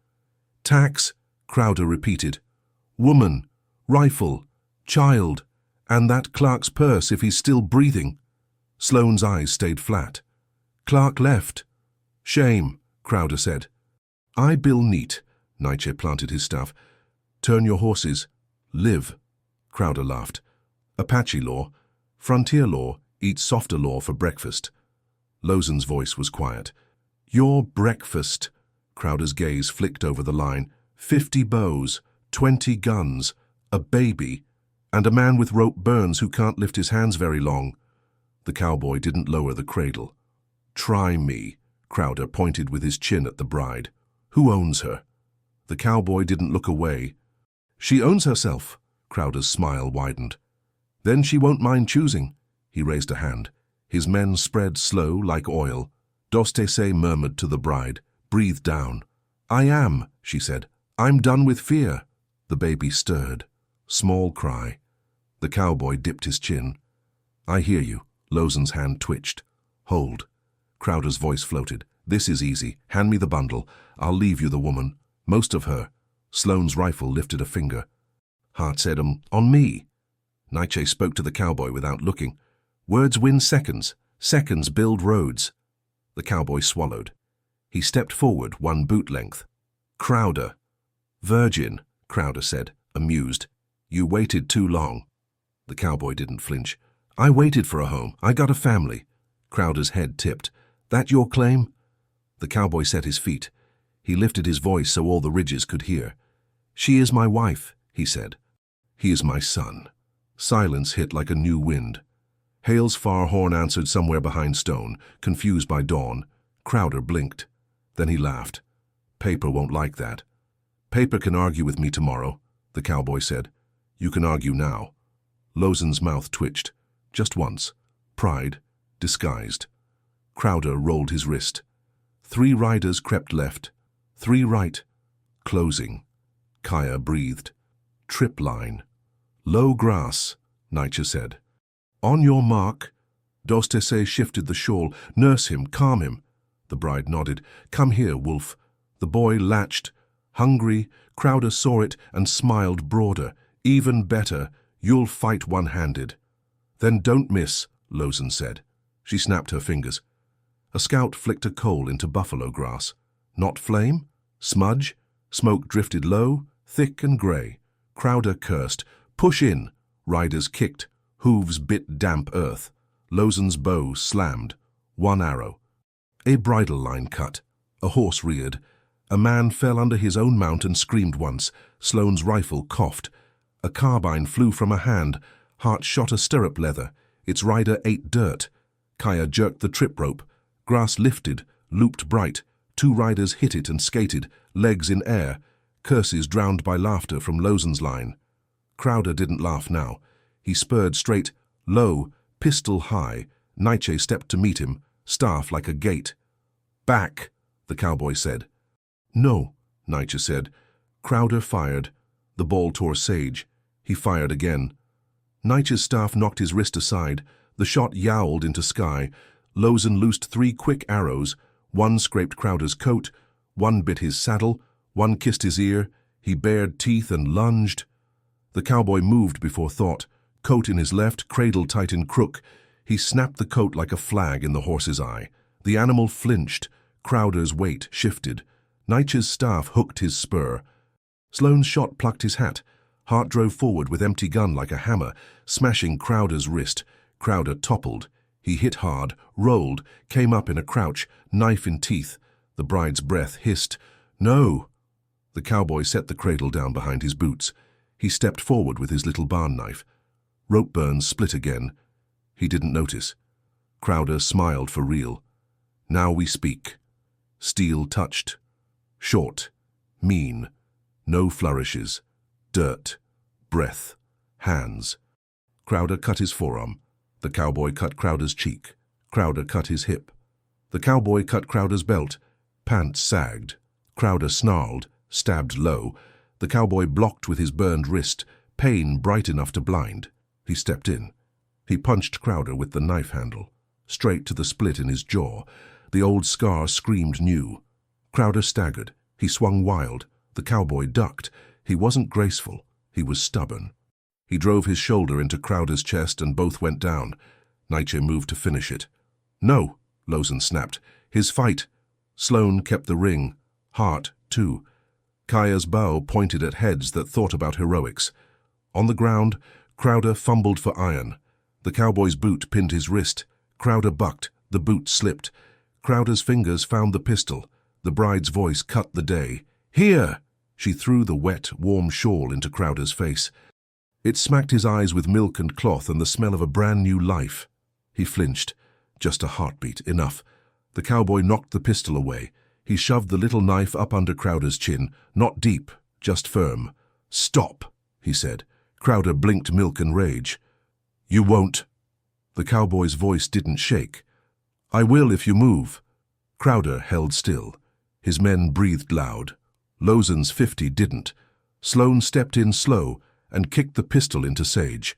Tax, Crowder repeated. Woman, rifle, child, and that Clark's purse if he's still breathing. Sloane's eyes stayed flat. Clark left. Shame, Crowder said. I bill neat, Nietzsche planted his staff. Turn your horses. Live. Crowder laughed. Apache law. Frontier law. Eat softer law for breakfast. Lozen's voice was quiet. Your breakfast. Crowder's gaze flicked over the line. 50 bows, 20 guns, a baby, and a man with rope burns who can't lift his hands very long. The cowboy didn't lower the cradle. Try me, Crowder pointed with his chin at the bride. Who owns her? The cowboy didn't look away. She owns herself, Crowder's smile widened. Then she won't mind choosing. He raised a hand. His men spread slow like oil. Dostese murmured to the bride. Breathe down. I am, she said. I'm done with fear. The baby stirred. Small cry. The cowboy dipped his chin. I hear you. Lozen's hand twitched. Hold. Crowder's voice floated. This is easy. Hand me the bundle. I'll leave you the woman. Most of her. Sloane's rifle lifted a finger. Hart said, on me. Nietzsche spoke to the cowboy without looking. Words win seconds. Seconds build roads. The cowboy swallowed. He stepped forward, one boot length. Crowder. Virgin, Crowder said, amused. You waited too long. The cowboy didn't flinch. I waited for a home. I got a family. Crowder's head tipped. That your claim?" The cowboy set his feet. He lifted his voice so all the ridges could hear. "She is my wife," he said. "He is my son." Silence hit like a new wind. Hale's far horn answered somewhere behind stone, confused by dawn. Crowder blinked. Then he laughed. "Paper won't like that." "Paper can argue with me tomorrow," the cowboy said. "You can argue now." Lozen's mouth twitched. Just once. Pride, disguised. Crowder rolled his wrist. 3 riders crept left. 3 right. Closing. Kaya breathed. "Trip line." "Low grass," Nietzsche said. "On your mark." Dostese shifted the shawl. "Nurse him, calm him." The bride nodded. "Come here, Wolf." The boy latched. Hungry, Crowder saw it and smiled broader. "Even better, you'll fight one-handed." "Then don't miss," Lozen said. She snapped her fingers. A scout flicked a coal into buffalo grass. Not flame? Smudge? Smoke drifted low, thick and grey. Crowder cursed. "Push in." Riders kicked. Hooves bit damp earth. Lozen's bow slammed. 1 arrow. A bridle line cut. A horse reared. A man fell under his own mount and screamed once. Sloane's rifle coughed. A carbine flew from a hand. Hart shot a stirrup leather. Its rider ate dirt. Kaya jerked the trip rope. Grass lifted, looped bright. 2 riders hit it and skated, legs in air. Curses drowned by laughter from Lozen's line. Crowder didn't laugh now. He spurred straight, low, pistol high. Nietzsche stepped to meet him, staff like a gate. "Back," the cowboy said. "No," Nietzsche said. Crowder fired. The ball tore sage. He fired again. Nietzsche's staff knocked his wrist aside. The shot yowled into sky. Lozen loosed 3 quick arrows. 1 scraped Crowder's coat. 1 bit his saddle. 1 kissed his ear. He bared teeth and lunged. The cowboy moved before thought. Coat in his left, cradle tight in crook. He snapped the coat like a flag in the horse's eye. The animal flinched. Crowder's weight shifted. Nietzsche's staff hooked his spur. Sloane's shot plucked his hat. Hart drove forward with empty gun like a hammer, smashing Crowder's wrist. Crowder toppled. He hit hard, rolled, came up in a crouch, knife in teeth. The bride's breath hissed. "No!" The cowboy set the cradle down behind his boots. He stepped forward with his little barn knife. Rope burns split again. He didn't notice. Crowder smiled for real. "Now we speak." Steel touched. Short. Mean. No flourishes. Dirt. Breath. Hands. Crowder cut his forearm. The cowboy cut Crowder's cheek. Crowder cut his hip. The cowboy cut Crowder's belt. Pants sagged. Crowder snarled, stabbed low. The cowboy blocked with his burned wrist, pain bright enough to blind. He stepped in. He punched Crowder with the knife handle, straight to the split in his jaw. The old scar screamed new. Crowder staggered. He swung wild. The cowboy ducked. He wasn't graceful. He was stubborn. He drove his shoulder into Crowder's chest and both went down. Nietzsche moved to finish it. "No," Lozen snapped. "His fight." Sloane kept the ring. Hart, too. Kaya's bow pointed at heads that thought about heroics. On the ground, Crowder fumbled for iron. The cowboy's boot pinned his wrist. Crowder bucked. The boot slipped. Crowder's fingers found the pistol. The bride's voice cut the day. "Here!" She threw the wet, warm shawl into Crowder's face. It smacked his eyes with milk and cloth and the smell of a brand new life. He flinched. Just a heartbeat, enough. The cowboy knocked the pistol away. He shoved the little knife up under Crowder's chin, not deep, just firm. "Stop," he said. Crowder blinked milk and rage. "You won't." The cowboy's voice didn't shake. "I will if you move." Crowder held still. His men breathed loud. Lozen's 50 didn't. Sloane stepped in slow and kicked the pistol into sage.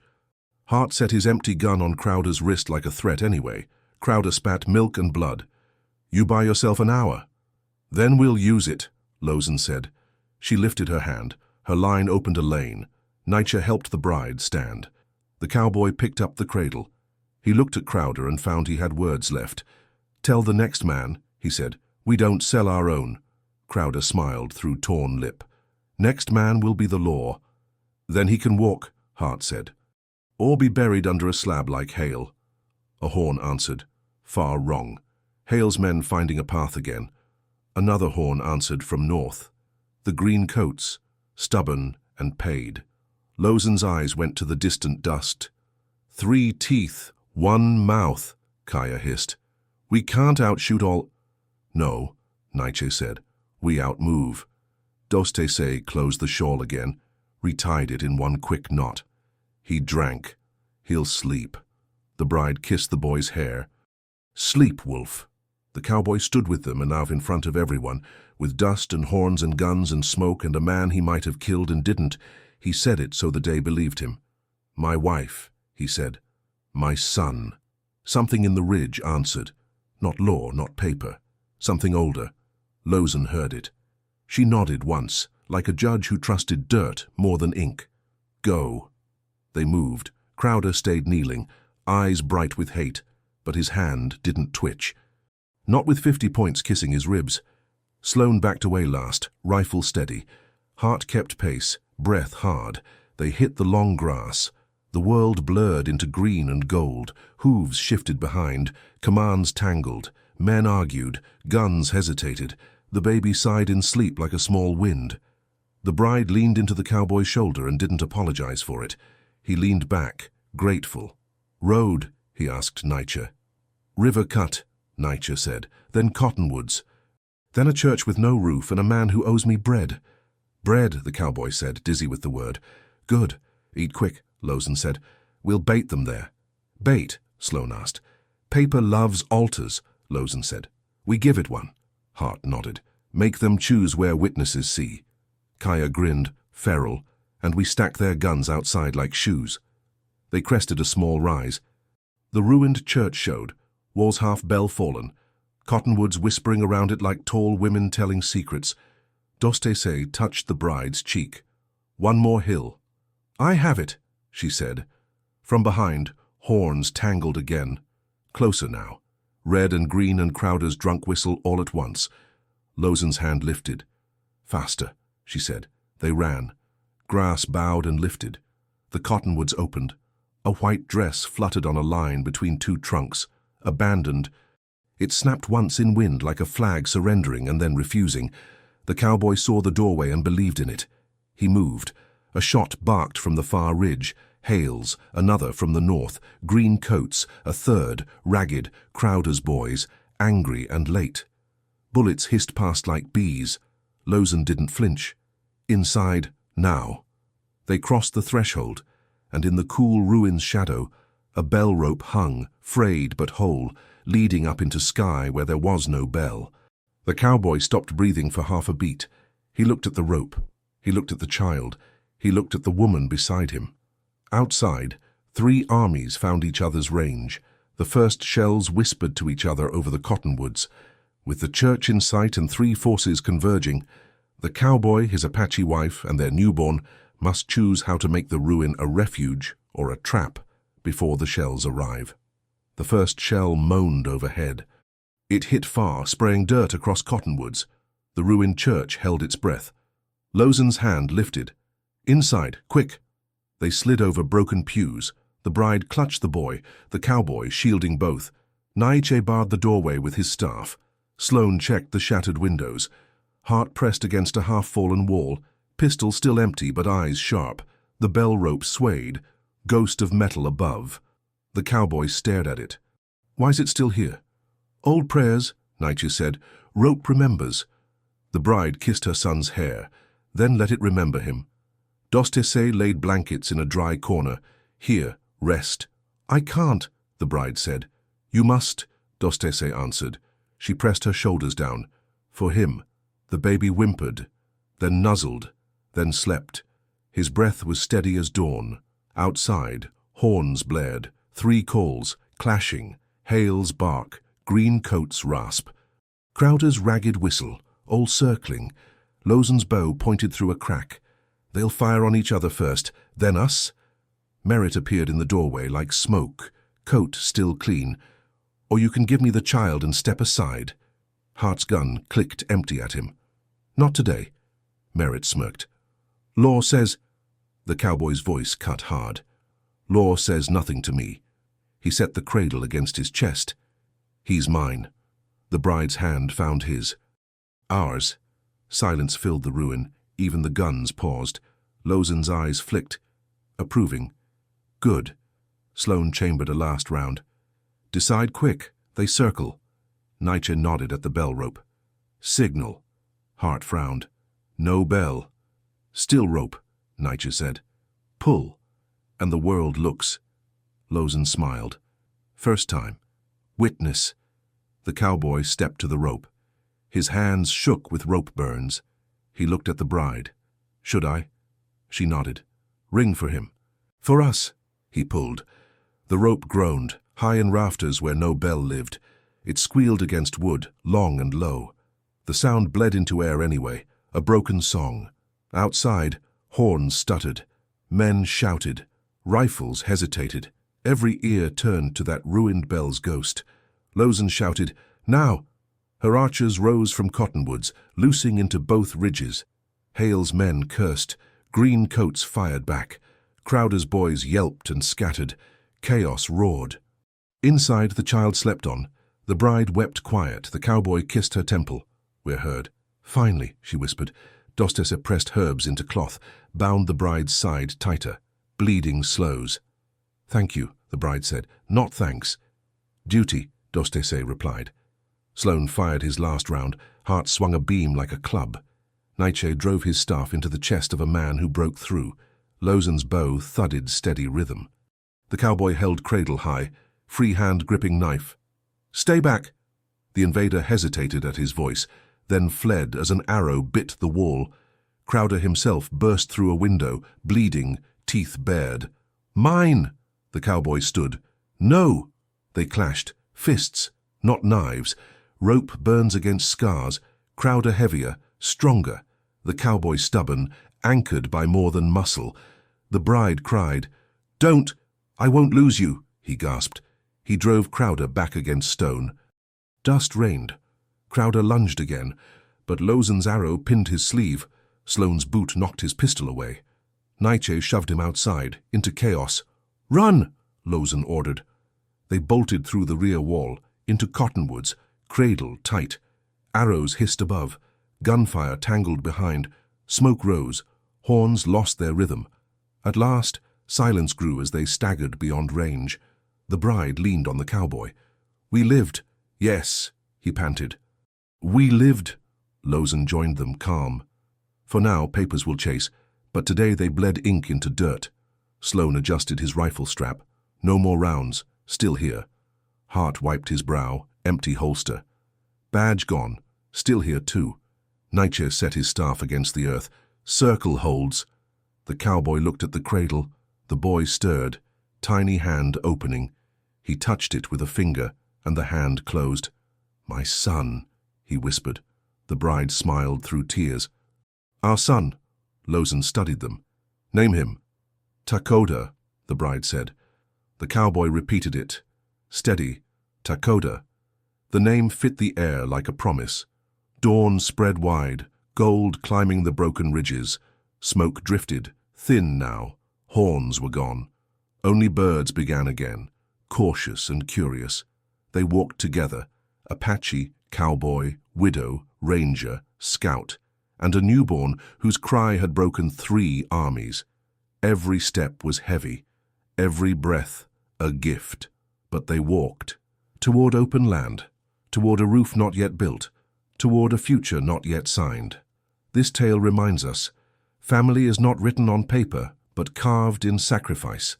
Hart set his empty gun on Crowder's wrist like a threat anyway. Crowder spat milk and blood. "You buy yourself an hour." "Then we'll use it," Lozen said. She lifted her hand. Her line opened a lane. Nietzsche helped the bride stand. The cowboy picked up the cradle. He looked at Crowder and found he had words left. "Tell the next man," he said. "We don't sell our own." Crowder smiled through torn lip. "Next man will be the law." "Then he can walk," Hart said. "Or be buried under a slab like Hale." A horn answered. "Far wrong." Hale's men finding a path again. Another horn answered from north. The green coats, stubborn and paid. Lozen's eyes went to the distant dust. 3 teeth, 1 mouth, Kaya hissed. We can't outshoot all— No, Nietzsche said. We outmove. Dostese closed the shawl again, retied it in one quick knot. He drank. He'll sleep. The bride kissed the boy's hair. Sleep, wolf. The cowboy stood with them and now in front of everyone, with dust and horns and guns and smoke and a man he might have killed and didn't. He said it so the day believed him. My wife, he said. My son. Something in the ridge answered. Not law, not paper. Something older. Lozen heard it. She nodded once, like a judge who trusted dirt more than ink. Go. They moved. Crowder stayed kneeling, eyes bright with hate, but his hand didn't twitch. Not with 50 points kissing his ribs. Sloan backed away last, rifle steady. Heart kept pace, breath hard. They hit the long grass. The world blurred into green and gold. Hooves shifted behind, commands tangled. Men argued, guns hesitated. The baby sighed in sleep like a small wind. The bride leaned into the cowboy's shoulder and didn't apologize for it. He leaned back, grateful. Road, he asked Nietzsche. River cut, Nietzsche said. Then cottonwoods. Then a church with no roof and a man who owes me bread. Bread, the cowboy said, dizzy with the word. Good. Eat quick, Lozen said. We'll bait them there. Bait, Sloan asked. Paper loves altars, Lozen said. We give it one. Hart nodded. Make them choose where witnesses see. Kaya grinned, feral, and we stack their guns outside like shoes. They crested a small rise. The ruined church showed, walls half bell fallen, cottonwoods whispering around it like tall women telling secrets. Dostese touched the bride's cheek. One more hill. I have it, she said. From behind, horns tangled again. Closer now. Red and green and Crowder's drunk whistle all at once. Lozen's hand lifted. Faster, she said. They ran. Grass bowed and lifted. The cottonwoods opened. A white dress fluttered on a line between 2 trunks, abandoned. It snapped once in wind like a flag surrendering and then refusing. The cowboy saw the doorway and believed in it. He moved. A shot barked from the far ridge. Hales, another from the north, green coats, a third, ragged, Crowder's boys, angry and late. Bullets hissed past like bees. Lozen didn't flinch. Inside, now. They crossed the threshold, and in the cool ruin's shadow, a bell rope hung, frayed but whole, leading up into sky where there was no bell. The cowboy stopped breathing for half a beat. He looked at the rope. He looked at the child. He looked at the woman beside him. Outside, 3 armies found each other's range. The first shells whispered to each other over the cottonwoods. With the church in sight and 3 forces converging, the cowboy, his Apache wife, and their newborn must choose how to make the ruin a refuge or a trap before the shells arrive. The first shell moaned overhead. It hit far, spraying dirt across cottonwoods. The ruined church held its breath. Lozen's hand lifted. Inside, quick! They slid over broken pews. The bride clutched the boy, the cowboy shielding both. Nietzsche barred the doorway with his staff. Sloan checked the shattered windows. Hart pressed against a half-fallen wall, pistol still empty but eyes sharp. The bell rope swayed, ghost of metal above. The cowboy stared at it. Why's it still here? Old prayers, Nietzsche said. Rope remembers. The bride kissed her son's hair, then let it remember him. Dostese laid blankets in a dry corner. Here, rest. I can't, the bride said. You must, Dostese answered. She pressed her shoulders down. For him. The baby whimpered, then nuzzled, then slept. His breath was steady as dawn. Outside, horns blared, 3 calls, clashing, Hale's bark, green coats rasp. Crowder's ragged whistle, all circling. Lozen's bow pointed through a crack. They'll fire on each other first, then us. Merritt appeared in the doorway like smoke, coat still clean. Or you can give me the child and step aside. Hart's gun clicked empty at him. Not today, Merritt smirked. Law says— The cowboy's voice cut hard. Law says nothing to me. He set the cradle against his chest. He's mine. The bride's hand found his. Ours. Silence filled the ruin. Even the guns paused. Lozen's eyes flicked. Approving. Good. Sloane chambered a last round. Decide quick. They circle. Nietzsche nodded at the bell rope. Signal. Hart frowned. No bell. Still rope, Nietzsche said. Pull. And the world looks. Lozen smiled. First time. Witness. The cowboy stepped to the rope. His hands shook with rope burns. He looked at the bride. Should I? She nodded. Ring for him. For us. He pulled. The rope groaned, high in rafters where no bell lived. It squealed against wood, long and low. The sound bled into air anyway, a broken song. Outside, horns stuttered. Men shouted. Rifles hesitated. Every ear turned to that ruined bell's ghost. Lozen shouted, Now! Her archers rose from cottonwoods, loosing into both ridges. Hale's men cursed. Green coats fired back. Crowder's boys yelped and scattered. Chaos roared. Inside, the child slept on. The bride wept quiet. The cowboy kissed her temple. We're heard. Finally, she whispered. Dostese pressed herbs into cloth, bound the bride's side tighter. Bleeding slows. Thank you, the bride said. Not thanks. Duty, Dostese replied. Sloane fired his last round. Hart swung a beam like a club. Nietzsche drove his staff into the chest of a man who broke through. Lozen's bow thudded steady rhythm. The cowboy held cradle high, free hand gripping knife. Stay back! The invader hesitated at his voice, then fled as an arrow bit the wall. Crowder himself burst through a window, bleeding, teeth bared. Mine! The cowboy stood. No! They clashed. Fists, not knives. Rope burns against scars. Crowder heavier, stronger. The cowboy stubborn, anchored by more than muscle. The bride cried, Don't! I won't lose you, he gasped. He drove Crowder back against stone. Dust rained. Crowder lunged again, but Lozen's arrow pinned his sleeve. Sloane's boot knocked his pistol away. Nietzsche shoved him outside, into chaos. Run! Lozen ordered. They bolted through the rear wall, into cottonwoods, cradle tight. Arrows hissed above. Gunfire tangled behind. Smoke rose. Horns lost their rhythm. At last, silence grew as they staggered beyond range. The bride leaned on the cowboy. We lived. Yes, he panted. We lived. Lozen joined them, calm. For now, papers will chase, but today they bled ink into dirt. Sloane adjusted his rifle strap. No more rounds. Still here. Hart wiped his brow, empty holster. Badge gone. Still here too. Nietzsche set his staff against the earth. Circle holds. The cowboy looked at the cradle. The boy stirred, tiny hand opening. He touched it with a finger, and the hand closed. My son, he whispered. The bride smiled through tears. Our son. Lozen studied them. Name him. Takoda, the bride said. The cowboy repeated it. Steady. Takoda. The name fit the air like a promise. Dawn spread wide, gold climbing the broken ridges. Smoke drifted, thin now. Horns were gone. Only birds began again, cautious and curious. They walked together, Apache, cowboy, widow, ranger, scout, and a newborn whose cry had broken 3 armies. Every step was heavy, every breath a gift. But they walked, toward open land, toward a roof not yet built, toward a future not yet signed. This tale reminds us, family is not written on paper, but carved in sacrifice,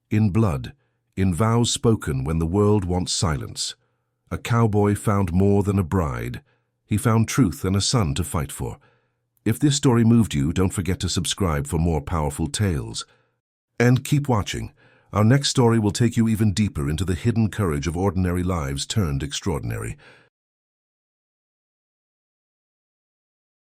in blood, in vows spoken when the world wants silence. A cowboy found more than a bride. He found truth and a son to fight for. If this story moved you, don't forget to subscribe for more powerful tales. And keep watching. Our next story will take you even deeper into the hidden courage of ordinary lives turned extraordinary.